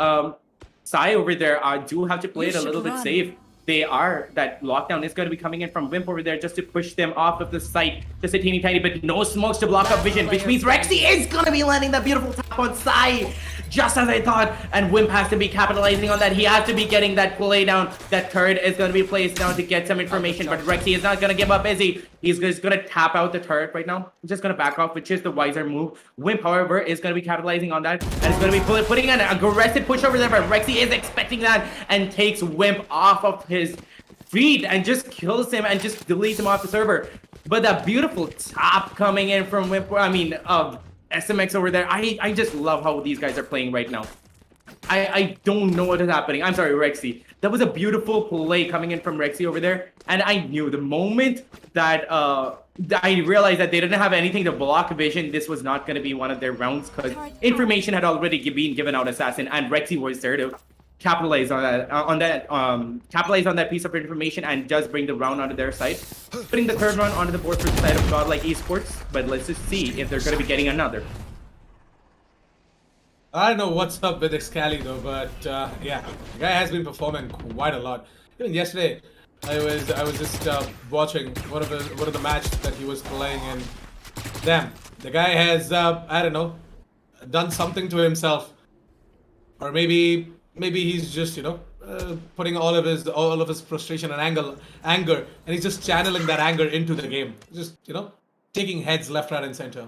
Sai over there do have to play it a little bit safe. They are, that lockdown is going to be coming in from Wimp over there just to push them off of the site. Just a teeny tiny bit, no smokes to block up vision, which means Rexy is going to be landing that beautiful tap on Sai. Just as I thought, and Wimp has to be capitalizing on that. He has to be getting that play down. That turret is going to be placed down to get some information, but Rexy is not going to give up, is he? He's just going to tap out the turret right now. He's just going to back off, which is the wiser move. Wimp, however, is going to be capitalizing on that, and it's going to be putting an aggressive push over there, but Rexy is expecting that and takes Wimp off of his feet and just kills him and just deletes him off the server. But that beautiful top coming in from Wimp, SMX over there. I just love how these guys are playing right now. I don't know what is happening. I'm sorry, Rexy. That was a beautiful play coming in from Rexy over there. And I knew the moment that I realized that they didn't have anything to block vision, this was not going to be one of their rounds because information had already been given out, Assassin, and Rexy was there to capitalize on that piece of information and just bring the round onto their side, putting the third round onto the board for the side of Godlike Esports. But let's just see if they're going to be getting another. I don't know what's up with Excali though, but yeah, the guy has been performing quite a lot. Even yesterday, I was just watching one of the matches that he was playing, and damn, the guy has I don't know, done something to himself, or maybe he's just, you know, putting all of his frustration and anger, and he's just channeling that anger into the game. Just, you know, taking heads left, right, and center.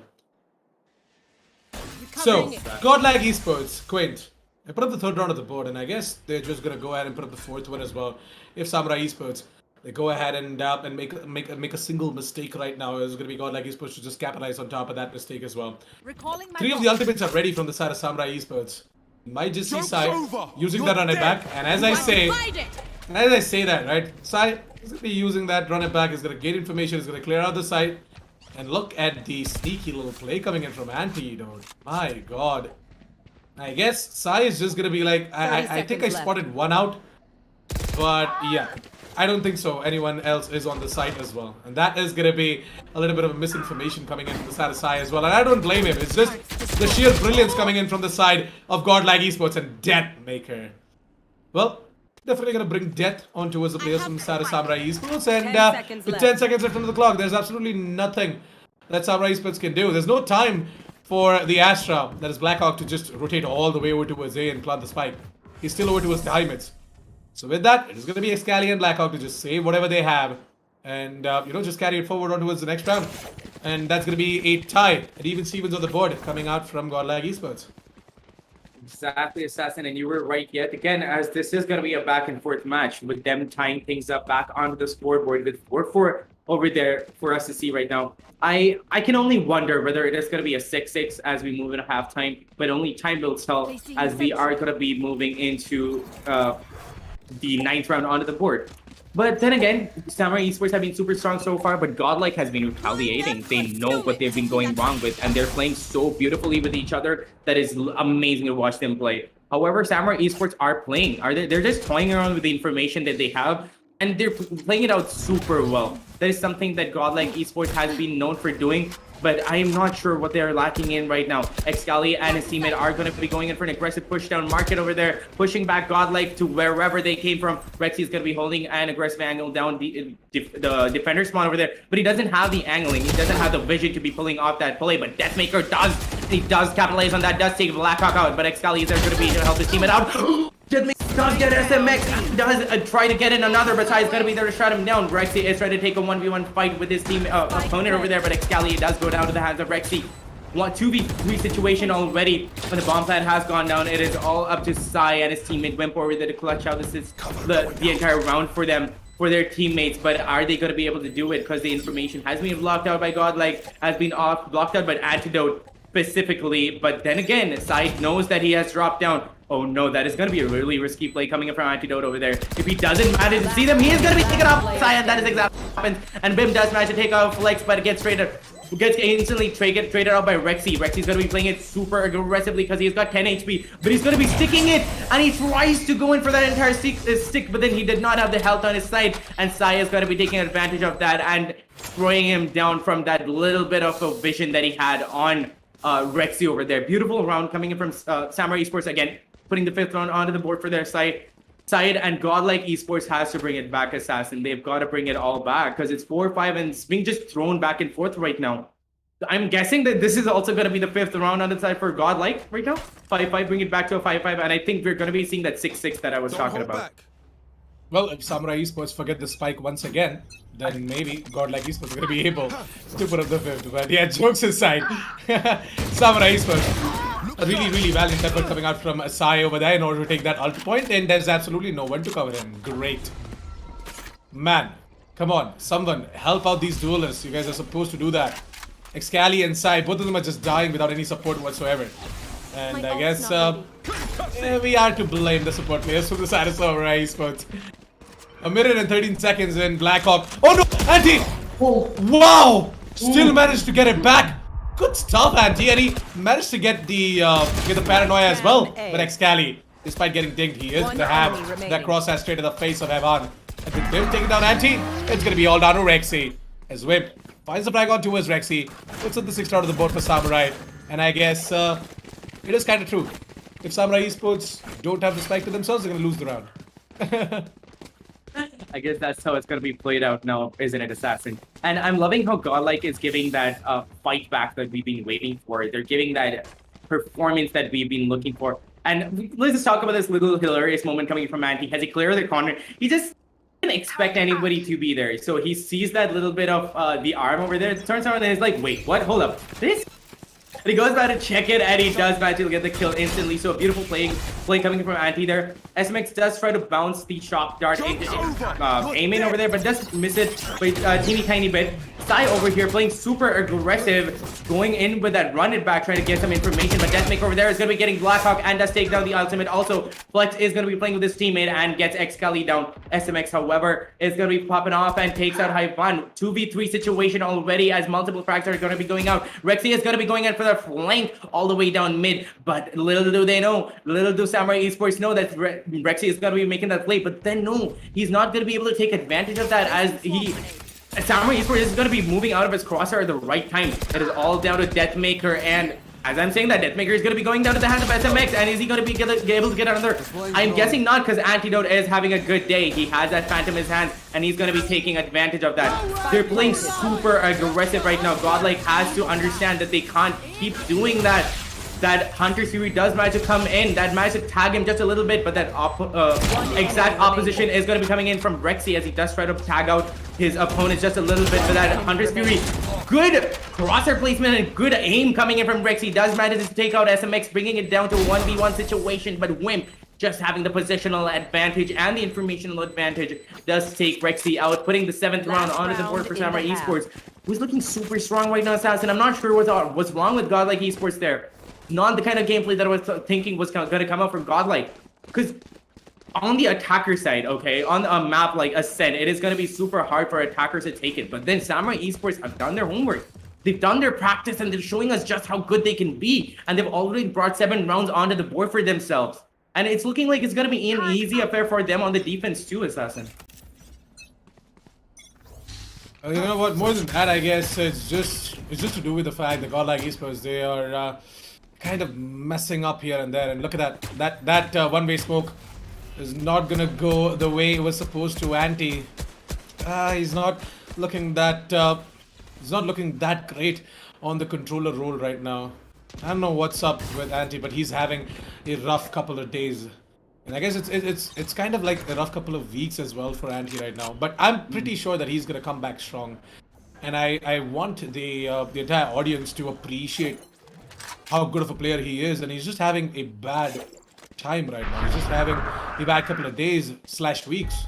So, Godlike Esports, Quint. I put up the third round of the board, and I guess they're just gonna go ahead and put up the fourth one as well. If Samurai Esports, they go ahead and make a single mistake right now, it's gonna be Godlike Esports to just capitalize on top of that mistake as well. 3 of the ultimates are ready from the side of Samurai Esports. Might just see Sai using that on it back, and as I say, And as I say that, right, Sai is going to be using that, run it back, is going to get information, is going to clear out the site. And look at the sneaky little play coming in from Antidote. My god. I guess Sai is just going to be like, I think I seconds left. spotted one out. But yeah, I don't think so. Anyone else is on the site as well. And that is going to be a little bit of a misinformation coming in from the side of Sai as well. And I don't blame him. It's just the sheer brilliance coming in from the side of Godlike Esports and Death Maker. Well, definitely going to bring death on towards the players from Side of Samurai Esports. And 10 seconds with left. 10 seconds left on the clock, there's absolutely nothing that Samurai Esports can do. There's no time for the Astra, that is Blackhawk, to just rotate all the way over towards A and plant the spike. He's still over towards the Hymids. So with that, it is going to be Excali and Blackhawk to just save whatever they have and, just carry it forward on towards the next round. And that's going to be a tie. And even Stevens on the board coming out from Godlike Esports. Exactly, Assassin, and you were right yet again, as this is going to be a back and forth match with them tying things up back onto the scoreboard with 4-4 over there for us to see right now. I can only wonder whether it is going to be a 6-6 as we move into halftime, but only time will tell as we are going to be moving into the 9th round onto the board. But then again, Samurai Esports have been super strong so far, but Godlike has been retaliating. They know what they've been going wrong with, and they're playing so beautifully with each other that is amazing to watch them play. However, Samurai Esports are playing. They're just toying around with the information that they have, and they're playing it out super well. That is something that Godlike Esports has been known for doing, but I am not sure what they're lacking in right now. Excali and his teammate are going to be going in for an aggressive push down market over there, pushing back Godlike to wherever they came from. Rexy is going to be holding an aggressive angle down the defender spawn over there, but he doesn't have the angling. He doesn't have the vision to be pulling off that play, but Deathmaker does. He does capitalize on that, does take Blackhawk out, but Excali is there going to be to help his teammate out. Deadly does get SMX, does try to get in another, but Sai is going to be there to shut him down. Rexy is trying to take a 1v1 fight with his team opponent over there, but Excali does go down to the hands of Rexy. 2v3 situation already, when the bomb plant has gone down. It is all up to Sai and his teammate Wimp over there to clutch out. This is the entire round for them, for their teammates, but are they going to be able to do it? Because the information has been blocked out by Godlike, has been blocked out by Antidote specifically, but then again, Sai knows that he has dropped down. Oh no, that is going to be a really risky play coming in from Antidote over there. If he doesn't manage to see them, he is going to be taken off Sai, and that is exactly what happens. And Bim does manage to take out Flex, but it gets instantly traded out by Rexy. Rexy's going to be playing it super aggressively because he's got 10 HP, but he's going to be sticking it, and he tries to go in for that entire stick, but then he did not have the health on his side, and Sai is going to be taking advantage of that and throwing him down from that little bit of a vision that he had on Rexy over there. Beautiful round coming in from Samurai Esports again, putting the 5th round onto the board for their side, and Godlike Esports has to bring it back, Assassin. They've got to bring it all back because it's 4-5 and it's being just thrown back and forth right now. I'm guessing that this is also going to be the 5th round on the side for Godlike right now. 5-5, bring it back to a 5-5, and I think we're going to be seeing that 6-6 that I was talking about. Back. Well, if Samurai Esports forget the spike once again, then maybe Godlike Esports is going to be able to put up the 5th. But yeah, jokes aside, Samurai Esports, a really valiant effort coming out from Sai over there in order to take that ult point, and there's absolutely no one to cover him. Great. Man, come on, someone help out these duelists. You guys are supposed to do that. Excali and Sai, both of them are just dying without any support whatsoever. And I guess we are to blame the support players from the side of Samurai Esports. A minute and 13 seconds in Blackhawk. Oh no! Anti! Oh, wow! Still managed to get it back. Good stuff, Anti. And he managed to get the paranoia as well. But Excali, despite getting dinged, he is going to have that crosshair straight to the face of Evan. And with Wimp taking down Anti, it's going to be all down to Rexy. As Wimp finds the frag on towards Rexy, puts up the 6th round of the board for Samurai. And I guess it is kind of true. If Samurai Esports don't have the spike to themselves, they're going to lose the round. I guess that's how it's going to be played out now, isn't it, Assassin? And I'm loving how Godlike is giving that fight back that we've been waiting for. They're giving that performance that we've been looking for. And let's just talk about this little hilarious moment coming from Anti. Has he cleared the corner? He just didn't expect anybody to be there. So he sees that little bit of the arm over there, turns around and he's like, wait, what? Hold up. This? And he goes back to check it, and he does manage to get the kill instantly. So a beautiful play coming from Anti there. SMX does try to bounce the shock dart, aim in over there, but does miss it by a teeny tiny bit. Sai over here playing super aggressive, going in with that run it back, trying to get some information. But Deathmaker over there is going to be getting Blackhawk and does take down the ultimate. Also, Flex is going to be playing with his teammate and gets Xcali down. SMX, however, is going to be popping off and takes out Hyvan. 2v3 situation already as multiple frags are going to be going out. Rexy is going to be going in for the flank all the way down mid. But little do they know, little do Samurai Esports know that Rexy is going to be making that play. But then no, he's not going to be able to take advantage of that as Samurai Esports is going to be moving out of his crosshair at the right time. It is all down to Deathmaker, and as I'm saying that, Deathmaker is going to be going down to the hands of SMX, and is he going to be able to get another? I'm guessing not, because Antidote is having a good day. He has that Phantom in his hands, and he's going to be taking advantage of that. They're playing super aggressive right now. Godlike has to understand that they can't keep doing that. That Hunter Fury does manage to come in, that managed to tag him just a little bit, but that exact opposition is going to be coming in from Rexy as he does try to tag out his opponents just a little bit. But that Hunter Fury, good crosshair placement and good aim coming in from Rexy, does manage to take out SMX, bringing it down to a 1v1 situation. But Wimp, just having the positional advantage and the informational advantage, does take Rexy out, putting the 7th round onto the board for Samurai Esports, who's looking super strong right now, Assassin. I'm not sure what's wrong with Godlike Esports there. Not the kind of gameplay that I was thinking was going to come out from Godlike. Because on the attacker side, okay, on a map like Ascent, it is going to be super hard for attackers to take it. But then Samurai Esports have done their homework. They've done their practice and they're showing us just how good they can be. And they've already brought 7 rounds onto the board for themselves. And it's looking like it's going to be an easy affair for them on the defense too, Assassin. You know what? More than that, I guess it's just to do with the fact that Godlike Esports, they are kind of messing up here and there. And look at that one-way smoke is not gonna go the way it was supposed to. Anti, he's not looking that great on the controller role right now. I don't know what's up with Anti, but he's having a rough couple of days. And I guess it's kind of like a rough couple of weeks as well for Anti right now. But I'm pretty sure that he's gonna come back strong. And I want the entire audience to appreciate how good of a player he is. And he's just having a bad time right now. He's just having a bad couple of days / weeks.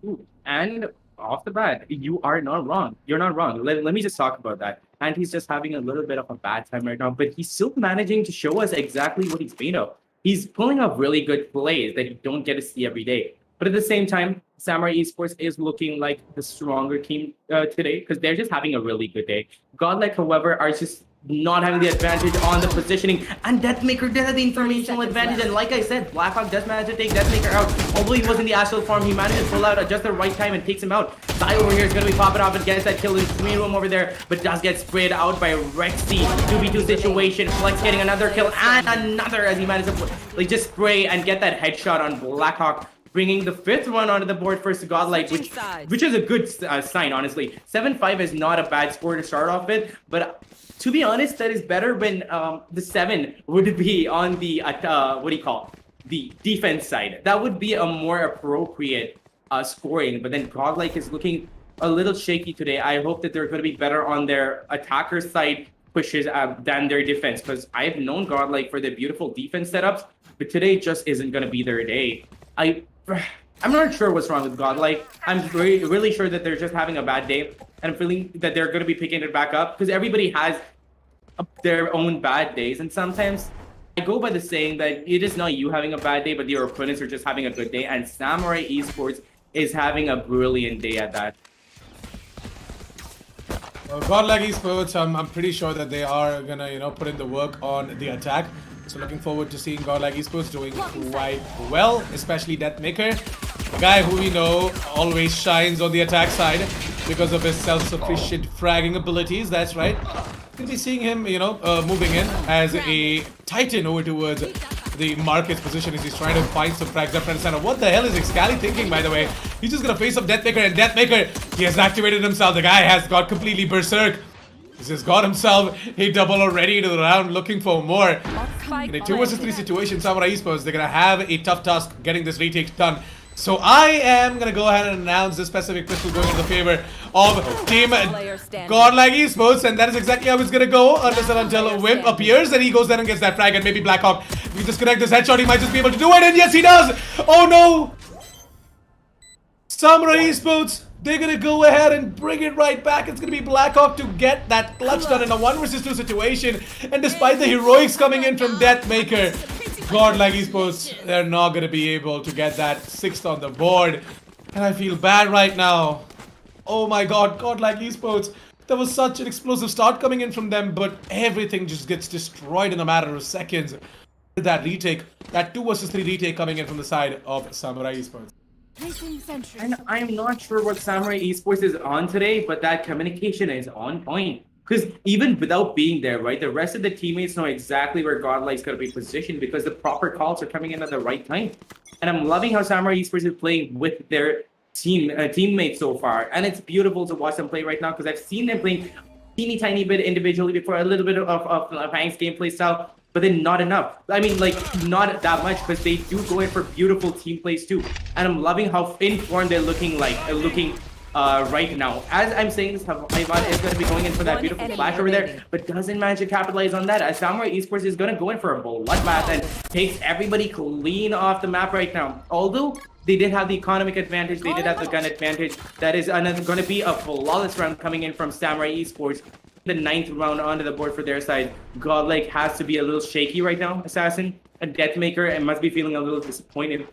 Ooh, and off the bat, you are not wrong. You're not wrong. Let me just talk about that. And he's just having a little bit of a bad time right now, but he's still managing to show us exactly what he's made of. He's pulling off really good plays that you don't get to see every day. But at the same time, Samurai Esports is looking like the stronger team today because they're just having a really good day. Godlike, however, are just not having the advantage on the positioning, and Deathmaker does have the informational advantage. And like I said, Blackhawk does manage to take Deathmaker out. Although he was in the astral form, he managed to pull out at just the right time and takes him out. Sai over here is going to be popping off and gets that kill in 3 room over there, but does get sprayed out by Rexy. 2v2 situation. Flex getting another kill and another as he managed to just spray and get that headshot on Blackhawk, bringing the 5th one onto the board for Godlike, which is a good sign, honestly. 7-5 is not a bad score to start off with, but to be honest, that is better when the 7 would be on the, the defense side. That would be a more appropriate scoring, but then Godlike is looking a little shaky today. I hope that they're going to be better on their attacker side pushes than their defense, because I've known Godlike for their beautiful defense setups, but today just isn't going to be their day. I'm not sure what's wrong with Godlike. I'm really sure that they're just having a bad day, and I'm feeling that they're going to be picking it back up because everybody has their own bad days, and sometimes I go by the saying that it is not you having a bad day, but your opponents are just having a good day, and Samurai Esports is having a brilliant day at that. Well, Godlike Esports, I'm pretty sure that they are gonna put in the work on the attack. So looking forward to seeing Godlike Esports doing quite well, especially Deathmaker, a guy who we know always shines on the attack side because of his self-sufficient fragging abilities. That's right. We'll be seeing him, moving in as a Titan over towards the Marcus position as he's trying to find some frags up front and center. What the hell is Xcali thinking, by the way? He's just gonna face up Deathmaker, and Deathmaker, he has activated himself. The guy has got completely berserk. He's just got himself a double already into the round, looking for more. In a 2 vs 3 situation, Samurai Esports, they're gonna have a tough task getting this retake done. So I am gonna go ahead and announce this specific pistol going in the favor of Team Godlike Esports, and that is exactly how it's gonna go unless and until Wimp appears and he goes there and gets that frag, and maybe Blackhawk, if he just connect this headshot, he might just be able to do it, and yes he does! Oh no! Samurai Esports They're gonna go ahead and bring it right back. It's gonna be Blackhawk to get that clutch done in a 1 versus 2 situation. And despite the heroics coming in from Deathmaker, Godlike Esports, they're not gonna be able to get that 6th on the board. And I feel bad right now. Oh my god, Godlike Esports. There was such an explosive start coming in from them, but everything just gets destroyed in a matter of seconds. That retake, that 2 versus 3 retake coming in from the side of Samurai Esports. Placing sentry. And I'm not sure what Samurai Esports is on today, but that communication is on point. Because even without being there, right, the rest of the teammates know exactly where Godlike's going to be positioned because the proper calls are coming in at the right time. And I'm loving how Samurai Esports is playing with their teammates so far. And it's beautiful to watch them play right now because I've seen them playing teeny tiny bit individually before, a little bit of Hank's gameplay style. But then not enough. I mean, like, not that much because they do go in for beautiful team plays too. And I'm loving how informed they're looking right now. As I'm saying this, Ivan is going to be going in for that beautiful flash over there, but doesn't manage to capitalize on that. As Samurai Esports is going to go in for a bloodbath and takes everybody clean off the map right now. Although they did have the economic advantage, they did have the gun advantage. That is going to be a flawless round coming in from Samurai Esports. The 9th round onto the board for their side. Godlike has to be a little shaky right now, Assassin. And Deathmaker and must be feeling a little disappointed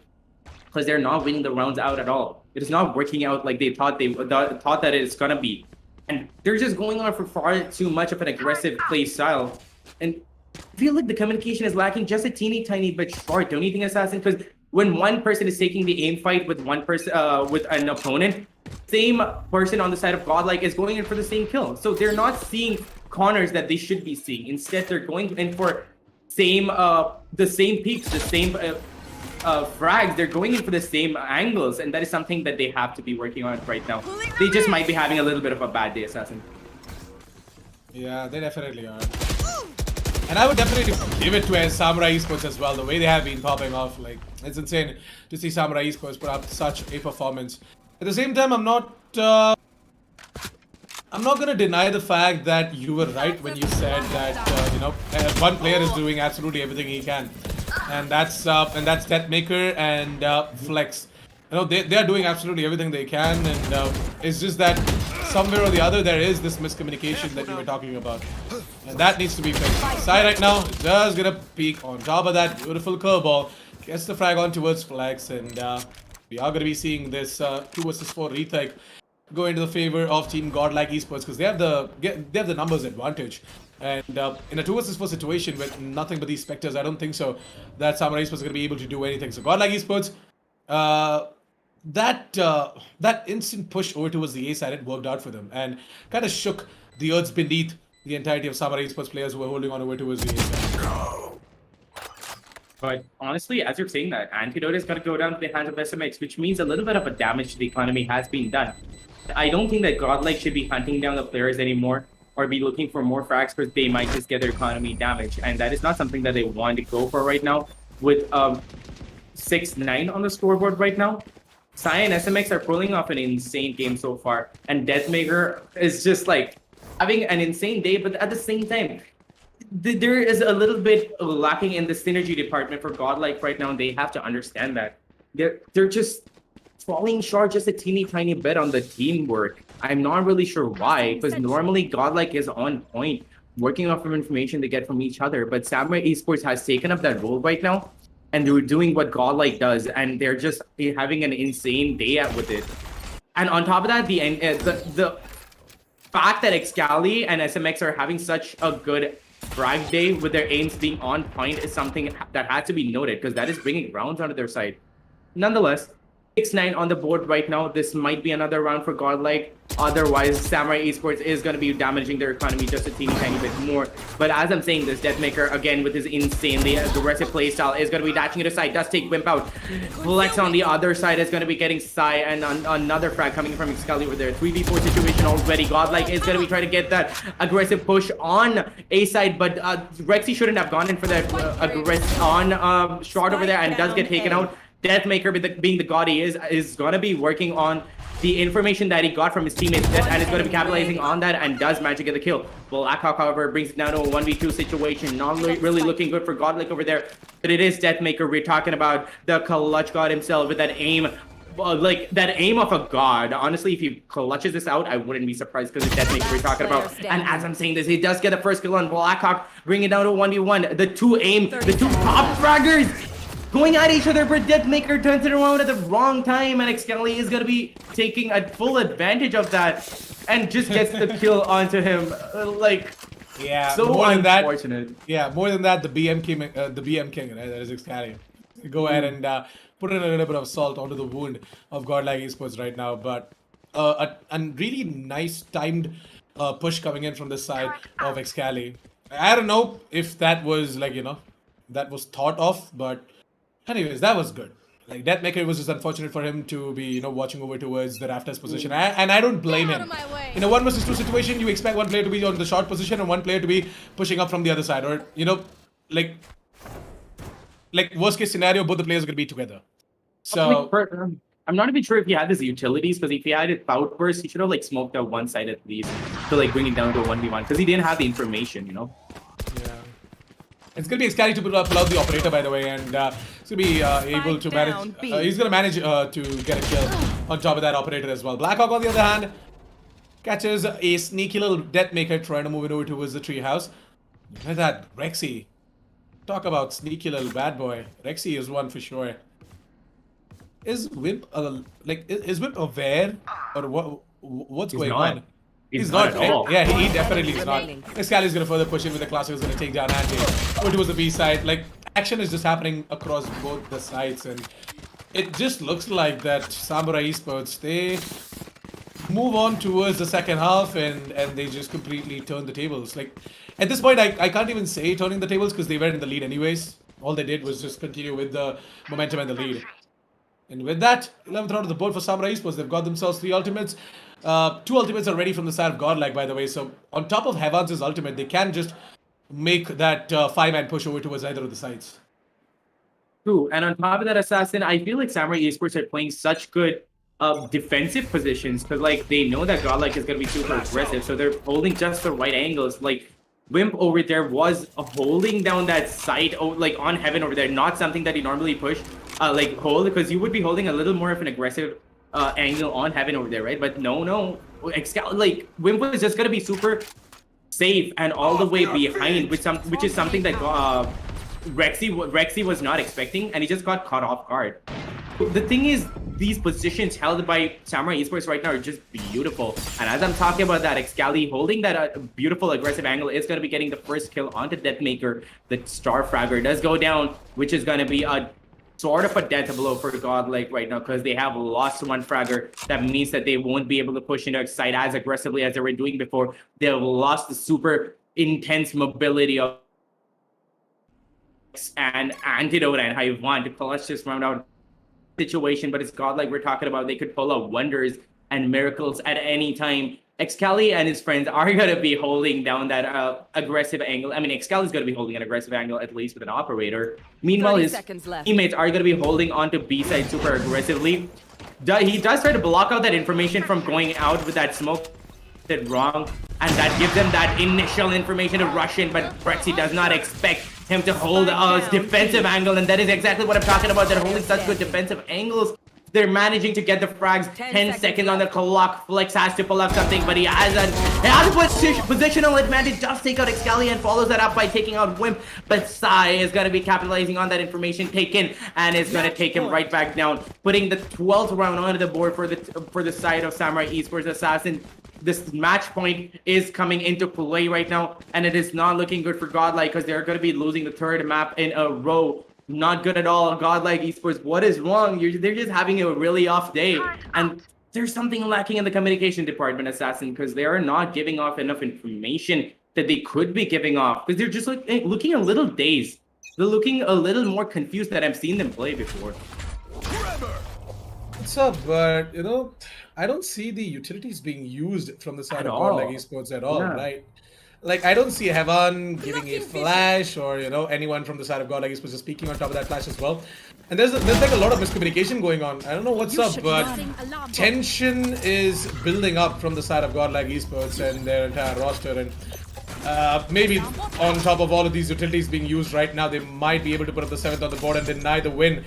because they're not winning the rounds out at all. It is not working out like they thought that it's gonna be. And they're just going on for far too much of an aggressive play style. And I feel like the communication is lacking just a teeny tiny bit short, don't you think, Assassin? Because when one person is taking the aim fight with one person, with an opponent, same person on the side of Godlike is going in for the same kill. So they're not seeing corners that they should be seeing. Instead, they're going in for the same peaks, the same frags. They're going in for the same angles, and that is something that they have to be working on right now. They just might be having a little bit of a bad day, Assassin. Yeah, they definitely are. And I would definitely give it to Samurai Esports as well. The way they have been popping off, like, it's insane to see Samurai Esports put up such a performance. At the same time, I'm not gonna deny the fact that you were right when you said that one player is doing absolutely everything he can, and that's Deathmaker and Flex. You know, they are doing absolutely everything they can, and it's just that somewhere or the other there is this miscommunication that you were talking about, and that needs to be fixed. Sai right now is just gonna peek on top of that beautiful curveball, gets the frag on towards Flex, and we are gonna be seeing this 2 versus 4 retake go into the favor of Team Godlike Esports because they have the numbers advantage. And in a 2 versus 4 situation with nothing but these Spectres, I don't think so that Samurai Esports is gonna be able to do anything. So Godlike Esports, that instant push over towards the A side, it worked out for them and kind of shook the earths beneath the entirety of Samurai Esports players who were holding on over towards the A side. But honestly, as you're saying that, Antidote is going to go down to the hands of SMX, which means a little bit of a damage to the economy has been done. I don't think that Godlike should be hunting down the players anymore or be looking for more frags because they might just get their economy damaged. And that is not something that they want to go for right now with 6-9 on the scoreboard right now. Sai and SMX are pulling off an insane game so far. And Deathmaker is just like having an insane day, but at the same time, there is a little bit lacking in the synergy department for Godlike right now, and they have to understand that. They're just falling short just a teeny tiny bit on the teamwork. I'm not really sure why, because normally Godlike is on point, working off of information they get from each other, but Samurai Esports has taken up that role right now, and they're doing what Godlike does, and they're just having an insane day out with it. And on top of that, the fact that Excali and SMX are having such a good frag day with their aims being on point is something that had to be noted because that is bringing rounds onto their side. Nonetheless, 6-9 on the board right now. This might be another round for Godlike. Otherwise, Samurai Esports is going to be damaging their economy just a teeny tiny bit more. But as I'm saying this, Deathmaker, again, with his insanely aggressive playstyle, is going to be dashing it aside. Does take Wimp out. Flex on the other side is going to be getting Sai, and another frag coming from Excalibur there. 3v4 situation already. Godlike is going to be trying to get that aggressive push on A side, but Rexy shouldn't have gone in for that aggressive on shot over there and does get taken out. Deathmaker, being the god he is going to be working on the information that he got from his teammates and is going to be capitalizing on that and does manage to get the kill. Blackhawk, however, brings it down to a 1v2 situation. Not really looking good for Godlike over there, but it is Deathmaker. We're talking about the clutch god himself with that aim like that aim of a god. Honestly, if he clutches this out, I wouldn't be surprised because the death maker we're talking about. And as I'm saying this, he does get the first kill on Blackhawk, bring it down to 1v1. The two top fraggers going at each other, but death maker turns it around at the wrong time, and Excelli is gonna be taking a full advantage of that and just gets the kill onto him. Yeah, So more than that. unfortunate. Yeah, more than that, the BM king, right? That is Excalibur. Go ahead and put in a little bit of salt onto the wound of Godlike Esports right now. But a really nice timed push coming in from this side of Excalibur. I don't know if that was that was thought of, but anyways, that was good. Like Deathmaker, was just unfortunate for him to be watching over towards the rafters position, and I don't blame Get out him. of my way. In a 1 versus 2 situation, you expect one player to be on the short position and one player to be pushing up from the other side, or like worst case scenario, both the players are going to be together. So I'm not even sure if he had his utilities, because if he had it out burst, he should have smoked out one side at least to bring it down to a 1v1, because he didn't have the information. yeah, it's going to be Excalibur to pull out the operator, by the way, and he's going to be able to manage. down, B. He's going to manage to get a kill on top of that operator as well. Blackhawk, on the other hand, catches a sneaky little Deathmaker trying to move it over towards the treehouse. Look at that, Rexy. Talk about sneaky little bad boy. Rexy is one for sure. Is Wimp is Wimp aware, or what's going not. on? He's not at right? all. Yeah, he definitely is not. Remaining. Excalibur's gonna further push in with the classic. Is gonna take down Andy. Over towards the B side. Like action is just happening across both the sides, and it just looks like that Samurai Esports, they move on towards the second half, and they just completely turn the tables. Like at this point, I can't even say turning the tables because they were in the lead anyways. All they did was just continue with the momentum and the lead. And with that, 11th round of the board for Samurai Esports. They've got themselves 3 ultimates. 2 ultimates are ready from the side of Godlike, by the way. So on top of Hevans's ultimate, they can just make that 5-man push over towards either of the sides. True, and on top of that, Assassin, I feel like Samurai Esports are playing such good defensive positions, because they know that Godlike is going to be super aggressive, so they're holding just the right angles. Wimp over there was holding down that side, on Heaven over there, not something that he normally push, hold, because you would be holding a little more of an aggressive angle on Heaven over there, right? But no, Wimp was just gonna be super safe and all the way behind, which is something that Rexy was not expecting, and he just got caught off guard. The thing is, these positions held by Samurai Esports right now are just beautiful. And as I'm talking about that, Excalibur holding that beautiful aggressive angle is going to be getting the first kill onto Deathmaker. The Star Fragger does go down, which is going to be a sort of a death blow for Godlike right now, because they have lost one Fragger. That means that they won't be able to push into side as aggressively as they were doing before. They've lost the super intense mobility of and Antidote and how you want to clutch this round out situation, but it's Godlike we're talking about. They could pull out wonders and miracles at any time. Excalibur and his friends are going to be holding down that aggressive angle. I mean, Excalibur's going to be holding an aggressive angle, at least with an operator. Meanwhile, 30 his seconds left. teammates are going to be holding onto B side super aggressively. He does try to block out that information from going out with that smoke did wrong, and that gives them that initial information to rush in, but Brexy does not expect him to hold a defensive angle, and that is exactly what I'm talking about. They're holding such good defensive angles. They're managing to get the frags. 10 seconds on the clock. Flex has to pull up something, but he has a positional advantage. Does take out Excalibur and follows that up by taking out Wimp. But Sai is going to be capitalizing on that information taken, and is going to take him right back down, putting the 12th round onto the board for the side of Samurai Esports. Assassin. This match point is coming into play right now, and it is not looking good for Godlike, because they're going to be losing the 3rd map in a row. Not good at all. Godlike Esports, what is wrong? They're just having a really off day, and there's something lacking in the communication department, Assassin, because they are not giving off enough information that they could be giving off, because they're just looking a little dazed. They're looking a little more confused than I've seen them play before. What's up? But I don't see the utilities being used from the side of Godlike Esports at all, right? Like, I don't see Hevan giving a flash, or anyone from the side of Godlike Esports just speaking on top of that flash as well. And there's like a lot of miscommunication going on. I don't know what's up, but tension is building up from the side of Godlike Esports and their entire roster. And maybe on top of all of these utilities being used right now, they might be able to put up the 7th on the board and deny the win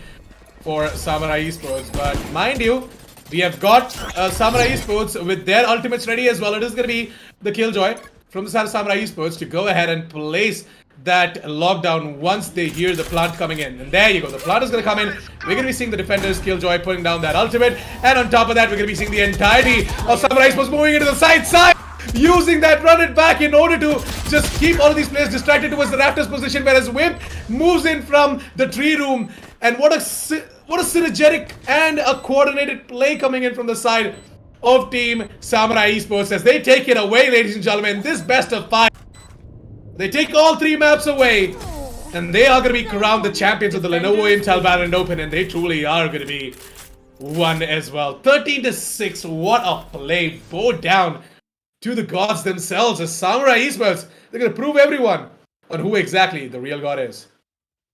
for Samurai Esports. But mind you, we have got Samurai Esports with their ultimates ready as well. It is going to be the Killjoy from the side of Samurai Esports to go ahead and place that lockdown once they hear the plant coming in. And there you go. The plant is going to come in. We're going to be seeing the defenders, Killjoy, putting down that ultimate. And on top of that, we're going to be seeing the entirety of Samurai Esports moving into the side. Using that run it back in order to just keep all of these players distracted towards the Raptors position, whereas Whip moves in from the tree room. And what a synergetic and a coordinated play coming in from the side of Team Samurai Esports as they take it away, ladies and gentlemen. This best of 5. They take all 3 maps away, and they are going to be crowned the champions of the Lenovo Intel Valorant Open, and they truly are going to be one as well. 13-6, what a play. Bow down to the gods themselves as Samurai Esports. They're going to prove everyone on who exactly the real god is.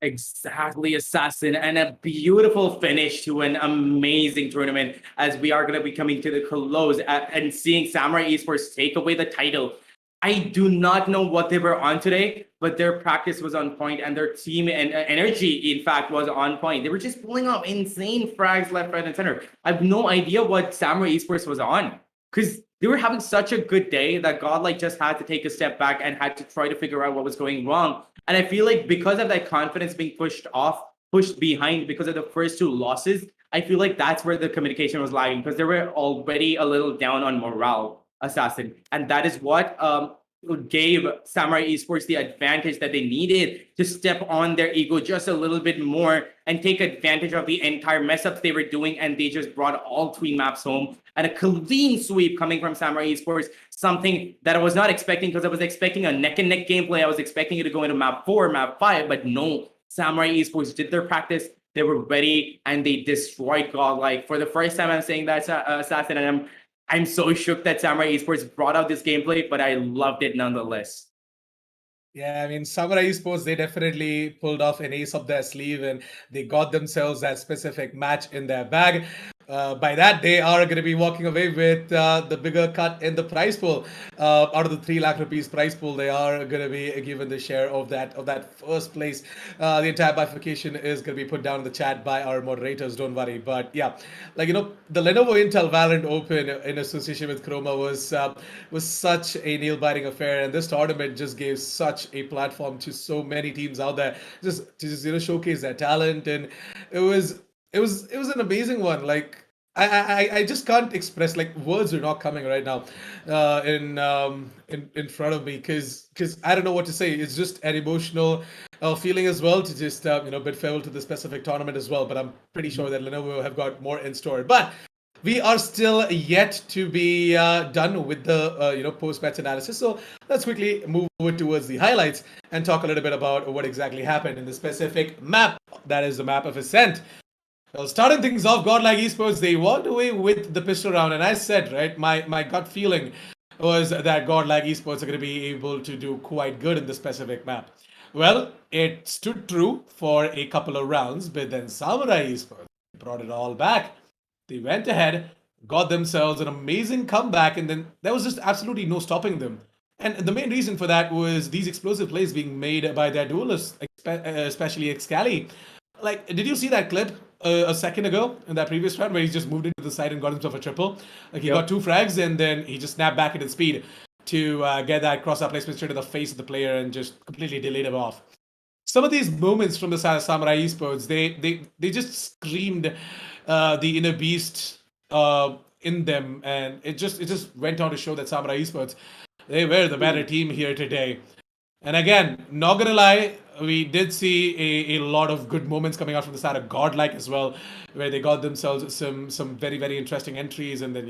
Exactly, Assassin, and a beautiful finish to an amazing tournament as we are going to be coming to the close and seeing Samurai Esports take away the title. I do not know what they were on today, but their practice was on point and their team and energy, in fact, was on point. They were just pulling off insane frags left, right, and center. I have no idea what Samurai Esports was on because they were having such a good day that Godlike just had to take a step back and had to try to figure out what was going wrong. And I feel like because of that confidence being pushed behind because of the first 2 losses, I feel like that's where the communication was lagging because they were already a little down on morale, Assassin. And that is what gave Samurai Esports the advantage that they needed to step on their ego just a little bit more and take advantage of the entire mess ups they were doing. And they just brought all 3 maps home and a clean sweep coming from Samurai Esports, something that I was not expecting because I was expecting a neck and neck gameplay. I was expecting it to go into map 4, map 5, but no, Samurai Esports did their practice. They were ready and they destroyed Godlike. For the first time, I'm saying that, Assassin, and I'm so shook that Samurai Esports brought out this gameplay, but I loved it nonetheless. Yeah, I mean, Samurai Esports, they definitely pulled off an ace up their sleeve and they got themselves that specific match in their bag. By that, they are going to be walking away with the bigger cut in the prize pool. Out of the 3 lakh rupees prize pool, they are going to be given the share of that first place. The entire bifurcation is going to be put down in the chat by our moderators. Don't worry. But yeah, like the Lenovo Intel Valorant Open in association with Croma was such a nail-biting affair, and this tournament just gave such a platform to so many teams out there just to showcase their talent, and it was an amazing one. Like I just can't express, like words are not coming right now in front of me because I don't know what to say. It's just an emotional feeling as well to just bid farewell to the specific tournament as well. But I'm pretty sure that Lenovo have got more in store. But we are still yet to be done with the post-match analysis. So let's quickly move over towards the highlights and talk a little bit about what exactly happened in the specific map. That is the map of Ascent. Well, starting things off, Godlike Esports, they walked away with the pistol round. And I said, right, my gut feeling was that Godlike Esports are going to be able to do quite good in the specific map. Well, it stood true for a couple of rounds, but then Samurai Esports brought it all back. They went ahead, got themselves an amazing comeback, and then there was just absolutely no stopping them. And the main reason for that was these explosive plays being made by their duelists, especially Excali. Like, did you see that clip a second ago in that previous round where he just moved into the side and got himself a triple? Like, he got 2 frags and then he just snapped back at his speed to get that cross-up placement straight to the face of the player and just completely delayed him off. Some of these moments from the Samurai Esports, they just screamed the inner beast in them, and it just went on to show that Samurai Esports, they were the better team here today. And again, not gonna lie, we did see a lot of good moments coming out from the side of Godlike as well, where they got themselves some very, very interesting entries, and then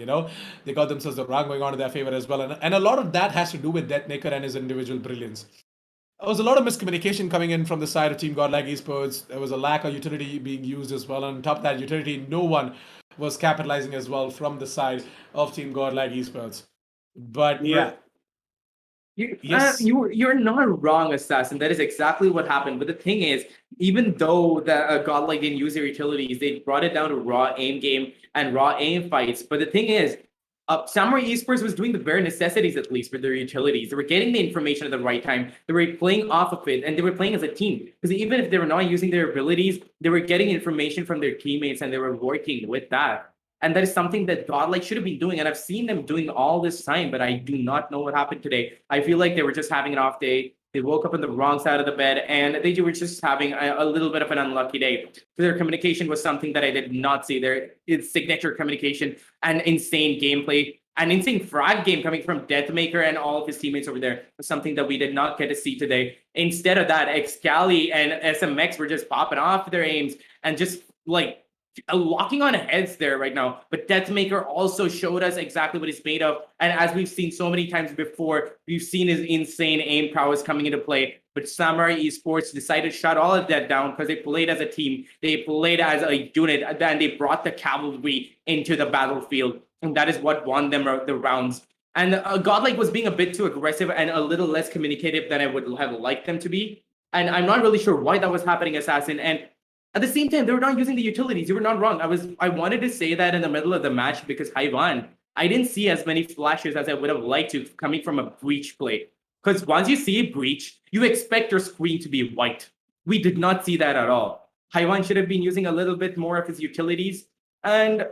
they got themselves the round going on in their favor as well. And a lot of that has to do with Deathmaker and his individual brilliance. There was a lot of miscommunication coming in from the side of Team Godlike Esports. There was a lack of utility being used as well. And on top of that utility, no one was capitalizing as well from the side of Team Godlike Esports. But yeah. You're not wrong, Assassin. That is exactly what happened. But the thing is, even though the Godlike didn't use their utilities, they brought it down to raw aim game and raw aim fights. But the thing is, Samurai Esports was doing the bare necessities, at least for their utilities. They were getting the information at the right time. They were playing off of it, and they were playing as a team. Because even if they were not using their abilities, they were getting information from their teammates, and they were working with that. And that is something that Godlike should have been doing. And I've seen them doing all this time, but I do not know what happened today. I feel like they were just having an off day. They woke up on the wrong side of the bed, and they were just having a little bit of an unlucky day. Their communication was something that I did not see. Their signature communication and insane gameplay, an insane frag game coming from Deathmaker and all of his teammates over there was something that we did not get to see today. Instead of that, Excali and SMX were just popping off their aims and just like locking on heads there right now. But Deathmaker also showed us exactly what he's made of. And as we've seen so many times before, we've seen his insane aim prowess coming into play. But Samurai Esports decided to shut all of that down because they played as a team. They played as a unit, and they brought the cavalry into the battlefield. And that is what won them the rounds. And Godlike was being a bit too aggressive and a little less communicative than I would have liked them to be. And I'm not really sure why that was happening, Assassin. And at the same time, they were not using the utilities. You were not wrong. I wanted to say that in the middle of the match because Haiwan, I didn't see as many flashes as I would have liked to coming from a breach play. Because once you see a breach, you expect your screen to be white. We did not see that at all. Haiwan should have been using a little bit more of his utilities. And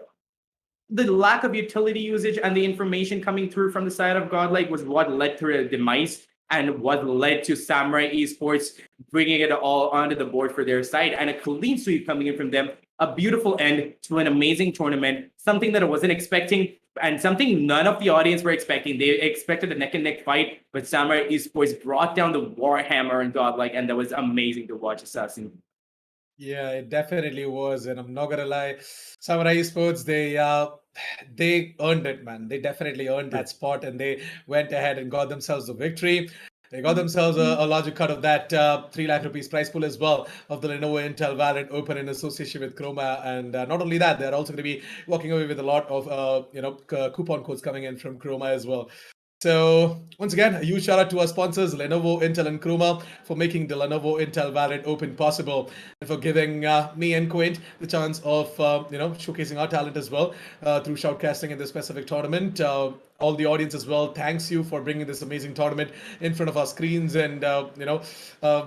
the lack of utility usage and the information coming through from the side of Godlike was what led to their demise and what led to Samurai Esports bringing it all onto the board for their side, and a clean sweep coming in from them, a beautiful end to an amazing tournament, something that I wasn't expecting, and something none of the audience were expecting. They expected a neck-and-neck fight, but Samurai Esports brought down the Warhammer and Godlike, and that was amazing to watch, Assassin. Yeah, it definitely was, and I'm not gonna lie, Samurai Esports, they earned it, man. They definitely earned that spot, and they went ahead and got themselves the victory. They got themselves a larger cut of that 3 lakh rupees prize pool as well of the Lenovo Intel Valorant Open in association with Croma. And not only that, they're also going to be walking away with a lot of coupon codes coming in from Croma as well. So once again, a huge shout out to our sponsors, Lenovo, Intel, and Croma, for making the Lenovo Intel Valorant Open possible, and for giving me and Quint the chance of showcasing our talent as well through shoutcasting in this specific tournament. All the audience as well, thanks you for bringing this amazing tournament in front of our screens, and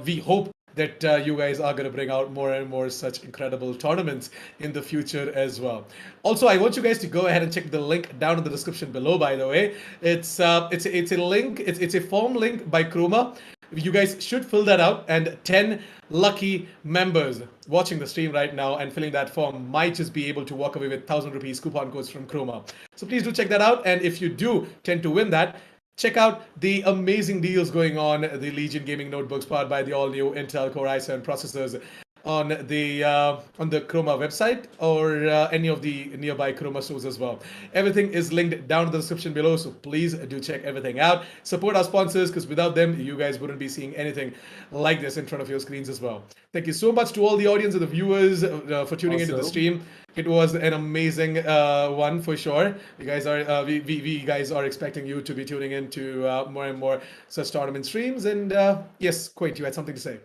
we hope that you guys are going to bring out more and more such incredible tournaments in the future as well. Also, I want you guys to go ahead and check the link down in the description below. By the way, it's a link. It's a form link by Croma. You guys should fill that out, and 10 lucky members watching the stream right now and filling that form might just be able to walk away with 1,000 rupees coupon codes from Croma. So please do check that out, and if you do tend to win that, check out the amazing deals going on the Legion gaming notebooks powered by the all-new Intel Core i7 processors on the Croma website or any of the nearby Croma stores as well. Everything is linked down in the description below, so please do check everything out. Support our sponsors, because without them, you guys wouldn't be seeing anything like this in front of your screens as well. Thank you so much to all the audience and the viewers for tuning into the stream. It was an amazing one for sure. You guys are we guys are expecting you to be tuning into more and more such tournament streams. And yes, Quint, you had something to say.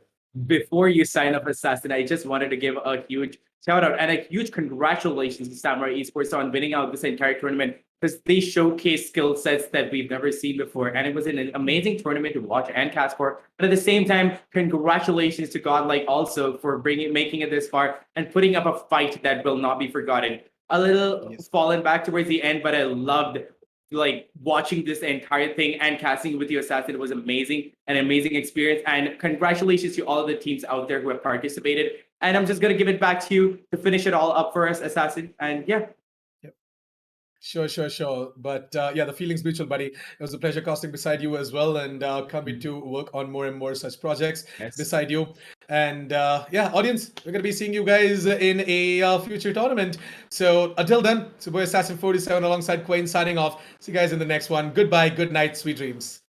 Before you sign up, Assassin, I just wanted to give a huge shout out and a huge congratulations to Samurai Esports on winning out this entire tournament, because they showcased skill sets that we've never seen before. And it was an amazing tournament to watch and cast for. But at the same time, congratulations to Godlike also for making it this far and putting up a fight that will not be forgotten. A little fallen back towards the end, but I loved watching this entire thing and casting with you, Assassin. It was amazing, an amazing experience, and congratulations to all of the teams out there who have participated. And I'm just gonna give it back to you to finish it all up for us, Assassin. And yeah. Sure. But yeah, the feeling's mutual, buddy. It was a pleasure casting beside you as well, and can't wait to work on more and more such projects beside you. And yeah, audience, we're going to be seeing you guys in a future tournament. So until then, it's your boy Assassin 47 alongside Quain signing off. See you guys in the next one. Goodbye, good night, sweet dreams.